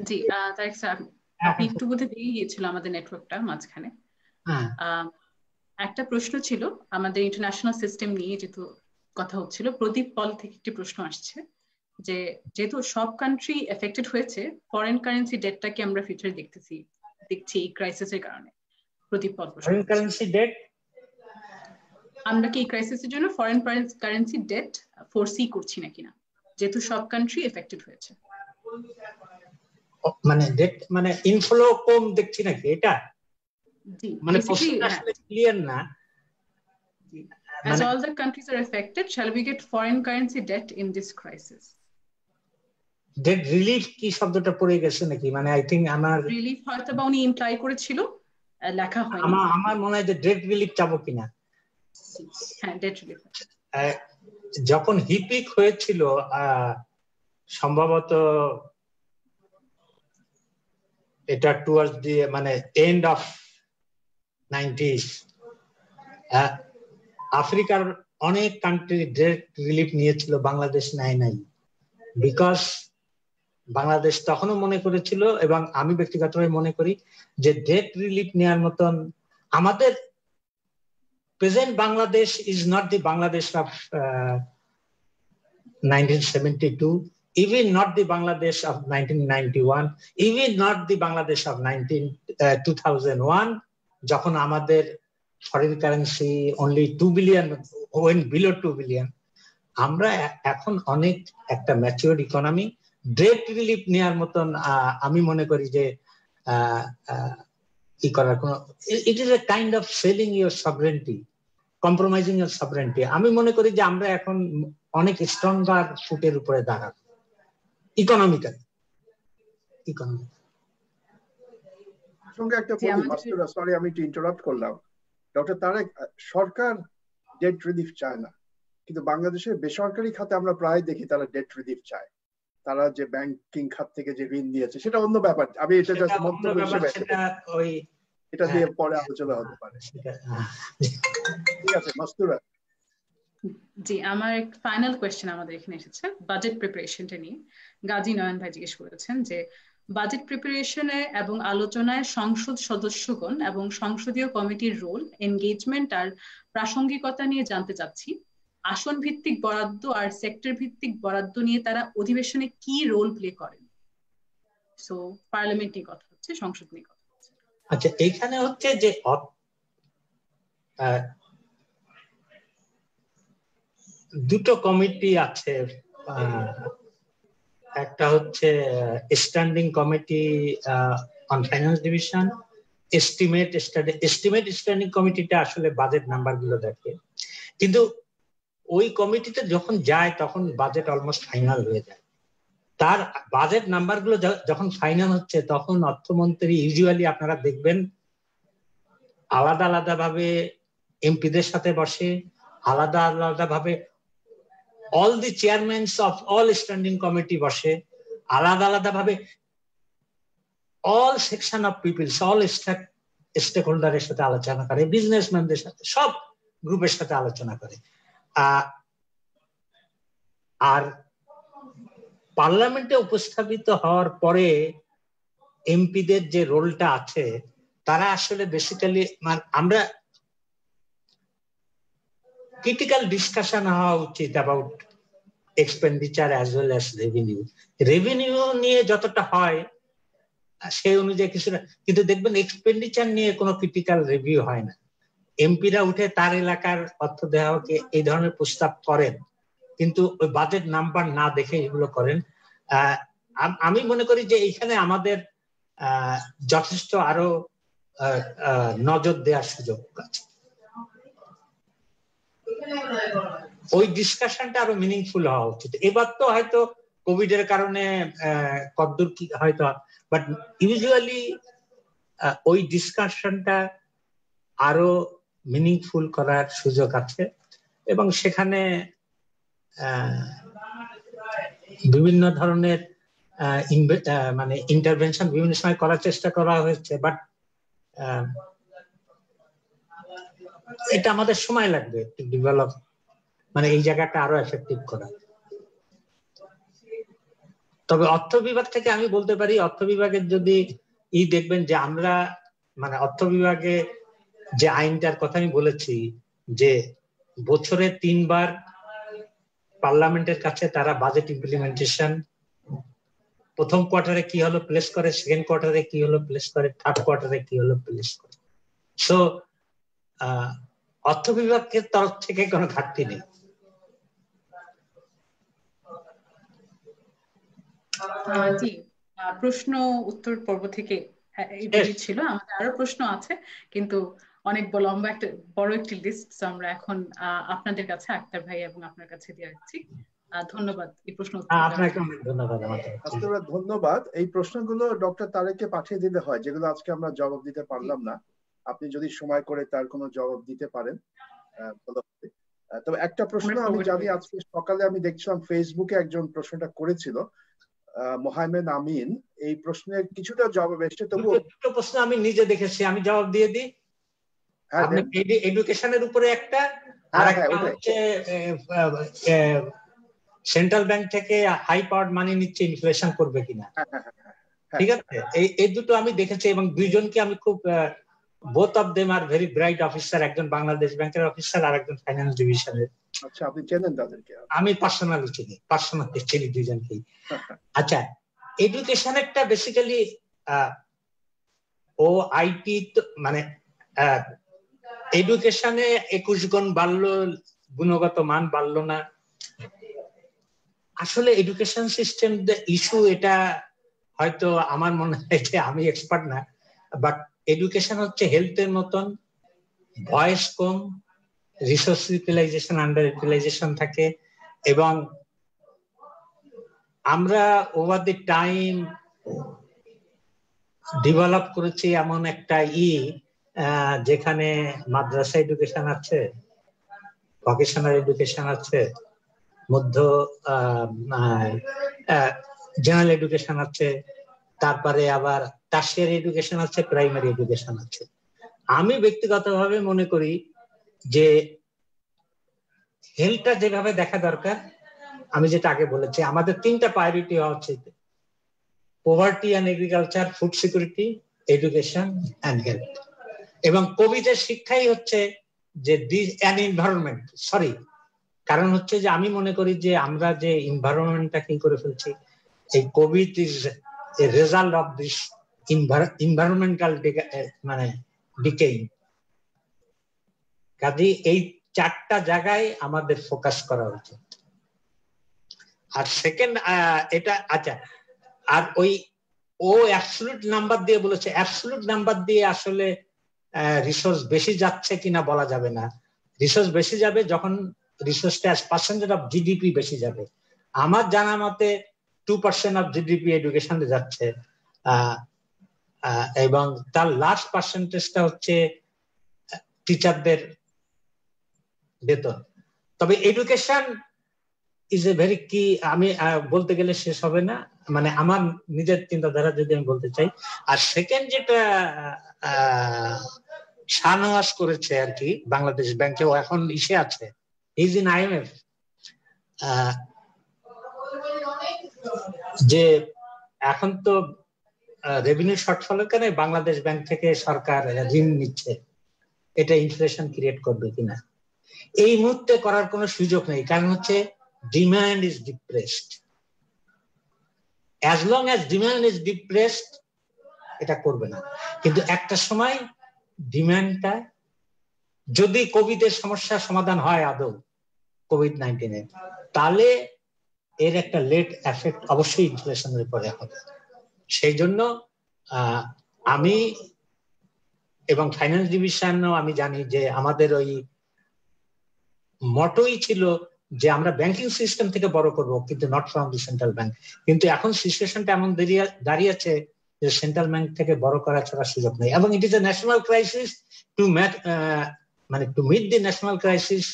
জি তারেক স্যার, আপনি একটু বোধহয় ভেঙে গিয়েছিল আমাদের নেটওয়ার্কটা মাঝখানে। একটা প্রশ্ন ছিল আমাদের ইন্টারন্যাশনাল সিস্টেম নিয়ে, যেহেতু কথা হচ্ছিল, প্রদীপ পল থেকে একটি প্রশ্ন আসছে যে যেহেতু সব কান্ট্রি এফেক্টেড হয়েছে, ফরেন কারেন্সি ডেটটাকে আমরা ফিউচারে দেখছি এই ক্রাইসিসের কারণে। প্রদীপ পল প্রশ্ন, ফরেন কারেন্সি ডেট আমরা কি এই ক্রাইসিসের জন্য ফরেন কারেন্সি ডেট ফোরসি করছি নাকি না, যেহেতু সব কান্ট্রি এফেক্টেড হয়েছে। মানে ডেট মানে ইনফ্লো কম দেখছি নাকি এটা? জি, মানে প্রশ্নটা আসলে ক্লিয়ার না। As all the countries are affected, shall we get foreign currency debt in this crisis? Debt relief কি শব্দটা পড়ে গেছে নাকি? মানে আই থিংক আমার রিলিফ হয়তো বা উনি ইমপ্লাই করেছিল, লেখা হয়নি। আমার মনে হয় যে ডেট রিলিফ চাবো কিনা। হ্যাঁ, ডেট রিলিফ। যখন হিপিক হয়েছিল সম্ভবত এটা টুয়ার্ডস দি মানে এন্ড অফ 90s, আফ্রিকার অনেক কান্ট্রি ডেট রিলিফ নিয়েছিল, বাংলাদেশ নেয় নাই। বিকজ বাংলাদেশ তখনও মনে করেছিল, এবং আমি ব্যক্তিগতভাবে মনে করি, যে ডেট রিলিফ নেওয়ার মতন আমাদের present Bangladesh is not the Bangladesh of 1972, even not the Bangladesh of 1991, even not the Bangladesh of 2001, যখন আমাদের foreign currency only 2 billion, went below 2 billion. আমরা এখন অনেক একটা ম্যাচিউরড ইকোনমি। ডেট রিলিফ নেওয়ার মতন আমি মনে করি যে কি করার কোন, ইট is a kind of selling your sovereignty, compromising your sovereignty. আমি মনে করি যে আমরা এখন অনেক স্ট্রঙ্গার ফুটের উপরে দাঁড়াবো ইকোনমিক্যালি। সঙ্গে একটা বলি মাস্টাররা, সরি আমি একটু ইন্টারাপ্ট করলাম। ডক্টর তারেক, সরকার ডেট রিলিফ চায় না, কিন্তু বাংলাদেশের বেসরকারি খাতে আমরা প্রায় দেখি তারা ডেট রিলিফ চায়। তারা যে ব্যাংকিং খাত থেকে যে ঋণ নিয়েছে সেটা অন্য ব্যাপার, আমি এটা জাস্ট মন্তব্য হিসেবে, এটা দিয়ে পরে আলোচনা হতে পারে। ঠিক আছে মাস্তুরা। জি, আমার একটা ফাইনাল কোয়েশ্চেন আমাদের এখানে এসেছে বাজেট প্রিপারেশনটা নিয়ে। গাজী নয়ন ভাই জিজ্ঞেস করেছেন যে বাজেট প্রিপারেশনে এবং আলোচনায় সংসদ সদস্যগণ এবং সংসদীয় কমিটির রোল, এনগেজমেন্ট আর প্রাসঙ্গিকতা নিয়ে জানতে চাচ্ছি। আসন ভিত্তিক বরাদ্দ আর সেক্টর ভিত্তিক বরাদ্দ নিয়ে তারা অধিবেশনে কি রোল প্লে করেন? সো পার্লামেন্ট নিয়ে কথা হচ্ছে, সংসদ নিয়ে কথা হচ্ছে। আচ্ছা, এইখানে হচ্ছে যে দুটো কমিটি আছে। একটা হচ্ছে standing committee on finance division, estimate standing কমিটিটা আসলে বাজেট নাম্বার গুলো দেখে, কিন্তু ওই কমিটিতে যখন যায় তখন বাজেট অলমোস্ট ফাইনাল হয়ে যায়। তার বাজেট নাম্বার গুলো যখন ফাইনাল হচ্ছে তখন অর্থমন্ত্রী ইউজুয়ালি আপনারা দেখবেন আলাদা আলাদা ভাবে এমপিদের সাথে বসে, আলাদা আলাদা ভাবে all the chairmans of all standing committee বসে, আলাদা আলাদা ভাবে all section of peoples, all স্টেক হোল্ডারের সাথে আলোচনা করে, বিজনেসম্যানদের সাথে, সব গ্রুপের সাথে আলোচনা করে। আর পার্লামেন্টে উপস্থাপিত হওয়ার পরে এমপিদের যে রোলটা আছে, তারা আসলে বেসিক্যালি আমরা ক্রিটিক্যাল ডিসকাশন হওয়া উচিত about expenditure as well as revenue. Revenue নিয়ে যতটা হয় সেই অনুযায়ী কিছুটা, কিন্তু দেখবেন এক্সপেন্ডিচার নিয়ে কোনো ক্রিটিক্যাল রিভিউ হয় না। এমপিরা উঠে তার এলাকার অর্থ দেওয়াকে এই ধরনের প্রস্তাব করেন, কিন্তু ওই বাজেট নাম্বার না দেখে এগুলো করেন। আমি মনে করি যে এইখানে আমাদের যথেষ্ট আরো নজর দেওয়ার সুযোগ আছে। ওই ডিসকাশনটা আরো মিনিংফুল হওয়া উচিত। এবার তো হয়তো কোভিড এর কারণে কতদূর কি হয়তো, বাট ইউজুয়ালি ওই ডিসকাশনটা আরো মিনিংফুল করার সুযোগ আছে এবং সেখানে বিভিন্ন ধরনের মানে ইন্টারভেনশন বিভিন্ন সময় করার চেষ্টা করা হয়েছে, বাট এটা আমাদের সময় লাগবে ডেভেলপ, মানে এই জায়গাটা আরো এফেক্টিভ করা। তবে অর্থ বিভাগ থেকে আমি বলতে পারি, অর্থ বিভাগের যদি দেখবেন যে আমরা মানে অর্থ বিভাগে যে আইনটার কথা আমি বলেছি যে বছরে 3 বার পার্লামেন্টের কাছে তারা বাজেট ইমপ্লিমেন্টেশন প্রথম কোয়ার্টারে কি হলো প্লেস করে, সেকেন্ড কোয়ার্টারে কি হলো প্লেস করে, থার্ড কোয়ার্টারে কি হলো প্লেস করে। সো অর্থ বিভাগের তরফ থেকে কোনো ঘাটতি নেই। জি, প্রশ্ন উত্তর পর্ব থেকে ছিল। আমাদের আরো প্রশ্ন আছে কিন্তু অনেক লম্বা একটা বড় একটি লিস্ট, আমরা এখন আপনাদের কাছে আক্তার ভাই এবং আপনার কাছে দিয়ে রাখছি। ধন্যবাদ এই প্রশ্ন আপনাকে অনেক ধন্যবাদ। ধন্যবাদ। এই প্রশ্নগুলো ডক্টর তারেককে পাঠিয়ে দিলে হয়, যেগুলো আজকে আমরা জবাব দিতে পারলাম না। আপনি যদি সময় করে তার কোনো জবাব দিতে পারেন ভালো হবে। তবে একটা প্রশ্ন আমি জানি, আজকে সকালে আমি দেখছিলাম ফেসবুকে একজন প্রশ্নটা করেছিল, মোহাম্মদ আমিন, এই প্রশ্নের কিছুটা জবাব এসেছে, তবু দুটো প্রশ্ন আমি নিজে দেখেছি, আমি জবাব দিয়ে দিই। আপনি এডুকেশনের উপরে একটা, আর একটা হচ্ছে সেন্ট্রাল ব্যাংক থেকে হাই পাওয়ার মানি নিচ্ছে, ইনফ্লেশন করবে কিনা। ঠিক আছে, এই দুটো আমি দেখেছি এবং দুইজনকে আমি খুব, both of them are very bright officer, একজন বাংলাদেশ ব্যাংকের অফিসার আর একজন ফাইন্যান্স ডিভিশনের। আচ্ছা, আপনি চেনেন তাদেরকে? আমি পার্সোনালি চিনি দুইজনকেই। আচ্ছা, এডুকেশনেরটা বেসিক্যালি ও আইটি, মানে এডুকেশনে 21 গুণ বাড়লো, গুণগত মান বাড়লো না। আসলে এডুকেশন সিস্টেম ইস্যু, এটা হয়তো আমার মনে হয় যে আমি এক্সপার্ট না, বাট এডুকেশন হচ্ছে হেলথের মতন, বয়স কম, রিসোর্স ইউটিলাইজেশন, আন্ডার ইউটিলাইজেশন থাকে এবং আমরা ওভার দি টাইম ডেভেলপ করেছি এমন একটা যেখানে মাদ্রাসা এডুকেশন আছে, ভোকেশনাল এডুকেশন আছে, মধ্য জেনারেল এডুকেশন আছে, তারপরে আবার টার্সিয়ারি এডুকেশন আছে, প্রাইমারি এডুকেশন আছে। আমি ব্যক্তিগতভাবে মনে করি যে হেলথটা যেভাবে দেখা দরকার, আমি যেটা আগে বলেছি, আমাদের 3টা প্রায়োরিটি হওয়া উচিত: poverty and agriculture, food security, education and health. এবং কোভিডের শিক্ষাই হচ্ছে যে এনভায়রনমেন্ট, কারণ হচ্ছে যে আমি মনে করি যে আমরা যে এনভায়রনমেন্টটা কি করে ফেলছি, এই Covid is a result of this environmental মানে ডিকেইং। কাজে এই 4টা জায়গায় আমাদের ফোকাস করা উচিত। আর সেকেন্ড এটা, আচ্ছা, আর ও অ্যাবসলিউট নাম্বার দিয়ে বলেছে, অ্যাবসলিউট নাম্বার দিয়ে আসলে রিসোর্স বেশি যাচ্ছে কিনা বলা যাবে না। রিসোর্স বেশি যাবে যখন রিসোর্সটা অ্যাজ পার্সেন্টেজ অফ জিডিপি বেশি যাবে। আমার জানা মতে 2% অফ জিডিপি এডুকেশনে যাচ্ছে, এবং তার লাস্ট পার্সেন্টেজটা হচ্ছে টিচারদের বেতন। তবে এডুকেশন ইজ এ ভেরি কি, আমি বলতে গেলে শেষ হবে না, মানে আমার নিজের চিন্তাধারা যদি আমি বলতে চাই। আর সেকেন্ড যেটা শাহনওয়াজ করেছে আর কি, বাংলাদেশ ব্যাংকেও এখন আছে, ইজ ইন IMF, যে এখন তো রেভিনিউ শর্টফলের কারণে বাংলাদেশ ব্যাংক থেকে সরকার ঋণ নিচ্ছে, এটা ইনফ্লেশন ক্রিয়েট করবে কিনা। এই মুহূর্তে করার কোনো সুযোগ নেই, কারণ হচ্ছে demand is depressed. As long as demand is depressed এটা করবে না। কিন্তু একটা সময় ডিমান্ডটা, যদি কোভিডের সমস্যার সমাধান হয় আদৌ কোভিড-19 তাহলে এর একটা লেট এফেক্ট অবশ্যই ইনফ্লেশনের উপরে হবে। সেই জন্য আমি এবং ফাইন্যান্স ডিভিশনও আমি জানি যে আমাদের ওই মটোই ছিল যে আমরা ব্যাংকিং সিস্টেম থেকে বড় করব, কিন্তু not from the central bank. কিন্তু এখন সিচুয়েশনটা এমন দাঁড়িয়েছে যে সেন্ট্রাল ব্যাংক থেকে বড় করা ছাড়া সুযোগ নেই, এবং it is a national crisis to মানে to meet the national crisis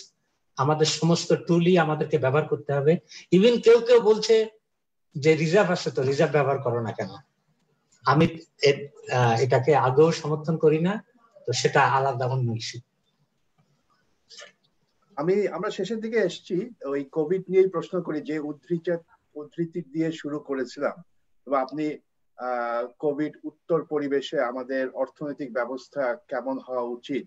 আমাদের সমস্ত টুলই আমাদেরকে ব্যবহার করতে হবে। ইভেন কেউ কেউ বলছে যে রিজার্ভ আছে তো রিজার্ভ ব্যবহার করো না কেন, আমি এটাকে আদৌ সমর্থন করি না, তো সেটা আলাদা অন্য ইস্যু। আমরা শেষের দিকে এসেছি, ওই কোভিড নিয়েই প্রশ্ন করি, যে উদ্ধৃতি দিয়ে শুরু করেছিলাম এবং আপনি কোভিড উত্তর পরিবেশে আমাদের অর্থনৈতিক ব্যবস্থা কেমন হওয়া উচিত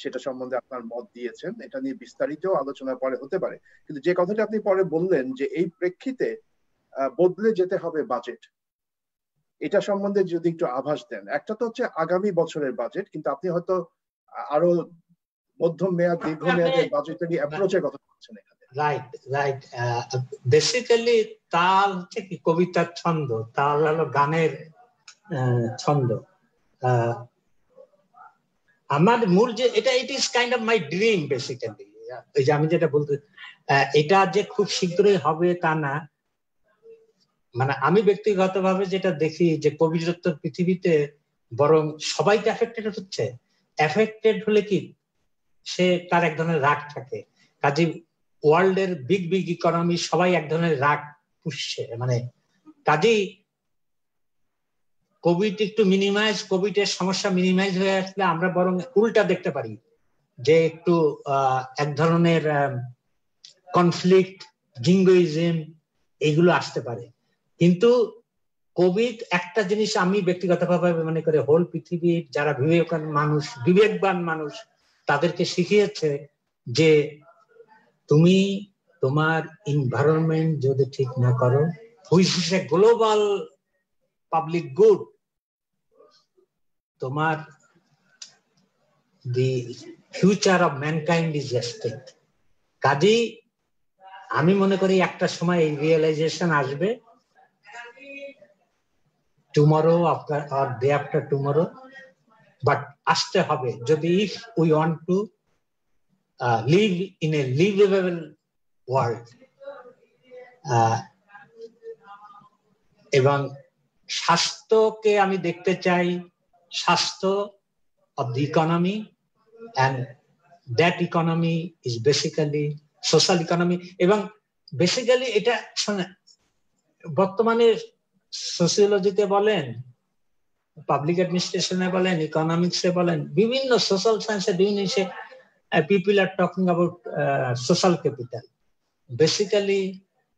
সেটা সম্বন্ধে আপনার মত দিয়েছেন। এটা নিয়ে বিস্তারিত আলোচনা পরে হতে পারে, কিন্তু যে কথাটা আপনি পরে বললেন যে এই প্রেক্ষিতে বদলে যেতে হবে বাজেট, এটা সম্বন্ধে যদি একটু আভাস দেন। একটা তো হচ্ছে আগামী বছরের বাজেট, কিন্তু আপনি হয়তো আরো মধ্যম মেয়াদ দীর্ঘ মেয়াদের বাজেটারি অ্যাপ্রোচের কথা বলছেন এখানে। রাইট রাইট বেসিক্যালি তাল হচ্ছে কি কবিতার ছন্দ, তাল হলো গানের ছন্দ। আমার মূল যে এটা it is kind of my dream basically. এই যে আমি যেটা বলতে, এটা যে খুব শীঘ্রই হবে তা না, মানে আমি ব্যক্তিগতভাবে যেটা দেখি যে কোভিডোত্তর পৃথিবীতে বরং সবাই তো এফেক্টেড হচ্ছে। এফেক্টেড হলে কি সে তার এক ধরনের রাগ থাকে, কাজে ওয়ার্ল্ড এর বিগ বিগ ইকোনমি সবাই এক ধরনের রাগ পুষছে, মানে কাজেই কোভিড একটু মিনিমাইজ, কোভিডের সমস্যা মিনিমাইজ হয়ে আসলে আমরা বরং উল্টা দেখতে পারি যে একটু এক ধরনের কনফ্লিক্ট, জিঙ্গোইজম এগুলো আসতে পারে। কিন্তু কোভিড একটা জিনিস আমি ব্যক্তিগতভাবে মনে করি হোল পৃথিবীর যারা বিবেকবান মানুষ তাদেরকে শিখিয়েছে যে তুমি তোমার এনভায়রনমেন্ট যদি ঠিক না করো, which is a global public good, তোমার the future of mankind is at stake. কাজেই আমি মনে করি একটা সময় এই রিয়েলাইজেশন আসবে, tomorrow after or day after tomorrow, but আসতে হবে যদি if we want to live in a liveable world. এবং স্বাস্থ্যকে আমি দেখতে চাই স্বাস্থ্য of the economy, and that economy is basically social economy. এবং বেসিক্যালি এটা বর্তমানে সোসিওলজিতে বলেন, পাবলিক অ্যাডমিনিস্ট্রেশনে বলেন, ইকোনমিক্সে বলেন, বিভিন্ন সোশ্যাল সায়েন্সে বিভিন্ন people are talking about social capital. Basically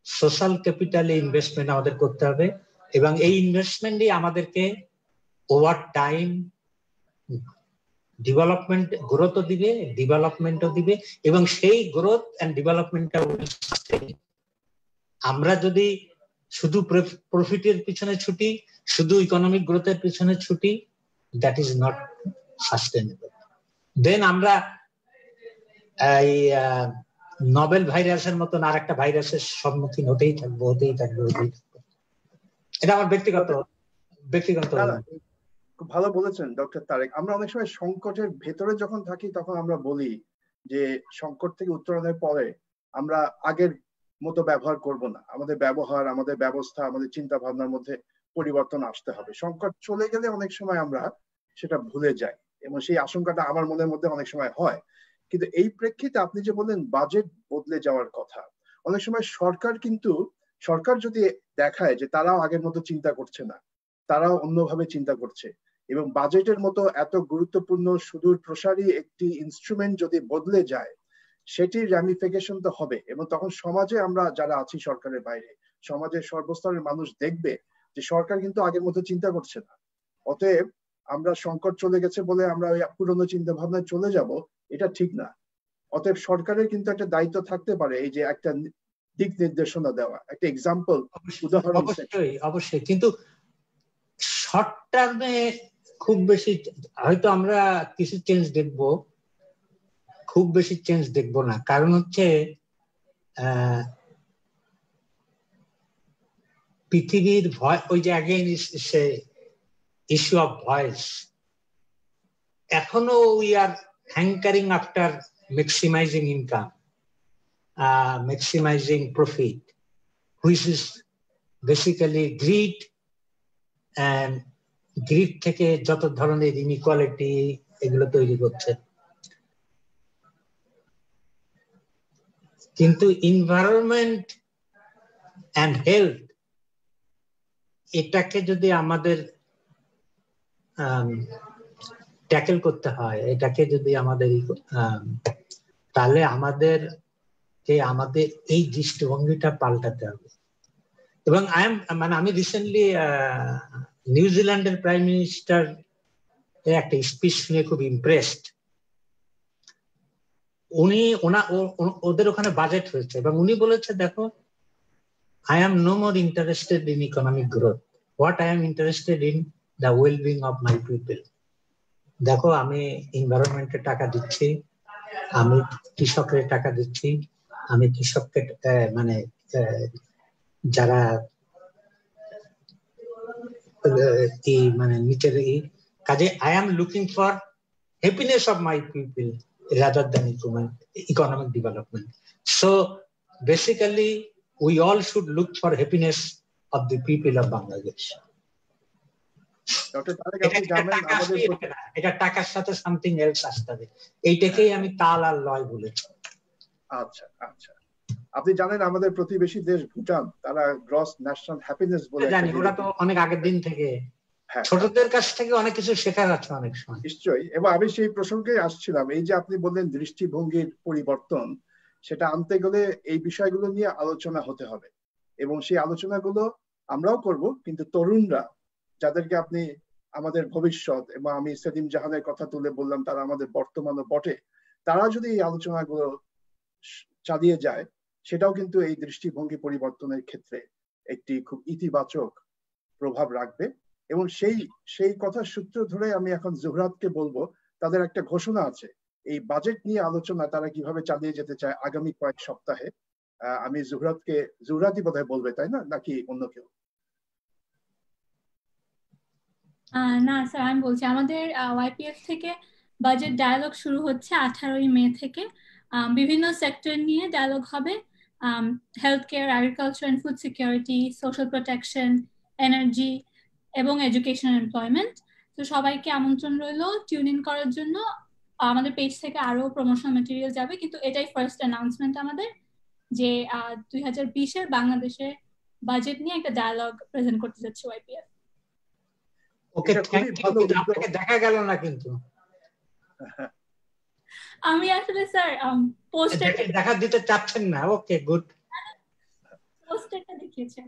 social ক্যাপিটালে ইনভেস্টমেন্ট আমাদের করতে হবে এবং এই ইনভেস্টমেন্টই আমাদেরকে ওভার টাইম ডেভেলপমেন্ট গ্রোথও দিবে, ডেভেলপমেন্টও দিবে এবং সেই গ্রোথ এন্ড ডেভেলপমেন্টটা আমরা যদি শুধু প্রফিটের পিছনে ছুটি, শুধু ইকোনমিক গ্রোথের পিছনে ছুটি, দ্যাট ইজ নট সাস্টেনেবল। দেন আমরা এই নোবেল ভাইরাসের মতন আর একটা ভাইরাসের সম্মুখীন হতেই থাকবো। এটা আমার ব্যক্তিগত খুব ভালো বলেছেন ডক্টর তারেক। আমরা অনেক সময় সংকটের ভেতরে যখন থাকি তখন আমরা বলি যে সংকট থেকে উত্তরণের পরে আমরা আগের মতো ব্যবহার করব না, আমাদের ব্যবহার, আমাদের ব্যবস্থা, আমাদের চিন্তা ভাবনার মধ্যে পরিবর্তন আসতে হবে। সংকট চলে গেলে অনেক সময় আমরা সেটা ভুলে যাই এবং সেই আশঙ্কাটা আমার মনের মধ্যে অনেক সময় হয়। কিন্তু এই প্রেক্ষিতে আপনি যে বললেন বাজেট বদলে যাওয়ার কথা, অনেক সময় সরকার যদি দেখায় যে তারাও আগের মতো চিন্তা করছে না, তারাও অন্যভাবে চিন্তা করছে এবং বাজেটের মতো এত গুরুত্বপূর্ণ সুদূর প্রসারী একটি ইনস্ট্রুমেন্ট যদি বদলে যায়, সেটির র্যামিফিকেশন তো হবে এবং তখন সমাজে আমরা যারা আছি সরকারের বাইরে, সমাজের সর্বস্তরের মানুষ দেখবে যে সরকার কিন্তু আগের মতো চিন্তা করছে না। অতএব আমরা সংকট চলে গেছে বলে আমরা ওই পুরনো চিন্তা ভাবনায় চলে যাব, এটা ঠিক না। অতএব সরকারের কিন্তু একটা দায়িত্ব থাকতে পারে এই যে একটা দিক নির্দেশনা দেওয়া, একটা এক্সাম্পল, উদাহরণ। অবশ্যই কিন্তু শর্ট টার্মে খুব বেশি হয়তো আমরা কিছু চেঞ্জ দেখব, খুব বেশি চেঞ্জ দেখব না। কারণ হচ্ছে পৃথিবীর ওই যে অ্যাগেইন ইস্যু অফ ভয়েস, এখনো we are হ্যাঙ্কারিং after maximising income, maximising profit, which is basically grid. And greed থেকে যত ধরনের ইনইকুয়ালিটি এগুলো তৈরি করছে। কিন্তু এনভায়রনমেন্ট অ্যান্ড হেলথ এটাকে যদি আমাদের ট্যাকেল করতে হয়, এটাকে যদি আমাদের তাহলে আমাদের এই দৃষ্টিভঙ্গিটা পাল্টাতে হবে। এবং আমি রিসেন্টলি নিউজিল্যান্ডের প্রাইম মিনিস্টার একটা স্পিচ শুনে খুব ইমপ্রেসড। ওদের ওখানে বাজেট হয়েছে এবং উনি বলেছে, দেখো, I am no more interested in economic growth. What I am interested in the well-being of my people. দেখো, আমি এনভায়রনমেন্টে টাকা দিচ্ছি, আমি কৃষকের টাকা দিচ্ছি, আমি কৃষককে মানে যারা মানে নিচের কাজে I am looking for happiness of my people rather than economic development. So basically we all should look for happiness of the people of Bangladesh. এটা টাকার সাথে সামথিং এলস আসতে হবে, এইটাকেই আমি তাল আর লয় বলেছি। আচ্ছা আচ্ছা, আপনি জানেন আমাদের প্রতিবেশী দেশ ভুটান, তারা গ্রস ন্যাশনাল হ্যাপিনেস বলে, জানি, ওরা তো অনেক আগের দিন থেকে ছোটদের কাছ থেকে অনেক কিছু শেখার আছে অনেক সময়। নিশ্চয়ই, এবং আমি সেই প্রসঙ্গে আসছিলাম। এই যে আপনি বললেন দৃষ্টিভঙ্গির পরিবর্তন, সেটা আনতে গেলে এই বিষয়গুলো নিয়ে আলোচনা হতে হবে, এবং সেই আলোচনাগুলো আমরাও করব, কিন্তু তরুণরা, যাদেরকে আপনি আমাদের ভবিষ্যৎ, এবং আমি সেলিম জাহানের কথা তুলে বললাম তারা আমাদের বর্তমানও বটে, তারা যদি এই আলোচনাগুলো চালিয়ে যায়, সেটাও কিন্তু এই দৃষ্টিভঙ্গি পরিবর্তনের ক্ষেত্রে একটি খুব ইতিবাচক প্রভাব রাখবে। এবং সেই কথার সূত্র ধরে আমি এখন জুহরাতকে বলবো, তাদের একটা ঘোষণা আছে এই বাজেট নিয়ে আলোচনা তারা কিভাবে চালিয়ে যেতে চায় আগামী কয়েক সপ্তাহে। আমি জুহরাতই বোধহয় বলবে, তাই না, নাকি অন্য কেউ? না স্যার, আমি বলছি, আমাদের ওয়াইপিএফ থেকে বাজেট ডায়ালগ শুরু হচ্ছে 18ই মে থেকে। বিভিন্ন সেক্টর নিয়ে ডায়ালগ হবে, health care, agriculture and food security, social protection, energy এবং এডুকেশন এমপ্লয়মেন্ট। তো সবাইকে আমন্ত্রণ রইল টিউন ইন করার জন্য। আমাদের পেজ থেকে আরো প্রমোশনাল ম্যাটেরিয়াল যাবে, কিন্তু এটাই ফার্স্ট অ্যানাউন্সমেন্ট আমাদের, যে 2020-এর বাংলাদেশের বাজেট নিয়ে একটা ডায়ালগ প্রেজেন্ট করতে যাচ্ছে ওয়াইপিএফ। Okay, thank you. আপনাকে দেখা গেল না কিন্তু। আমি আসলে স্যার পোস্টার দেখা দিতে চাচ্ছেন না। ওকে, গুড। পোস্টারটা দেখিয়েছে,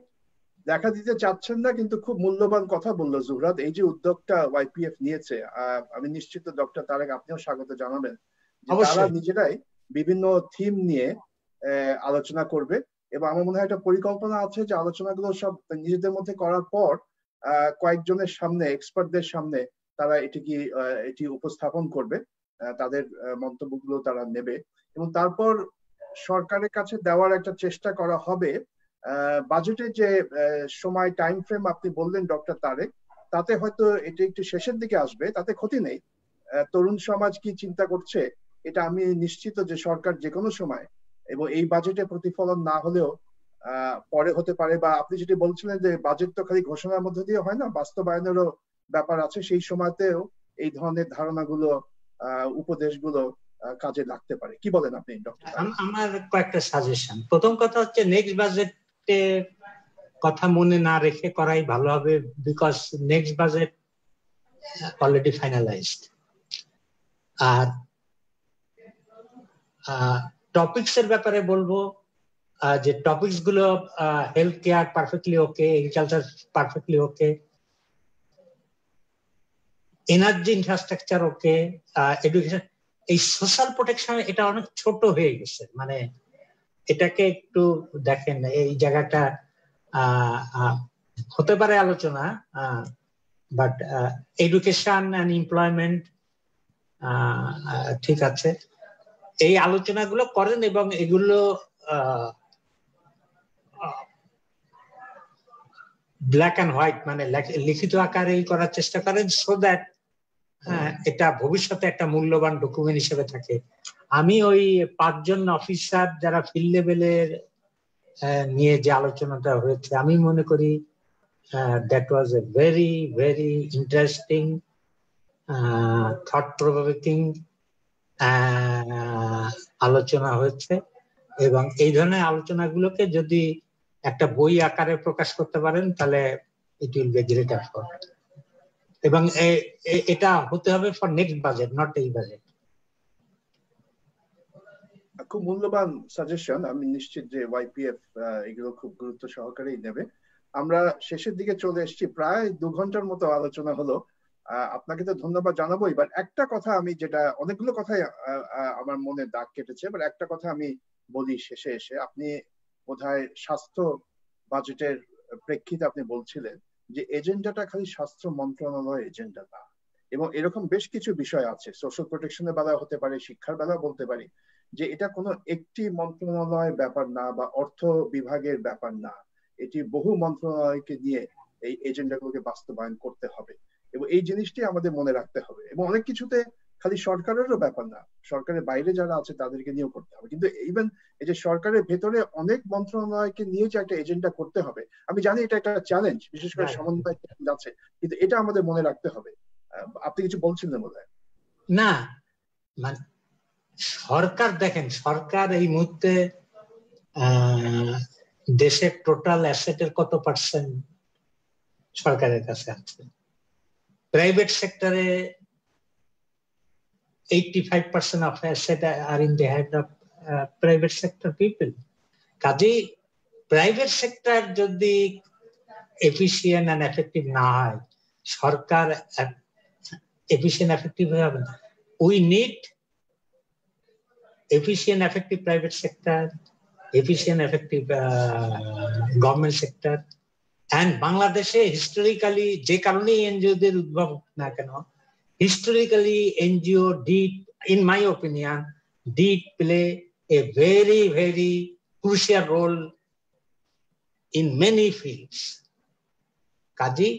দেখা দিতে চাচ্ছেন না, কিন্তু খুব মূল্যবান কথা বললো জুহরাত। এই যে উদ্যোগটা ওয়াইপিএফ নিয়েছে, আমি নিশ্চিত ডক্টর তারেক আপনিও স্বাগত জানাবেন, যে তারা নিজেরাই বিভিন্ন থিম নিয়ে আলোচনা করবে, এবং আমার মনে হয় একটা পরিকল্পনা আছে যে আলোচনাগুলো সব নিজেদের মধ্যে করার পর কয়েকজনের সামনে, এক্সপার্টদের সামনে তারা এটি উপস্থাপন করবে, তাদের মন্তব্যগুলো তারা নেবে, এবং তারপর সরকারের কাছে দেওয়ার একটা চেষ্টা করা হবে। বাজেটের যে সময় টাইম ফ্রেম আপনি বললেন ডক্টর তারেক, তাতে হয়তো এটি একটু শেষের দিকে আসবে, তাতে ক্ষতি নেই। তরুণ সমাজ কি চিন্তা করছে এটা আমি নিশ্চিত যে সরকার যে কোনো সময়, এবং এই বাজেটে প্রতিফলন না হলেও পরে হতে পারে, বা আপনি যেটি বলছিলেন যে বাজেট তো খালি ঘোষণার মধ্যে দিয়ে হয় না, বাস্তবায়নেরও ব্যাপার আছে, সেই সময়তেও এই ধরনের ধারণাগুলো, উপদেশগুলো কাজে লাগতে পারে। কি বলেন আপনি ডক্টর? আমার কয়েকটা সাজেশন। প্রথম কথা হচ্ছে নেক্সট বাজেটে কথা মনে না রেখে করাই ভালো হবে, because next budget already finalized. আর টপিকস এর ব্যাপারে বলবো যে টপিকস গুলো health care perfectly okay, agriculture perfectly okay, energy infrastructure okay, education. এই সোশ্যাল প্রোটেকশন এটা অনেক ছোট হয়ে গেছে, মানে এটাকে একটু দেখেন, এই জায়গাটা হতে পারে আলোচনা, বাট এডুকেশন অ্যান্ড এমপ্লয়মেন্ট ঠিক আছে, এই আলোচনাগুলো করেন এবং এগুলো ব্ল্যাক অ্যান্ড হোয়াইট, মানে লিখিত আকারে করার চেষ্টা করেন, সো দ্যাট এটা ভবিষ্যতে একটা মূল্যবান ডকুমেন্ট হিসেবে থাকে। আমি ওই 5 জন অফিসার যারা ফিল্ড লেভেলের নিয়ে যে আলোচনাটা হয়েছে, আমি মনে করি that was a very very interesting, thought provoking আলোচনা হয়েছে। এবং এই ধরনের আলোচনাগুলোকে যদি একটা বই আকারে প্রকাশ করতে পারেন তাহলে it will be great effort. এবং এটা হতে হবে ফর নেক্সট বাজেট, নট এই বাজেট। খুব মূল্যবান সাজেশন। আমি নিশ্চিত যে ওয়াইপিএফ এগুলো খুব গুরুত্ব সহকারেই নেবে। আমরা শেষের দিকে চলে এসেছি, প্রায় 2 ঘন্টার মতো আলোচনা হলো। আপনাকে তো ধন্যবাদ জানাবো। এবার একটা কথা আমি, যেটা অনেকগুলো কথাই আমার মনে দাগ কেটেছে, এবার একটা কথা আমি বলি শেষে এসে। আপনি বোধহয় স্বাস্থ্য বাজেটের প্রেক্ষিতে আপনি বলছিলেন যে এজেন্ডাটা খালি স্বাস্থ্য মন্ত্রণালয়ের এজেন্ডা না, এবং এরকম বেশ কিছু বিষয় আছে, সোশ্যাল প্রোটেকশনের বেলা হতে পারে, শিক্ষার বেলা বলতে পারি, যে এটা কোনো একটি মন্ত্রণালয়ের ব্যাপার না বা অর্থ বিভাগের ব্যাপার না, এটি বহু মন্ত্রণালয়কে নিয়ে এই এজেন্ডাগুলোকে বাস্তবায়ন করতে হবে, এবং এই জিনিসটি আমাদের মনে রাখতে হবে। এবং অনেক কিছুতে খালি সরকারেরও ব্যাপার না, সরকারের বাইরে যারা আছে তাদেরকে নিয়েও করতে হবে। কিন্তু ইভেন এই যে সরকারের ভেতরে অনেক মন্ত্রণালয়কে নিয়ে যে একটা এজেন্ডা করতে হবে, আমি জানি এটা একটা চ্যালেঞ্জ, বিশেষ করে সমন্বয় আছে, কিন্তু এটা আমাদের মনে রাখতে হবে। আপনি কিছু বলছিলেন বোধ হয়। না, মানে সরকার, দেখেন সরকার এই মুহূর্তে দেশের টোটাল অ্যাসেটের কত পার্সেন্ট সরকারের কাছে আছে? প্রাইভেট সেক্টরে 85% of assets are in the hand of private sector people. কাজেই প্রাইভেট সেক্টর যদি এফিশিয়েন্ট এন্ড এফেক্টিভ না হয়, সরকার এফিশিয়েন্ট এফেক্টিভ হবে না। We need efficient, effective private sector, efficient, effective government sector. And Bangladeshe historically, যে কারণে NGO দের উদ্ভব না কেন, historically NGO did, in my opinion, did play a very, very crucial role in many fields. Kaji,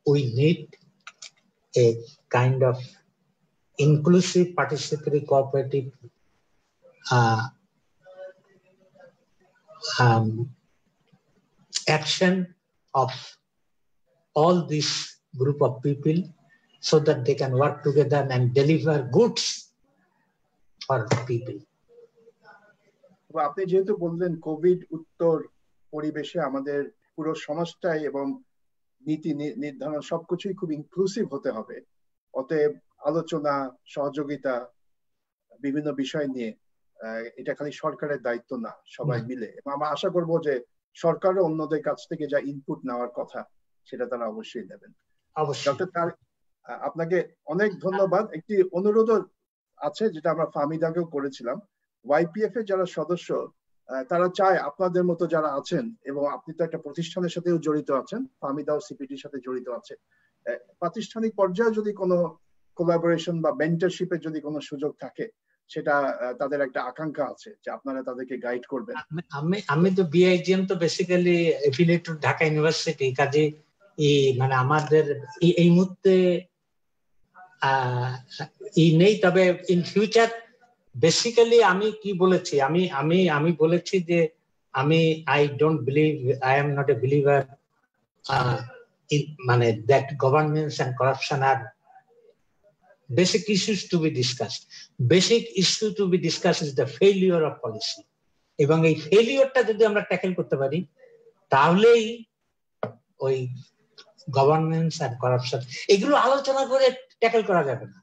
we need a kind of inclusive, participatory, cooperative action of all this group of people so that they can work together and deliver goods for people. আপনি যেহেতু বললেন Covid উত্তর পরিবেশে আমাদের পুরো সমাজটাই এবং নীতি নির্ধারণ সবকিছুই খুব ইনক্লুসিভ হতে হবে, অতএব আলোচনা, সহযোগিতা বিভিন্ন বিষয় নিয়ে এটা খালি সরকারের দায়িত্ব না, সবাই মিলে। এবং আমরা আশা করব যে সরকারও অন্যদের কাছ থেকে যা ইনপুট নেওয়ার কথা সেটা তারা অবশ্যই নেবেন। ডক্টর তারেক, আপনাকে অনেক ধন্যবাদ। একটি অনুরোধ আছে যেটা আমরা ফাহমিদাকেও করেছিলাম, ওয়াইপিএফ এর যারা সদস্য তারা চায় আপনাদের মতো যারা আছেন, এবং আপনি তো একটা প্রতিষ্ঠানের সাথেও জড়িত আছেন, ফাহমিদাও সিপিটির সাথে জড়িত আছে, প্রাতিষ্ঠানিক পর্যায়ে যদি কোনো কোলাবোরেশন বা মেন্টরশিপের যদি কোনো সুযোগ থাকে, সেটা তাদের একটা আকাঙ্ক্ষা আছে যে আপনারা তাদেরকে গাইড করবেন। আমি তো বিআইজিএম তো বেসিক্যালি এফিলিয়েটেড ঢাকা ইউনিভার্সিটি, কাজে মানে আমাদের এই মুহূর্তে নেই। তবে ইন ফিউচার বেসিক্যালি আমি কি বলেছি, আমি বলেছি যে I don't believe, I am not a believer মানে that governance and corruption are basic issues to be discussed. Basic issue to be discussed is the failure of policy. এবং এই ফেলিওরটা যদি আমরা ট্যাকেল করতে পারি, তাহলেই ওই গভর্নেন্স এন্ড কারাপশন এগুলো আলোচনা করে ট্যাকেল করা যাবে না।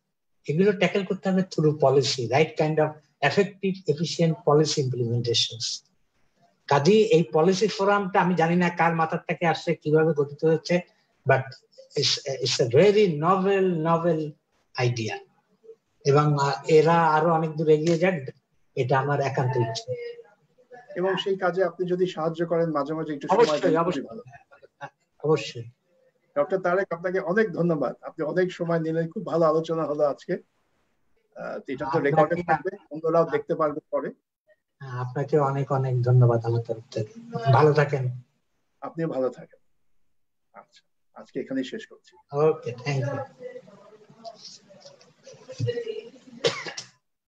এগুলো ট্যাকেল করতে হবে through policy, right kind of effective efficient policy implementations. কাজেই এই পলিসি ফোরামটা আমি জানি না কার মাথার থেকে আসছে, কিভাবে গঠিত হচ্ছে, but it's a very novel idea, এবং এরা আরো অনেক দূর এগিয়ে যাক, এটা আমার একান্ত ইচ্ছা। এবং সেই কাজে আপনি যদি সাহায্য করেন মাঝে মাঝে একটু সময় দেন, অবশ্যই। ডক্টর তারেক, আপনাকে অনেক ধন্যবাদ, আপনি অনেক সময় নিলেন, খুব ভালো আলোচনা হলো আজকে। এটা তো রেকর্ডে থাকবে, অন্যরাও দেখতে পারবে পরে। আপনাকে অনেক অনেক ধন্যবাদ আমার তরফ থেকে। ভালো থাকেন। আপনিও ভালো থাকেন। আচ্ছা, আজকে এখানেই শেষ করছি। ওকে, থ্যাংক ইউ।